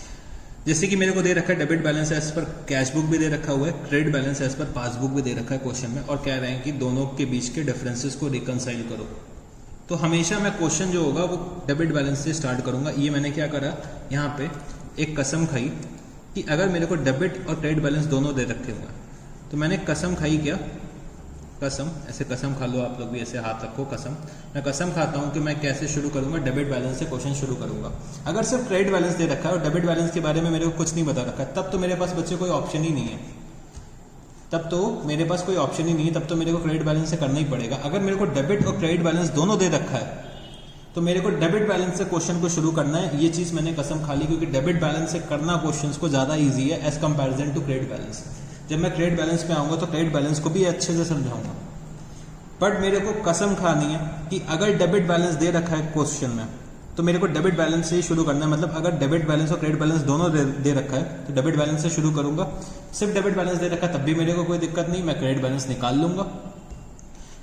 जैसे कि मेरे को दे रखा है debit balance as per cash book भी दे रखा हुआ है, credit balance as per passbook भी दे रखा है क्वेश्चन में, और कह रहे हैं कि दोनों के बीच के डिफरेंसेस को रिकनसाइल करो, तो हमेशा मैं क्वेश्चन जो होगा वो डेबिट बैलेंस से स्टार्ट करूंगा। ये मैंने क्या करा, यहाँ पे एक कसम खाई कि अगर मेरे को डेबिट और क्रेडिट बैलेंस दोनों दे रखे हुए हैं, तो मैंने कसम खाई, क्या कसम, ऐसे कसम खा लो आप लोग भी, ऐसे हाथ रखो कसम। मैं कसम खाता हूँ कि मैं कैसे शुरू करूंगा, डेबिट बैलेंस से क्वेश्चन शुरू करूंगा। अगर सिर्फ क्रेडिट बैलेंस दे रखा है और डेबिट बैलेंस के बारे में मेरे को कुछ नहीं बता रखा है, तब तो मेरे पास बच्चे कोई ऑप्शन ही नहीं है, तब तो मेरे पास कोई ऑप्शन ही नहीं है, तब तो मेरे को क्रेडिट बैलेंस से करना ही पड़ेगा। अगर मेरे को डेबिट और क्रेडिट बैलेंस दोनों दे रखा है तो मेरे को डेबिट बैलेंस से क्वेश्चन को शुरू करना है। ये चीज मैंने कसम खा ली, क्योंकि डेबिट बैलेंस से करना क्वेश्चंस को ज्यादा इजी है as comparison to credit balance. जब मैं क्रेडिट बैलेंस पे आऊंगा तो क्रेडिट बैलेंस को भी अच्छे से समझाऊंगा, बट मेरे को कसम खानी है कि अगर डेबिट बैलेंस दे रखा है क्वेश्चन में तो मेरे को डेबिट बैलेंस से ही शुरू करना है। मतलब अगर डेबिट बैलेंस और क्रेडिट बैलेंस दोनों दे रखा है तो डेबिट बैलेंस से शुरू करूंगा। सिर्फ डेबिट बैलेंस दे रखा है तब भी मेरे को कोई दिक्कत नहीं, मैं क्रेडिट बैलेंस निकाल लूंगा।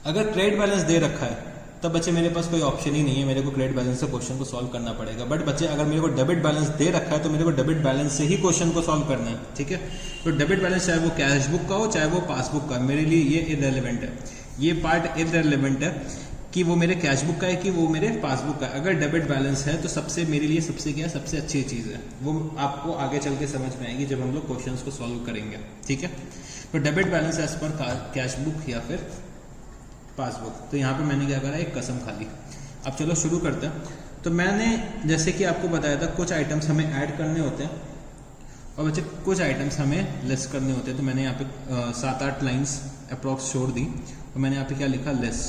अगर क्रेडिट बैलेंस दे रखा है तब बच्चे मेरे पास कोई ऑप्शन ही नहीं है, मेरे को क्रेडिट बैलेंस से क्वेश्चन को सॉल्व करना पड़ेगा। बट बच्चे अगर मेरे को डेबिट बैलेंस दे रखा है तो मेरे को डेबिट बैलेंस से ही क्वेश्चन को सॉल्व करना है, ठीक है। तो डेबिट बैलेंस चाहे वो कैश बुक का हो चाहे वो पासबुक का, मेरे लिए ये इररिलेवेंट है, ये पार्ट इररिलेवेंट है कि वो मेरे कैश बुक का है कि वो मेरे पासबुक का है। अगर डेबिट बैलेंस है तो सबसे मेरे लिए सबसे क्या, सबसे अच्छी चीज़ है, वो आपको आगे चल के समझ में आएगी जब हम लोग क्वेश्चंस को सॉल्व करेंगे, ठीक है। तो debit balance as per cash book या फिर पासबुक। तो यहाँ पे मैंने क्या करा, एक कसम खा ली। अब चलो शुरू करते हैं। तो मैंने जैसे कि आपको बताया था कुछ आइटम्स हमें ऐड करने होते हैं और बच्चे कुछ आइटम्स हमें लेस करने होते हैं। तो मैंने यहाँ पे 7-8 लाइंस अप्रॉक्स छोड़ दी और मैंने यहाँ पे क्या लिखा, लेस।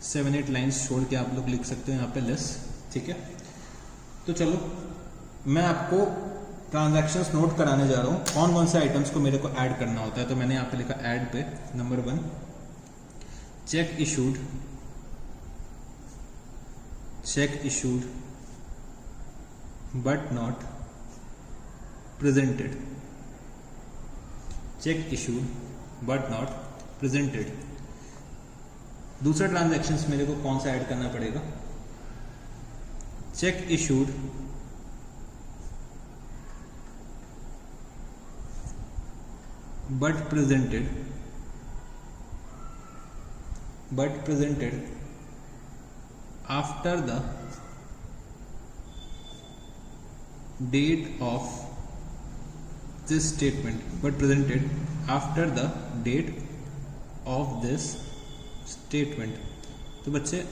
7-8 लाइंस छोड़ के आप लोग लिख सकते हो यहाँ पे लेस, ठीक है। तो चलो मैं आपको ट्रांजैक्शंस नोट कराने जा रहा हूँ, कौन कौन से आइटम्स को मेरे को ऐड करना होता है। तो मैंने यहाँ पे लिखा ऐड पे number 1, cheque issued, check issued but not presented, cheque issued but not presented. दूसरा ट्रांजैक्शंस मेरे को कौन सा ऐड करना पड़ेगा, check issued but presented after the date of this statement, but presented after the date of this statement। तो बच्चे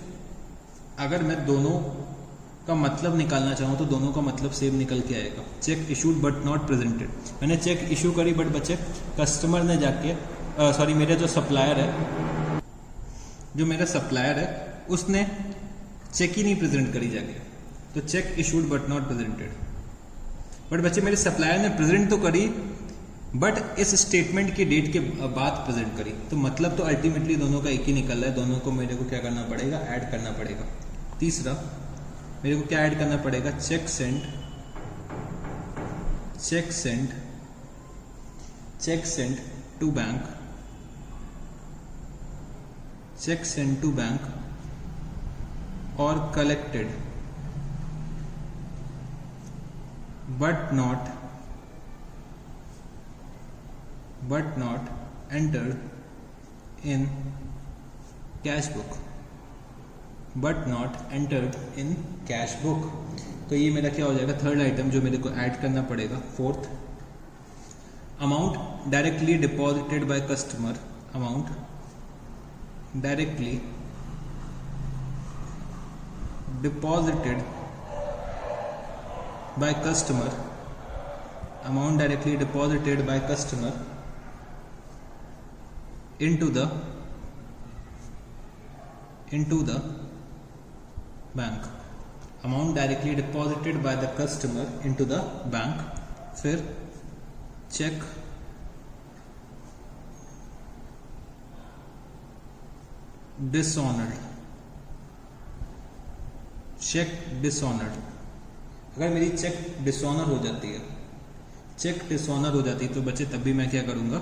अगर मैं दोनों का मतलब निकालना चाहूँ तो दोनों का मतलब सेम निकल के आएगा। Check issued but not presented, मैंने चेक इशू करी बट बच्चे कस्टमर ने जाके सॉरी मेरा जो सप्लायर है उसने चेक ही नहीं प्रेजेंट करी जाके, तो check issued but not presented. But बच्चे मेरे सप्लायर ने प्रेजेंट तो करी बट इस स्टेटमेंट की डेट के बाद प्रेजेंट करी, तो मतलब तो अल्टीमेटली दोनों का एक ही निकल रहा है, दोनों को मेरे को क्या करना पड़ेगा, ऐड करना पड़ेगा। तीसरा मेरे को क्या ऐड करना पड़ेगा, cheque sent check sent to bank, check sent to bank or collected but not entered in cash book, but not entered in cash book। तो ये मेरा क्या हो जाएगा, थर्ड आइटम जो मेरे को ऐड करना पड़ेगा। Fourth, amount directly deposited by customer, amount directly deposited by customer, amount directly deposited by customer into the bank, amount directly deposited by the customer into the bank। फिर check dishonored, check dishonored। अगर मेरी check dishonour हो जाती है, check dishonour हो जाती है तो बच्चे तब भी मैं क्या करूंगा,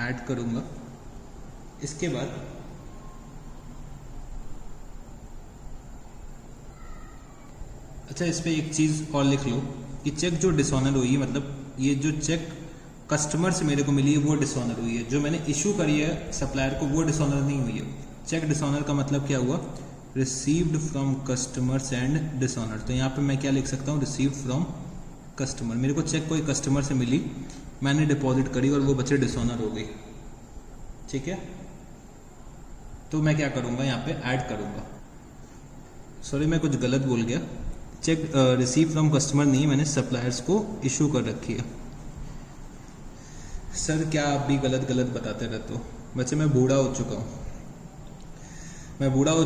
ऐड करूंगा। इसके बाद अच्छा, इस पे एक चीज और लिख लो कि चेक जो डिसऑनर हुई, मतलब ये जो चेक कस्टमर से मेरे को मिली है वो डिसऑनर हुई है, जो मैंने इशू करी है सप्लायर को वो डिसऑनर नहीं हुई है। चेक डिसऑनर का मतलब क्या हुआ, received from customers and dishonour. तो यहाँ पे मैं क्या लिख सकता हूँ, रिसीव्ड फ्रॉम कस्टमर। मेरे को चेक कोई कस्टमर से मिली, मैंने डिपॉजिट करी और वो बच्चे डिसऑनर हो गई, ठीक है। तो मैं क्या करूँगा, यहाँ पे ऐड करूँगा। सॉरी मैं कुछ गलत बोल गया, चेक रिसीव फ्रॉम कस्टमर नहीं, मैंने सप्लायर्स को इशू कर रखी है। सर क्या आप भी गलत बताते रहते हो बच्चे, मैं बूढ़ा हो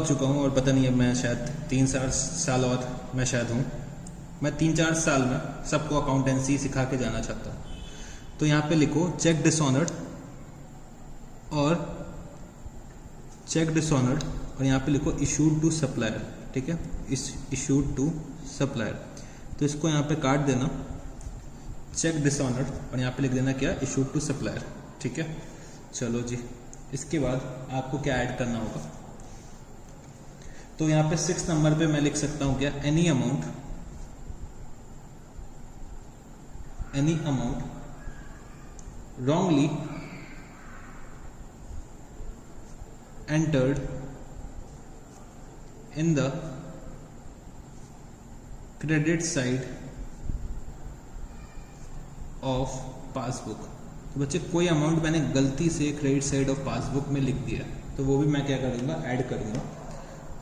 चुका हूँ और पता नहीं है, मैं शायद 3-4 साल और मैं शायद हूँ, मैं 3-4 साल में सबको अकाउंटेंसी सिखा के जाना चाहता हूँ। तो यहाँ पे लिखो चेक डिसऑनर्ड और यहाँ पे लिखो इशूड टू सप्लायर, ठीक है, इशूड टू सप्लायर। तो इसको यहाँ पे काट देना, चेक डिसऑनर्ड और यहाँ पे लिख देना क्या, इशूड टू सप्लायर, ठीक है। चलो जी, इसके बाद आपको क्या ऐड करना होगा, तो यहाँ पे 6 नंबर पे मैं लिख सकता हूँ क्या, any amount wrongly entered in the credit side of passbook. तो बच्चे कोई अमाउंट मैंने गलती से क्रेडिट साइड ऑफ पासबुक में लिख दिया, तो वो भी मैं क्या करूँगा, ऐड करूँगा।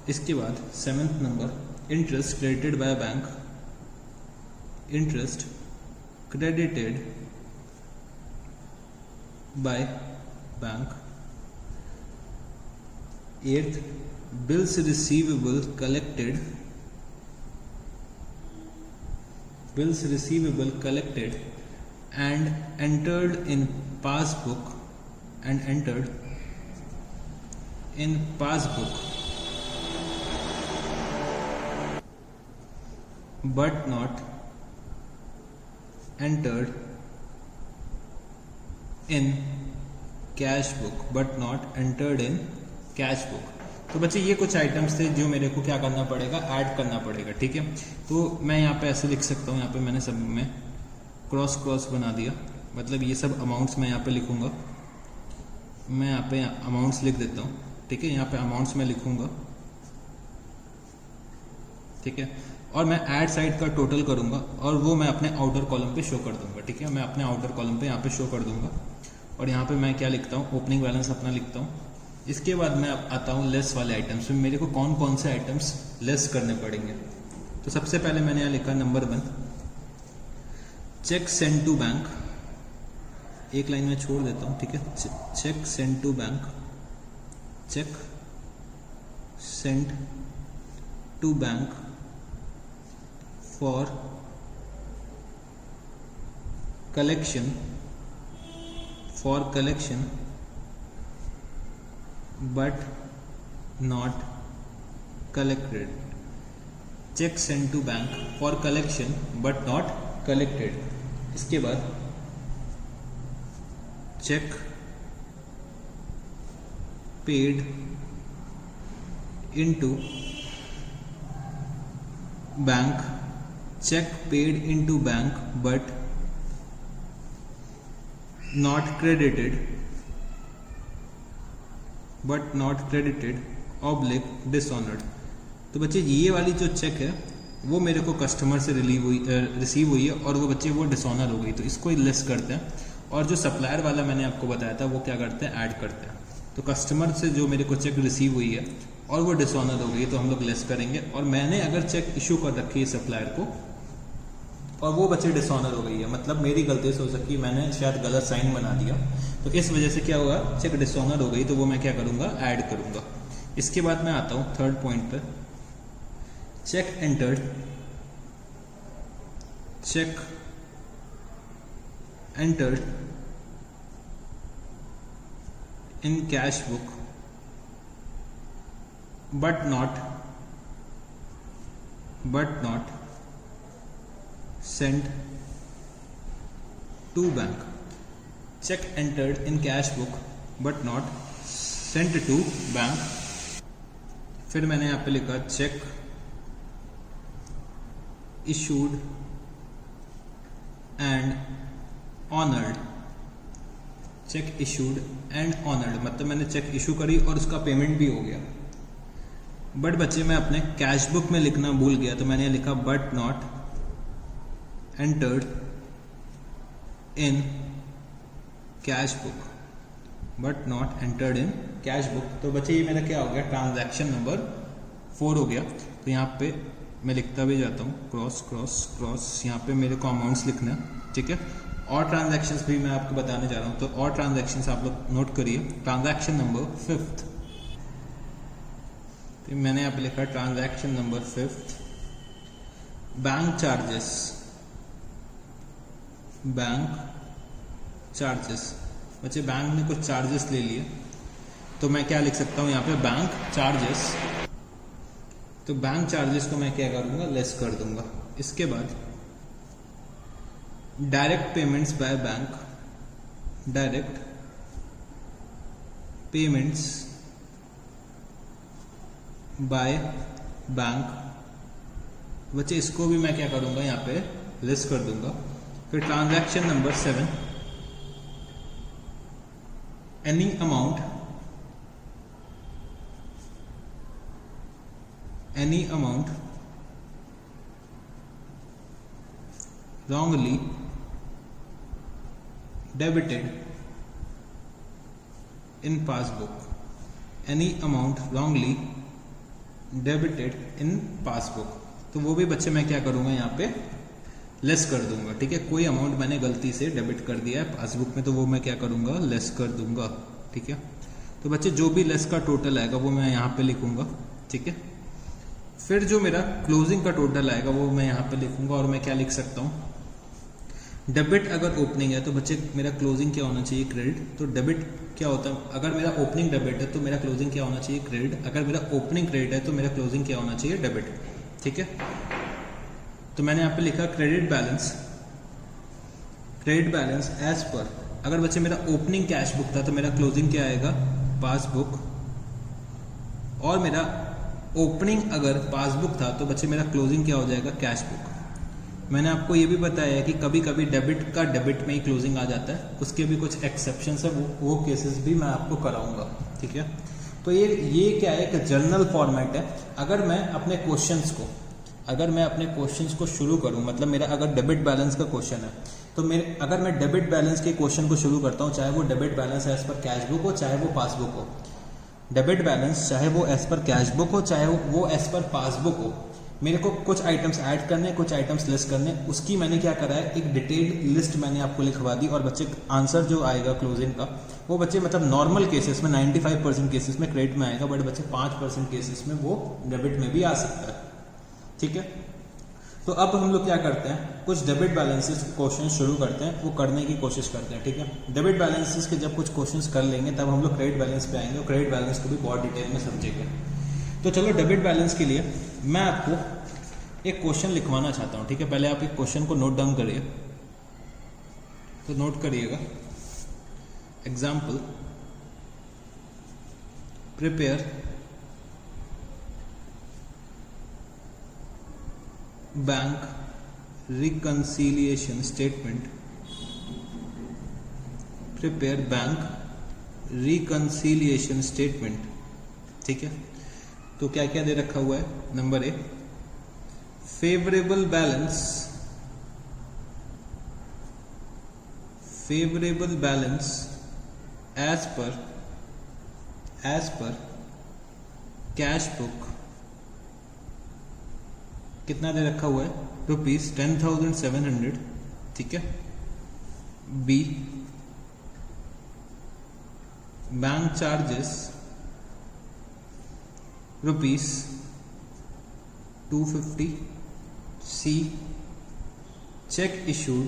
इसके बाद 7th number, interest credited by bank, interest credited by bank। 8th, bills receivable collected and entered in passbook but not entered in cash book, तो बच्चे ये कुछ आइटम्स थे जो मेरे को क्या करना पड़ेगा, ऐड करना पड़ेगा, ठीक है। तो मैं यहाँ पे ऐसे लिख सकता हूँ, यहाँ पे मैंने सब में क्रॉस बना दिया, मतलब ये सब अमाउंट्स मैं यहाँ पे लिखूंगा, मैं यहाँ पे अमाउंट्स लिख देता हूँ, ठीक है। यहाँ पे अमाउंट्स मैं लिखूंगा, ठीक है, और मैं ऐड साइड का टोटल करूंगा और वो मैं अपने आउटर कॉलम पे शो कर दूंगा, ठीक है। मैं अपने आउटर कॉलम पे यहाँ पे शो कर दूंगा और यहाँ पे मैं क्या लिखता हूँ, ओपनिंग बैलेंस अपना लिखता हूँ। इसके बाद मैं आता हूँ लेस वाले आइटम्स में, मेरे को कौन कौन से आइटम्स लेस करने पड़ेंगे। तो सबसे पहले मैंने यहाँ लिखा number 1, cheque send to bank, एक लाइन में छोड़ देता हूँ, ठीक है। Cheque send to bank, cheque send to bank for collection but not collected, check sent to bank for collection but not collected। इसके बाद cheque paid into bank, cheque paid into bank but not credited oblique dishonoured. तो बच्चे ये वाली जो check है वो मेरे को कस्टमर से रिसीव हुई है और वो बच्चे वो डिसऑनर हो गई, तो इसको लेस करते हैं। और जो सप्लायर वाला मैंने आपको बताया था वो क्या करते हैं, ऐड करते हैं। तो कस्टमर से जो मेरे को चेक रिसीव हुई है और वो डिसऑनर हो गई तो हम लोग लेस करेंगे। और मैंने अगर चेक इशू कर रखी है सप्लायर को और वो बच्चे डिसऑनर हो गई है, मतलब मेरी गलती से हो सकती है, मैंने शायद गलत साइन बना दिया, तो इस वजह से क्या हुआ, चेक डिसऑनर हो गई, तो वो मैं क्या करूंगा, ऐड करूंगा। इसके बाद मैं आता हूं थर्ड पॉइंट पे, cheque entered, cheque entered in cash book but not sent to bank, check entered in cash book but not sent to bank। फिर मैंने यहाँ पे लिखा cheque issued and honored, cheque issued and honored मतलब मैंने check issue करी और उसका पेमेंट भी हो गया। बट बच्चे मैं अपने कैश बुक में लिखना भूल गया, तो मैंने लिखा but not entered in cash book but not entered in cash book। तो बच्चे ये मेरा क्या हो गया, ट्रांजैक्शन नंबर 4 हो गया। तो यहाँ पे मैं लिखता भी जाता हूँ, क्रॉस क्रॉस क्रॉस, यहाँ पे मेरे को अमाउंट्स लिखना है, ठीक है। और ट्रांजैक्शंस भी मैं आपको बताने जा रहा हूँ, तो और ट्रांजैक्शंस आप लोग नोट करिए। ट्रांजैक्शन नंबर 5th, तो मैंने यहाँ पे लिखा transaction number 5th, bank charges, bank charges. बच्चे बैंक ने कुछ चार्जेस ले लिए, तो मैं क्या लिख सकता हूँ यहाँ पे, बैंक चार्जेस। तो बैंक चार्जेस को मैं क्या करूँगा, लेस कर दूंगा। इसके बाद direct payments by bank, direct payments by bank, बच्चे इसको भी मैं क्या करूँगा, यहाँ पे लेस कर दूंगा। फिर transaction number 7, any amount wrongly debited in passbook, any amount wrongly debited in passbook। तो वो भी बच्चे मैं क्या करूँगा, यहाँ पे लेस कर दूंगा, ठीक है। कोई अमाउंट मैंने गलती से डेबिट कर दिया है पासबुक में, तो वो मैं क्या करूंगा, लेस कर दूंगा, ठीक है। तो बच्चे जो भी लेस का टोटल आएगा वो मैं यहाँ पे लिखूंगा, ठीक है। फिर जो मेरा क्लोजिंग का टोटल आएगा वो मैं यहाँ पे लिखूंगा। और मैं क्या लिख सकता हूँ, डेबिट अगर ओपनिंग है तो बच्चे मेरा क्लोजिंग क्या होना चाहिए, क्रेडिट। तो डेबिट क्या होता है, अगर मेरा ओपनिंग डेबिट है तो मेरा क्लोजिंग क्या होना चाहिए, क्रेडिट। अगर मेरा ओपनिंग क्रेडिट है तो मेरा क्लोजिंग क्या होना चाहिए, डेबिट, ठीक है। तो मैंने यहाँ पे लिखा क्रेडिट बैलेंस एज पर, अगर बच्चे मेरा ओपनिंग कैश बुक था तो मेरा क्लोजिंग क्या आएगा, पासबुक। और मेरा ओपनिंग अगर पासबुक था तो बच्चे मेरा क्लोजिंग क्या हो जाएगा, कैश बुक। मैंने आपको ये भी बताया है कि कभी कभी डेबिट का डेबिट में ही क्लोजिंग आ जाता है, उसके भी कुछ एक्सेप्शंस है, वो केसेस भी मैं आपको कराऊंगा, ठीक है। तो ये क्या है कि जर्नल फॉर्मेट है। अगर मैं अपने क्वेश्चंस को शुरू करूं, मतलब मेरा अगर डेबिट बैलेंस का क्वेश्चन है तो अगर मैं डेबिट बैलेंस के क्वेश्चन को शुरू करता हूं, चाहे वो debit balance as per cash book हो चाहे वो पासबुक हो, डेबिट बैलेंस चाहे वो एज पर कैश बुक हो चाहे वो एज पर पासबुक हो, मेरे को कुछ आइटम्स ऐड करने, कुछ आइटम्स लेस करने, उसकी मैंने क्या करा है, एक डिटेल्ड लिस्ट मैंने आपको लिखवा दी। और बच्चे आंसर जो आएगा क्लोजिंग का वो बच्चे मतलब नॉर्मल केसेस में 95% केसेस में क्रेडिट में आएगा, बट बच्चे 5% केसेस में वो डेबिट में भी आ सकता है, ठीक है। तो अब हम लोग क्या करते हैं, कुछ डेबिट बैलेंसेस क्वेश्चन शुरू करते हैं, वो करने की कोशिश करते हैं, ठीक है। डेबिट बैलेंसेस के जब कुछ क्वेश्चंस कर लेंगे तब हम लोग क्रेडिट बैलेंस पे आएंगे और क्रेडिट बैलेंस को भी बहुत डिटेल में समझेंगे। तो चलो डेबिट बैलेंस के लिए मैं आपको एक क्वेश्चन लिखवाना चाहता हूँ, ठीक है। पहले आप एक क्वेश्चन को नोट डाउन करिए। तो नोट करिएगा। Example, prepare bank reconciliation statement, prepare bank reconciliation statement. ठीक है, तो क्या क्या दे रखा हुआ है। Number A, favourable balance as per cash book कितना दे रखा हुआ है, ₹10,700। ठीक है। B, bank charges ₹250। C, cheque issued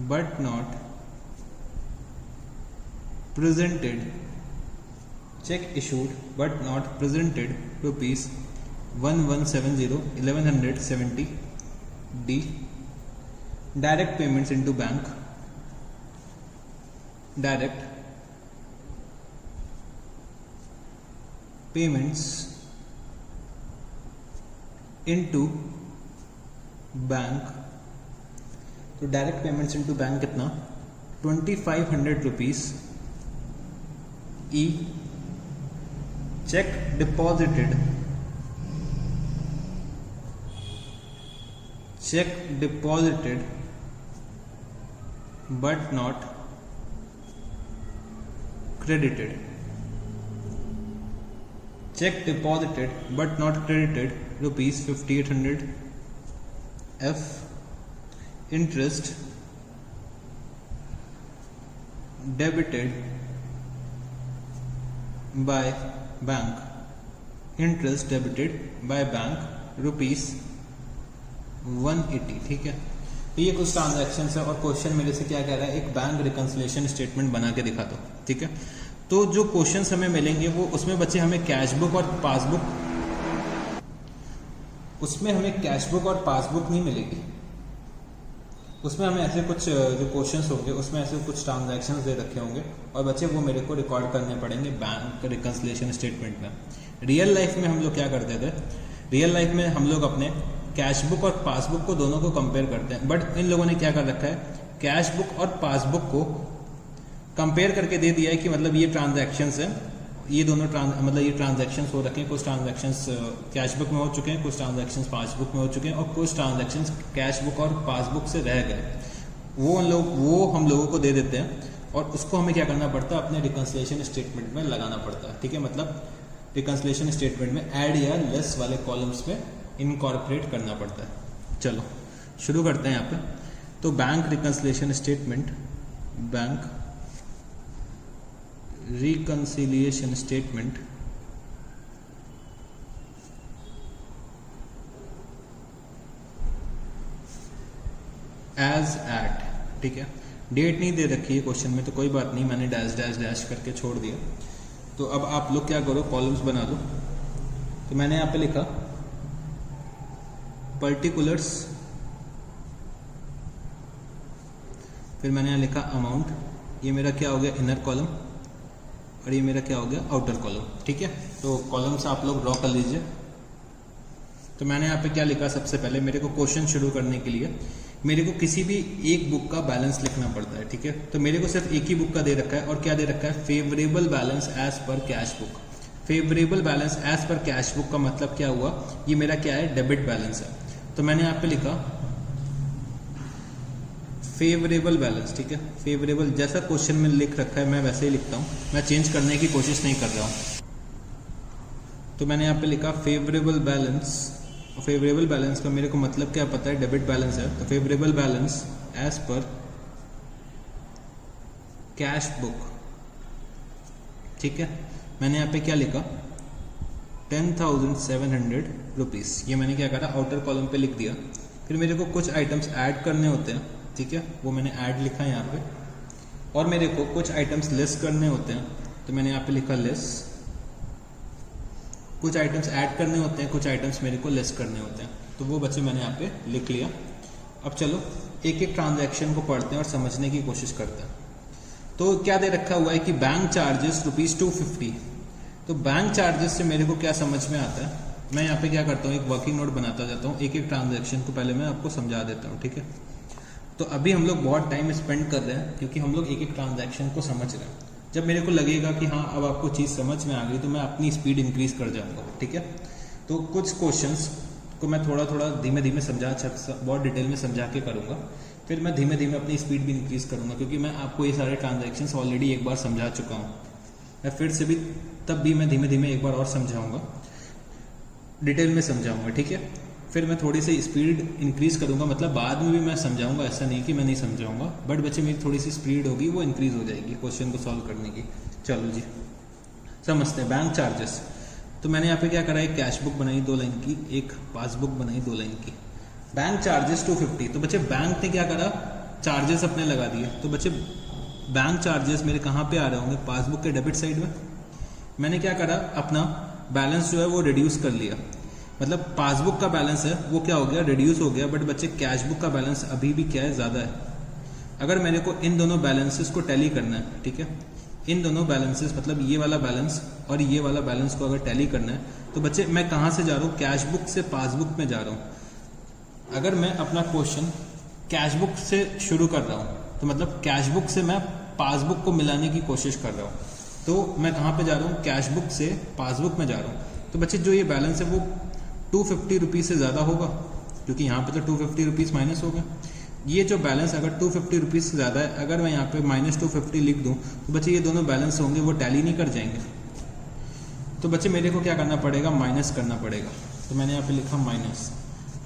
but not presented, check issued but not presented, ₹1170, 1170। D, direct payments into bank, direct payments into bank, तो direct payments into bank कितना, ₹2500। E, cheque deposited but not credited, cheque deposited but not credited, ₹5800। F, interest debited by bank, ₹180। ठीक है, तो ये कुछ transaction है और question मेरे से क्या कह रहा है, एक बैंक रिकंसिलिएशन स्टेटमेंट बना के दिखा दो। ठीक है, तो जो क्वेश्चंस हमें मिलेंगे वो उसमें बच्चे हमें कैश बुक और पासबुक, उसमें हमें कैश बुक और पासबुक नहीं मिलेगी। उसमें हमें ऐसे कुछ जो क्वेश्चंस होंगे उसमें ऐसे कुछ ट्रांजैक्शंस दे रखे होंगे और बच्चे वो मेरे को रिकॉर्ड करने पड़ेंगे बैंक रिकंसिलिएशन स्टेटमेंट में। रियल लाइफ में हम लोग क्या करते थे, रियल लाइफ में हम लोग अपने कैश बुक और पासबुक को दोनों को कंपेयर करते हैं, बट इन लोगों ने क्या कर रखा है, कैश बुक और पासबुक को कंपेयर करके दे दिया है कि मतलब ये ट्रांजैक्शंस है, ये दोनों मतलब ये ट्रांजैक्शंस हो रखे हैं, कुछ ट्रांजैक्शंस कैश बुक में हो चुके हैं, कुछ ट्रांजैक्शंस पासबुक में हो चुके हैं और कुछ ट्रांजैक्शंस कैश बुक और पासबुक से रह गए, वो हम लोगों को दे देते हैं और उसको हमें क्या करना पड़ता है, अपने रिकंसिलिएशन स्टेटमेंट में लगाना पड़ता है। ठीक है, मतलब रिकंसिलिएशन स्टेटमेंट में ऐड या लेस वाले कॉलम्स में इनकॉर्पोरेट करना पड़ता है। चलो शुरू करते हैं यहाँ पे। तो bank reconciliation statement, bank reconciliation statement as at, ठीक है, डेट नहीं दे रखी है क्वेश्चन में तो कोई बात नहीं, मैंने डैश डैश डैश करके छोड़ दिया। तो अब आप लोग क्या करो, कॉलम्स बना लो। तो मैंने यहाँ पे लिखा पर्टिकुलर्स, फिर मैंने यहाँ लिखा अमाउंट, ये मेरा क्या हो गया इनर कॉलम और ये मेरा क्या हो गया आउटर कॉलम। ठीक है, तो कॉलम्स आप लोग ड्रॉ कर लीजिए। तो मैंने यहाँ पे क्या लिखा, सबसे पहले मेरे को क्वेश्चन शुरू करने के लिए मेरे को किसी भी एक बुक का बैलेंस लिखना पड़ता है। ठीक है, तो मेरे को सिर्फ एक ही बुक का दे रखा है और क्या दे रखा है, favourable balance as per cash book. Favourable balance as per cash book का मतलब क्या हुआ, ये मेरा क्या है, डेबिट बैलेंस है। तो मैंने यहाँ पे लिखा फेवरेबल बैलेंस। ठीक है, फेवरेबल जैसा क्वेश्चन में लिख रखा है मैं वैसे ही लिखता हूँ, मैं चेंज करने की कोशिश नहीं कर रहा हूँ। तो मैंने यहाँ पे लिखा फेवरेबल बैलेंस। फेवरेबल बैलेंस का मेरे को मतलब क्या पता है, डेबिट बैलेंस है। तो favourable balance as per cash book. ठीक है, मैंने यहाँ पे क्या लिखा 10,700 रुपीज़, ये मैंने क्या करा आउटर कॉलम पे लिख दिया। फिर मेरे को कुछ आइटम्स ऐड करने होते हैं, ठीक है, वो मैंने ऐड लिखा है यहाँ पे। और मेरे को कुछ आइटम्स लेस करने होते हैं, तो मैंने यहाँ पे लिखा लेस। कुछ आइटम्स ऐड करने होते हैं, कुछ आइटम्स मेरे को लेस करने होते हैं। तो वो बच्चे मैंने यहाँ पे लिख लिया। अब चलो एक एक ट्रांजैक्शन को पढ़ते हैं और समझने की कोशिश करते हैं। तो क्या दे रखा हुआ है कि बैंक चार्जेस ₹250। तो बैंक चार्जेस से मेरे को क्या समझ में आता है, मैं यहाँ पे क्या करता हूँ, एक वर्किंग नोट बनाता जाता हूँ, एक एक ट्रांजैक्शन को पहले मैं आपको समझा देता हूँ, ठीक है। तो अभी हम लोग बहुत टाइम स्पेंड कर रहे हैं क्योंकि हम लोग एक एक ट्रांजैक्शन को समझ रहे हैं। जब मेरे को लगेगा कि हाँ अब आपको चीज़ समझ में आ गई तो मैं अपनी स्पीड इंक्रीज कर जाऊँगा, ठीक है। तो कुछ क्वेश्चंस को मैं थोड़ा थोड़ा धीमे धीमे बहुत डिटेल में समझा के करूँगा, फिर मैं धीमे धीमे अपनी स्पीड भी इंक्रीज करूँगा क्योंकि मैं आपको ये सारे ट्रांजैक्शंस ऑलरेडी एक बार समझा चुका हूँ। मैं फिर से भी तब भी मैं धीमे धीमे एक बार और समझाऊँगा, डिटेल में समझाऊँगा, ठीक है। फिर मैं थोड़ी सी स्पीड इंक्रीज करूँगा, मतलब बाद में भी मैं समझाऊँगा, ऐसा नहीं कि मैं नहीं समझाऊँगा, बट बच्चे मेरी थोड़ी सी स्पीड होगी वो इंक्रीज हो जाएगी क्वेश्चन को सॉल्व करने की। चलो जी समझते हैं बैंक चार्जेस। तो मैंने यहाँ पे क्या करा, एक कैश बुक बनाई 2 लाइन की, एक पासबुक बनाई 2 लाइन की। Bank charges 250। तो बच्चे बैंक ने क्या करा, चार्जेस अपने लगा दिए। तो बच्चे बैंक चार्जेस मेरे कहाँ पे आ रहे होंगे, पासबुक के डेबिट साइड में। मैंने क्या करा, अपना बैलेंस जो है वो रिड्यूस कर लिया, मतलब पासबुक का बैलेंस है वो क्या हो गया, रिड्यूस हो गया, बट बच्चे कैश बुक का बैलेंस अभी भी क्या है, ज़्यादा है। अगर मेरे को इन दोनों बैलेंसेस को टैली करना है, ठीक है, इन दोनों बैलेंसेस मतलब ये वाला बैलेंस और ये वाला बैलेंस को अगर टैली करना है तो बच्चे मैं कहाँ से जा रहा हूँ, कैश बुक से पासबुक में जा रहा हूँ। अगर मैं अपना क्वेश्चन कैश बुक से शुरू कर रहा हूँ तो मतलब कैश बुक से मैं पासबुक को मिलाने की कोशिश कर रहा हूँ, तो मैं कहाँ पे जा रहा हूँ, कैश बुक से पासबुक में जा रहा हूँ। तो बच्चे जो ये बैलेंस है वो 250 रुपीज़ से ज़्यादा होगा क्योंकि यहाँ पे तो 250 रुपीज़ माइनस होगा। ये जो बैलेंस अगर 250 रुपीज़ से ज़्यादा है, अगर मैं यहाँ पे -250 लिख दूँ तो बच्चे ये दोनों बैलेंस होंगे वो टैली नहीं कर जाएंगे। तो बच्चे मेरे को क्या करना पड़ेगा, माइनस करना पड़ेगा। तो मैंने यहाँ पे लिखा माइनस।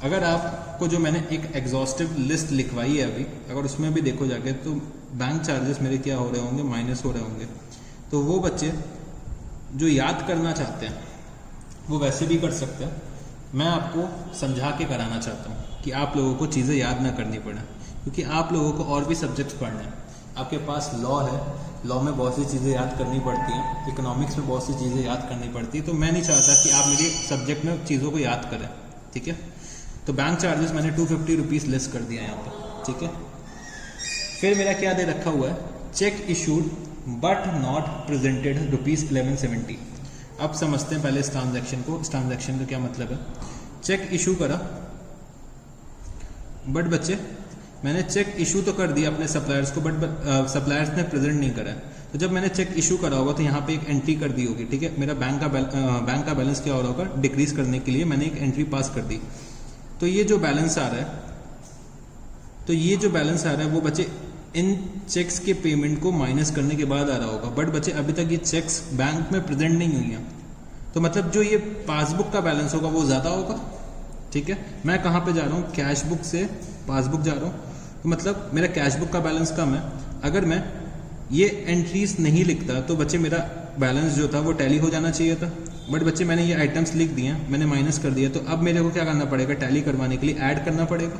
अगर आपको जो मैंने एक एग्जॉस्टिव लिस्ट लिखवाई है अभी, अगर उसमें भी देखो जाके तो बैंक चार्जेस मेरे क्या हो रहे होंगे, माइनस हो रहे होंगे। तो वो बच्चे जो याद करना चाहते हैं वो वैसे भी कर सकते हैं, मैं आपको समझा के कराना चाहता हूँ कि आप लोगों को चीज़ें याद ना करनी पड़े, क्योंकि आप लोगों को और भी सब्जेक्ट्स पढ़ने हैं। आपके पास लॉ है, लॉ में बहुत सी चीज़ें याद करनी पड़ती हैं, इकोनॉमिक्स में बहुत सी चीज़ें याद करनी पड़ती है। तो मैं नहीं चाहता कि आप मेरे सब्जेक्ट में चीज़ों को याद करें, ठीक है। तो बैंक चार्जेस मैंने 250 रुपीज़ लेस कर दिया यहाँ पर, ठीक है। फिर मेरा क्या दे रखा हुआ है, check issued but not presented ₹1170। अब समझते हैं पहले इस ट्रांजैक्शन को। इस ट्रांजैक्शन का क्या मतलब है, चेक इशू करा बट बच्चे मैंने चेक इशू तो कर दिया अपने सप्लायर्स को, बट सप्लायर्स ने प्रेजेंट नहीं करा। तो जब मैंने चेक इशू करा होगा तो यहाँ पे एक एंट्री कर दी होगी, ठीक है। मेरा बैंक का बैलेंस क्या हो रहा होगा, डिक्रीज करने के लिए मैंने एक एंट्री पास कर दी। तो ये जो बैलेंस आ रहा है वो बच्चे इन चेक्स के पेमेंट को माइनस करने के बाद आ रहा होगा, बट बच्चे अभी तक ये चेक्स बैंक में प्रेजेंट नहीं हुई हैं। तो मतलब जो ये पासबुक का बैलेंस होगा वो ज़्यादा होगा, ठीक है। मैं कहाँ पे जा रहा हूँ, कैश बुक से पासबुक जा रहा हूँ, तो मतलब मेरा कैश बुक का बैलेंस कम है। अगर मैं ये एंट्रीज नहीं लिखता तो बच्चे मेरा बैलेंस जो था वो टैली हो जाना चाहिए था, बट बच्चे मैंने ये आइटम्स लिख दिए हैं, मैंने माइनस कर दिया। तो अब मेरे को क्या करना पड़ेगा, टैली करवाने के लिए ऐड करना पड़ेगा।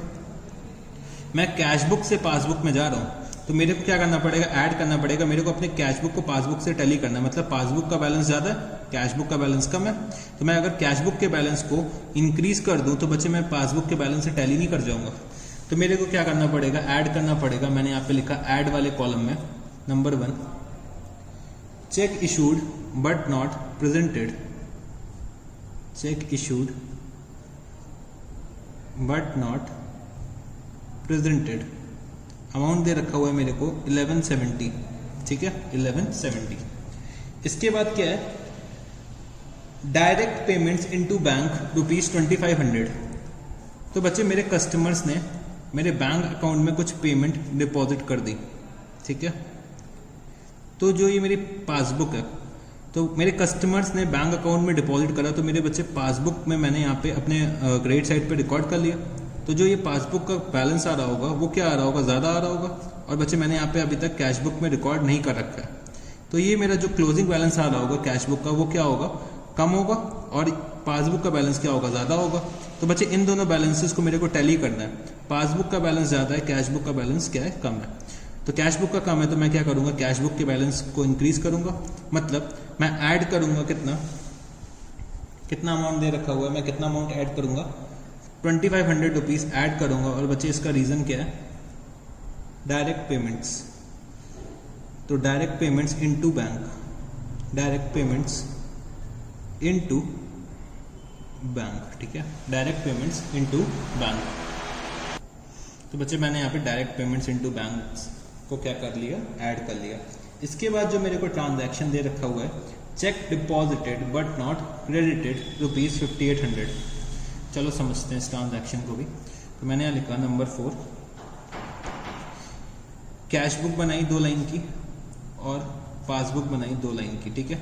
मैं कैश बुक से पासबुक में जा रहा हूँ तो मेरे को क्या करना पड़ेगा, ऐड करना पड़ेगा। मेरे को अपने कैश बुक को पासबुक से टैली करना है, मतलब पासबुक का बैलेंस ज़्यादा है, कैश बुक का बैलेंस कम है। तो मैं अगर कैश बुक के बैलेंस को इंक्रीज कर दूं तो बच्चे मैं पासबुक के बैलेंस से टैली नहीं कर जाऊंगा। तो मेरे को क्या करना पड़ेगा, ऐड करना पड़ेगा। मैंने यहाँ पे लिखा ऐड वाले कॉलम में number 1, cheque issued but not presented, cheque issued but not presented. Amount दे रखा हुआ है मेरे को 1170, ठीक है, 1170। इसके बाद क्या है, डायरेक्ट पेमेंट्स इनटू बैंक ₹2500। तो बच्चे मेरे कस्टमर्स ने मेरे बैंक अकाउंट में कुछ पेमेंट डिपॉजिट कर दी, ठीक है। तो जो ये मेरी पासबुक है, तो मेरे कस्टमर्स ने बैंक अकाउंट में डिपॉजिट करा, तो मेरे बच्चे पासबुक में मैंने यहाँ पे अपने क्रेडिट साइड पे रिकॉर्ड कर लिया। तो जो ये पासबुक का बैलेंस आ रहा होगा वो क्या आ रहा होगा, ज़्यादा आ रहा होगा। और बच्चे मैंने यहाँ पे अभी तक कैश बुक में रिकॉर्ड नहीं कर रखा है, तो ये मेरा जो क्लोजिंग बैलेंस आ रहा होगा कैश बुक का वो क्या होगा, कम होगा, और पासबुक का बैलेंस क्या होगा, ज़्यादा होगा। तो बच्चे इन दोनों बैलेंसेस को मेरे को टैली करना है। पासबुक का बैलेंस ज़्यादा है, कैश बुक का बैलेंस क्या है, कम है। तो कैश बुक का कम है तो मैं क्या करूँगा, कैश बुक के बैलेंस को इंक्रीज करूँगा, मतलब मैं ऐड करूँगा कितना, कितना अमाउंट दे रखा हुआ है, मैं कितना अमाउंट ऐड करूंगा, 2500 रुपीज़ ऐड करूंगा। और बच्चे इसका रीज़न क्या है, डायरेक्ट पेमेंट्स। तो direct payments into bank, direct payments into bank, ठीक है, डायरेक्ट पेमेंट्स इनटू बैंक। तो बच्चे मैंने यहाँ पे डायरेक्ट पेमेंट्स इनटू बैंक को क्या कर लिया, ऐड कर लिया। इसके बाद जो मेरे को ट्रांजैक्शन दे रखा हुआ है, check deposited but not credited ₹5800। चलो समझते हैं इस ट्रांजैक्शन को भी। तो मैंने यहाँ लिखा नंबर 4, कैश बुक बनाई 2 लाइन की और पासबुक बनाई 2 लाइन की, ठीक है।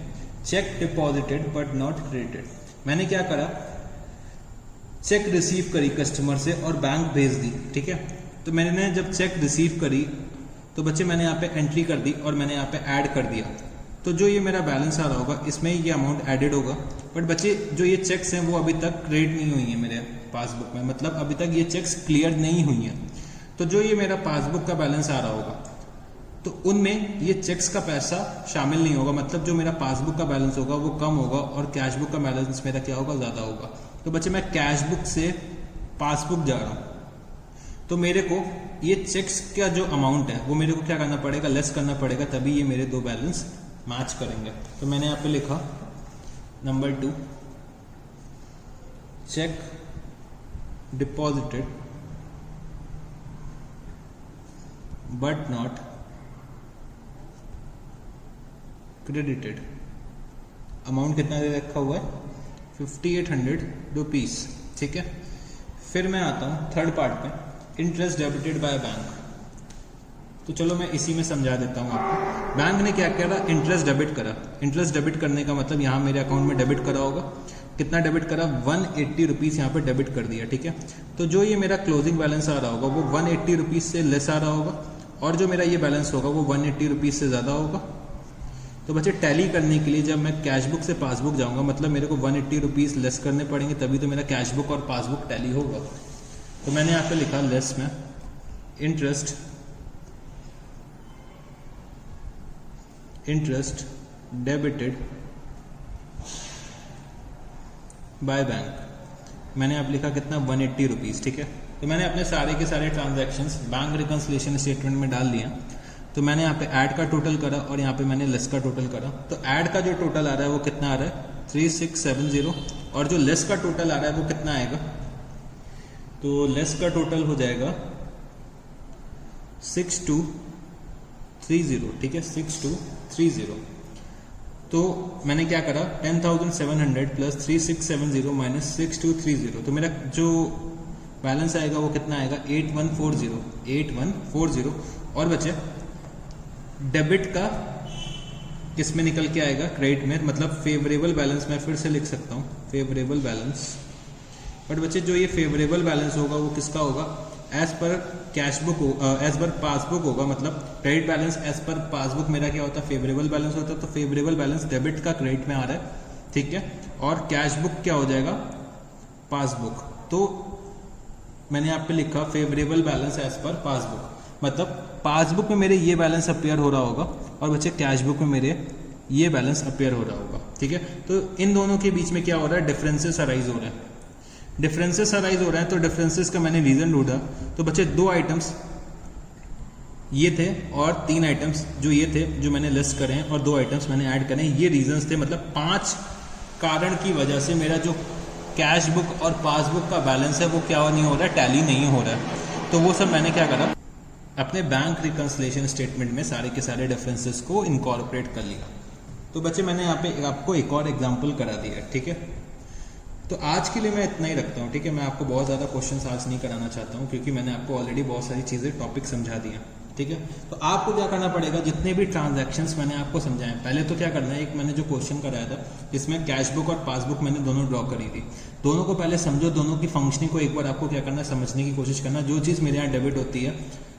Check deposited but not credited, मैंने क्या करा, चेक रिसीव करी कस्टमर से और बैंक भेज दी, ठीक है। तो मैंने जब चेक रिसीव करी तो बच्चे मैंने यहाँ पे एंट्री कर दी और मैंने यहाँ पे ऐड कर दिया। तो जो ये मेरा बैलेंस आ रहा होगा इसमें ये अमाउंट एडेड होगा। बट बच्चे जो ये चेक्स हैं वो अभी तक क्रेडिट नहीं हुई है मेरे पासबुक में, मतलब अभी तक ये चेक्स क्लियर नहीं हुई हैं। तो जो ये मेरा पासबुक का बैलेंस आ रहा होगा तो उनमें ये चेक्स का पैसा शामिल नहीं होगा, मतलब जो मेरा पासबुक का बैलेंस होगा वो कम होगा और कैश बुक का बैलेंस मेरा क्या होगा, ज़्यादा होगा। तो बच्चे मैं कैश बुक से पासबुक जा रहा हूँ तो मेरे को ये चेक्स का जो अमाउंट है वो मेरे को क्या करना पड़ेगा, लेस करना पड़ेगा, तभी ये मेरे 2 बैलेंस मैच करेंगे। तो मैंने यहाँ पे लिखा number 2, check deposited but not credited, amount कितना दे रखा हुआ है, 5800 रुपीज़, ठीक है। फिर मैं आता हूँ थर्ड पार्ट पे, इंटरेस्ट डेबिटेड बाय बैंक। तो चलो मैं इसी में समझा देता हूँ आपको। बैंक ने क्या करा, इंटरेस्ट डेबिट करा। इंटरेस्ट डेबिट करने का मतलब यहाँ मेरे अकाउंट में डेबिट करा होगा, कितना डेबिट करा, 180 रुपीज़ यहाँ पे डेबिट कर दिया, ठीक है। तो जो ये मेरा क्लोजिंग बैलेंस आ रहा होगा वो 180 रुपीज़ से लेस आ रहा होगा और जो मेरा ये बैलेंस होगा वो 180 रुपीज़ से ज़्यादा होगा। तो बच्चे टैली करने के लिए जब मैं कैश बुक से पासबुक जाऊँगा मतलब मेरे को 180 रुपीज़ लेस करने पड़ेंगे, तभी तो मेरा कैश बुक और पासबुक टैली होगा। तो मैंने यहाँ पे लिखा लेस में इंटरेस्ट डेबिटेड बाय बैंक। मैंने आप लिखा कितना, 180 रुपीज़, ठीक है। तो मैंने अपने सारे के सारे ट्रांजैक्शंस बैंक रिकंसिलिएशन स्टेटमेंट में डाल दिया। तो मैंने यहाँ पे ऐड का टोटल करा और यहाँ पे मैंने लेस का टोटल करा। तो ऐड का जो टोटल आ रहा है वो कितना आ रहा है, 3670, और जो लेस का टोटल आ रहा है वो कितना आएगा, तो लेस का टोटल हो जाएगा 6230, ठीक है, 6230। तो मैंने क्या करा, 10,700 प्लस 3670 माइनस 6230, तो मेरा जो बैलेंस आएगा वो कितना आएगा, 8140। और बचे डेबिट का किस में निकल के आएगा, क्रेडिट में, मतलब फेवरेबल बैलेंस। मैं फिर से लिख सकता हूँ फेवरेबल बैलेंस। बट बच्चे जो ये फेवरेबल बैलेंस होगा वो किसका होगा, as per cash book, as per passbook होगा, मतलब credit balance as per passbook मेरा क्या होता है, फेवरेबल बैलेंस होता है। तो फेवरेबल बैलेंस डेबिट का क्रेडिट में आ रहा है, ठीक है। और कैश बुक क्या हो जाएगा, पासबुक। तो मैंने यहाँ पे लिखा favourable balance as per passbook, मतलब पासबुक में मेरे ये बैलेंस अपीयर हो रहा होगा और बच्चे कैश बुक में मेरे ये बैलेंस अपीयर हो रहा होगा, ठीक है। तो इन दोनों के बीच में क्या हो रहा है, डिफरेंसेस अराइज हो रहे हैं। डिफरेंसेस अराइज हो रहे हैं तो डिफरेंसेस का मैंने रीजन ढूंढा। तो बच्चे 2 आइटम्स ये थे और 3 आइटम्स जो ये थे जो मैंने लिस्ट करे हैं और 2 आइटम्स मैंने ऐड करे हैं, ये रीजंस थे। मतलब 5 कारण की वजह से मेरा जो कैश बुक और पासबुक का बैलेंस है वो क्या नहीं हो रहा है, टैली नहीं हो रहा है। तो वो सब मैंने क्या करा, अपने बैंक रिकंसिलिएशन स्टेटमेंट में सारे के सारे डिफरेंसेस को इनकॉर्पोरेट कर लिया। तो बच्चे मैंने यहाँ पे आपको एक और एग्जांपल करा दिया, ठीक है। तो आज के लिए मैं इतना ही रखता हूँ, ठीक है। मैं आपको बहुत ज़्यादा क्वेश्चंस आज नहीं कराना चाहता हूँ क्योंकि मैंने आपको ऑलरेडी बहुत सारी चीज़ें टॉपिक समझा दिया, ठीक है। तो आपको क्या करना पड़ेगा, जितने भी ट्रांजैक्शंस मैंने आपको समझाए, पहले तो क्या करना है, एक मैंने जो क्वेश्चन कराया था जिसमें कैश बुक और पासबुक मैंने दोनों ड्रॉ करी थी, दोनों को पहले समझो, दोनों की फंक्शनिंग को एक बार आपको क्या करना है, समझने की कोशिश करना। जो चीज़ मेरे यहाँ डेबिट होती है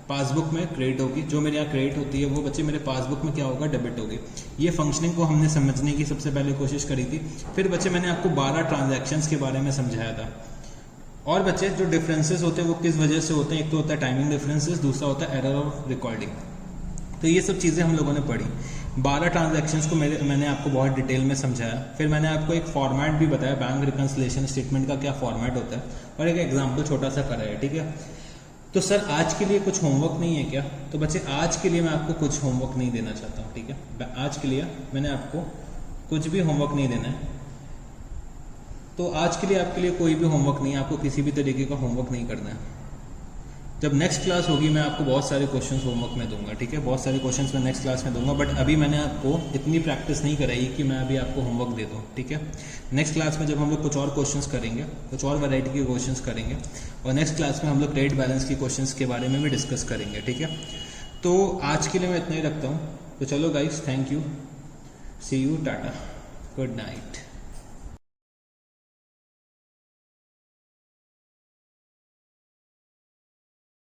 पासबुक में क्रेडिट होगी, जो मेरे यहाँ क्रेडिट होती है वो बच्चे मेरे पासबुक में क्या होगा, डेबिट होगी। ये फंक्शनिंग को हमने समझने की सबसे पहले कोशिश करी थी। फिर बच्चे मैंने आपको 12 ट्रांजैक्शंस के बारे में समझाया था। और बच्चे जो डिफरेंसेस होते हैं वो किस वजह से होते हैं, एक तो होता है टाइमिंग डिफरेंसेस, दूसरा होता है एरर ऑफ रिकॉर्डिंग। तो ये सब चीज़ें हम लोगों ने पढ़ी। 12 ट्रांजैक्शंस को मैंने आपको बहुत डिटेल में समझाया। फिर मैंने आपको एक फॉर्मेट भी बताया, बैंक रिकन्सिलिएशन स्टेटमेंट का क्या फॉर्मेट होता है, और एक एग्जाम्पल छोटा सा कराया, ठीक है। तो सर आज के लिए कुछ होमवर्क नहीं है क्या? तो बच्चे आज के लिए मैं आपको कुछ होमवर्क नहीं देना चाहता हूँ, ठीक है। आज के लिए मैंने आपको कुछ भी होमवर्क नहीं देना है। तो आज के लिए आपके लिए कोई भी होमवर्क नहीं है, आपको किसी भी तरीके का होमवर्क नहीं करना है। जब नेक्स्ट क्लास होगी मैं आपको बहुत सारे क्वेश्चंस होमवर्क में दूंगा, ठीक है। बहुत सारे क्वेश्चंस मैं नेक्स्ट क्लास में दूंगा, बट अभी मैंने आपको इतनी प्रैक्टिस नहीं कराई कि मैं अभी आपको होमवर्क दे दूँ, ठीक है। नेक्स्ट क्लास में जब हम लोग कुछ और क्वेश्चंस करेंगे, कुछ और वैरायटी के क्वेश्चंस करेंगे, और नेक्स्ट क्लास में हम लोग क्रेडिट बैलेंस की क्वेश्चंस के बारे में भी डिस्कस करेंगे, ठीक है। तो आज के लिए मैं इतना ही रखता हूँ। तो चलो guys, thank you, see you, tata, good night.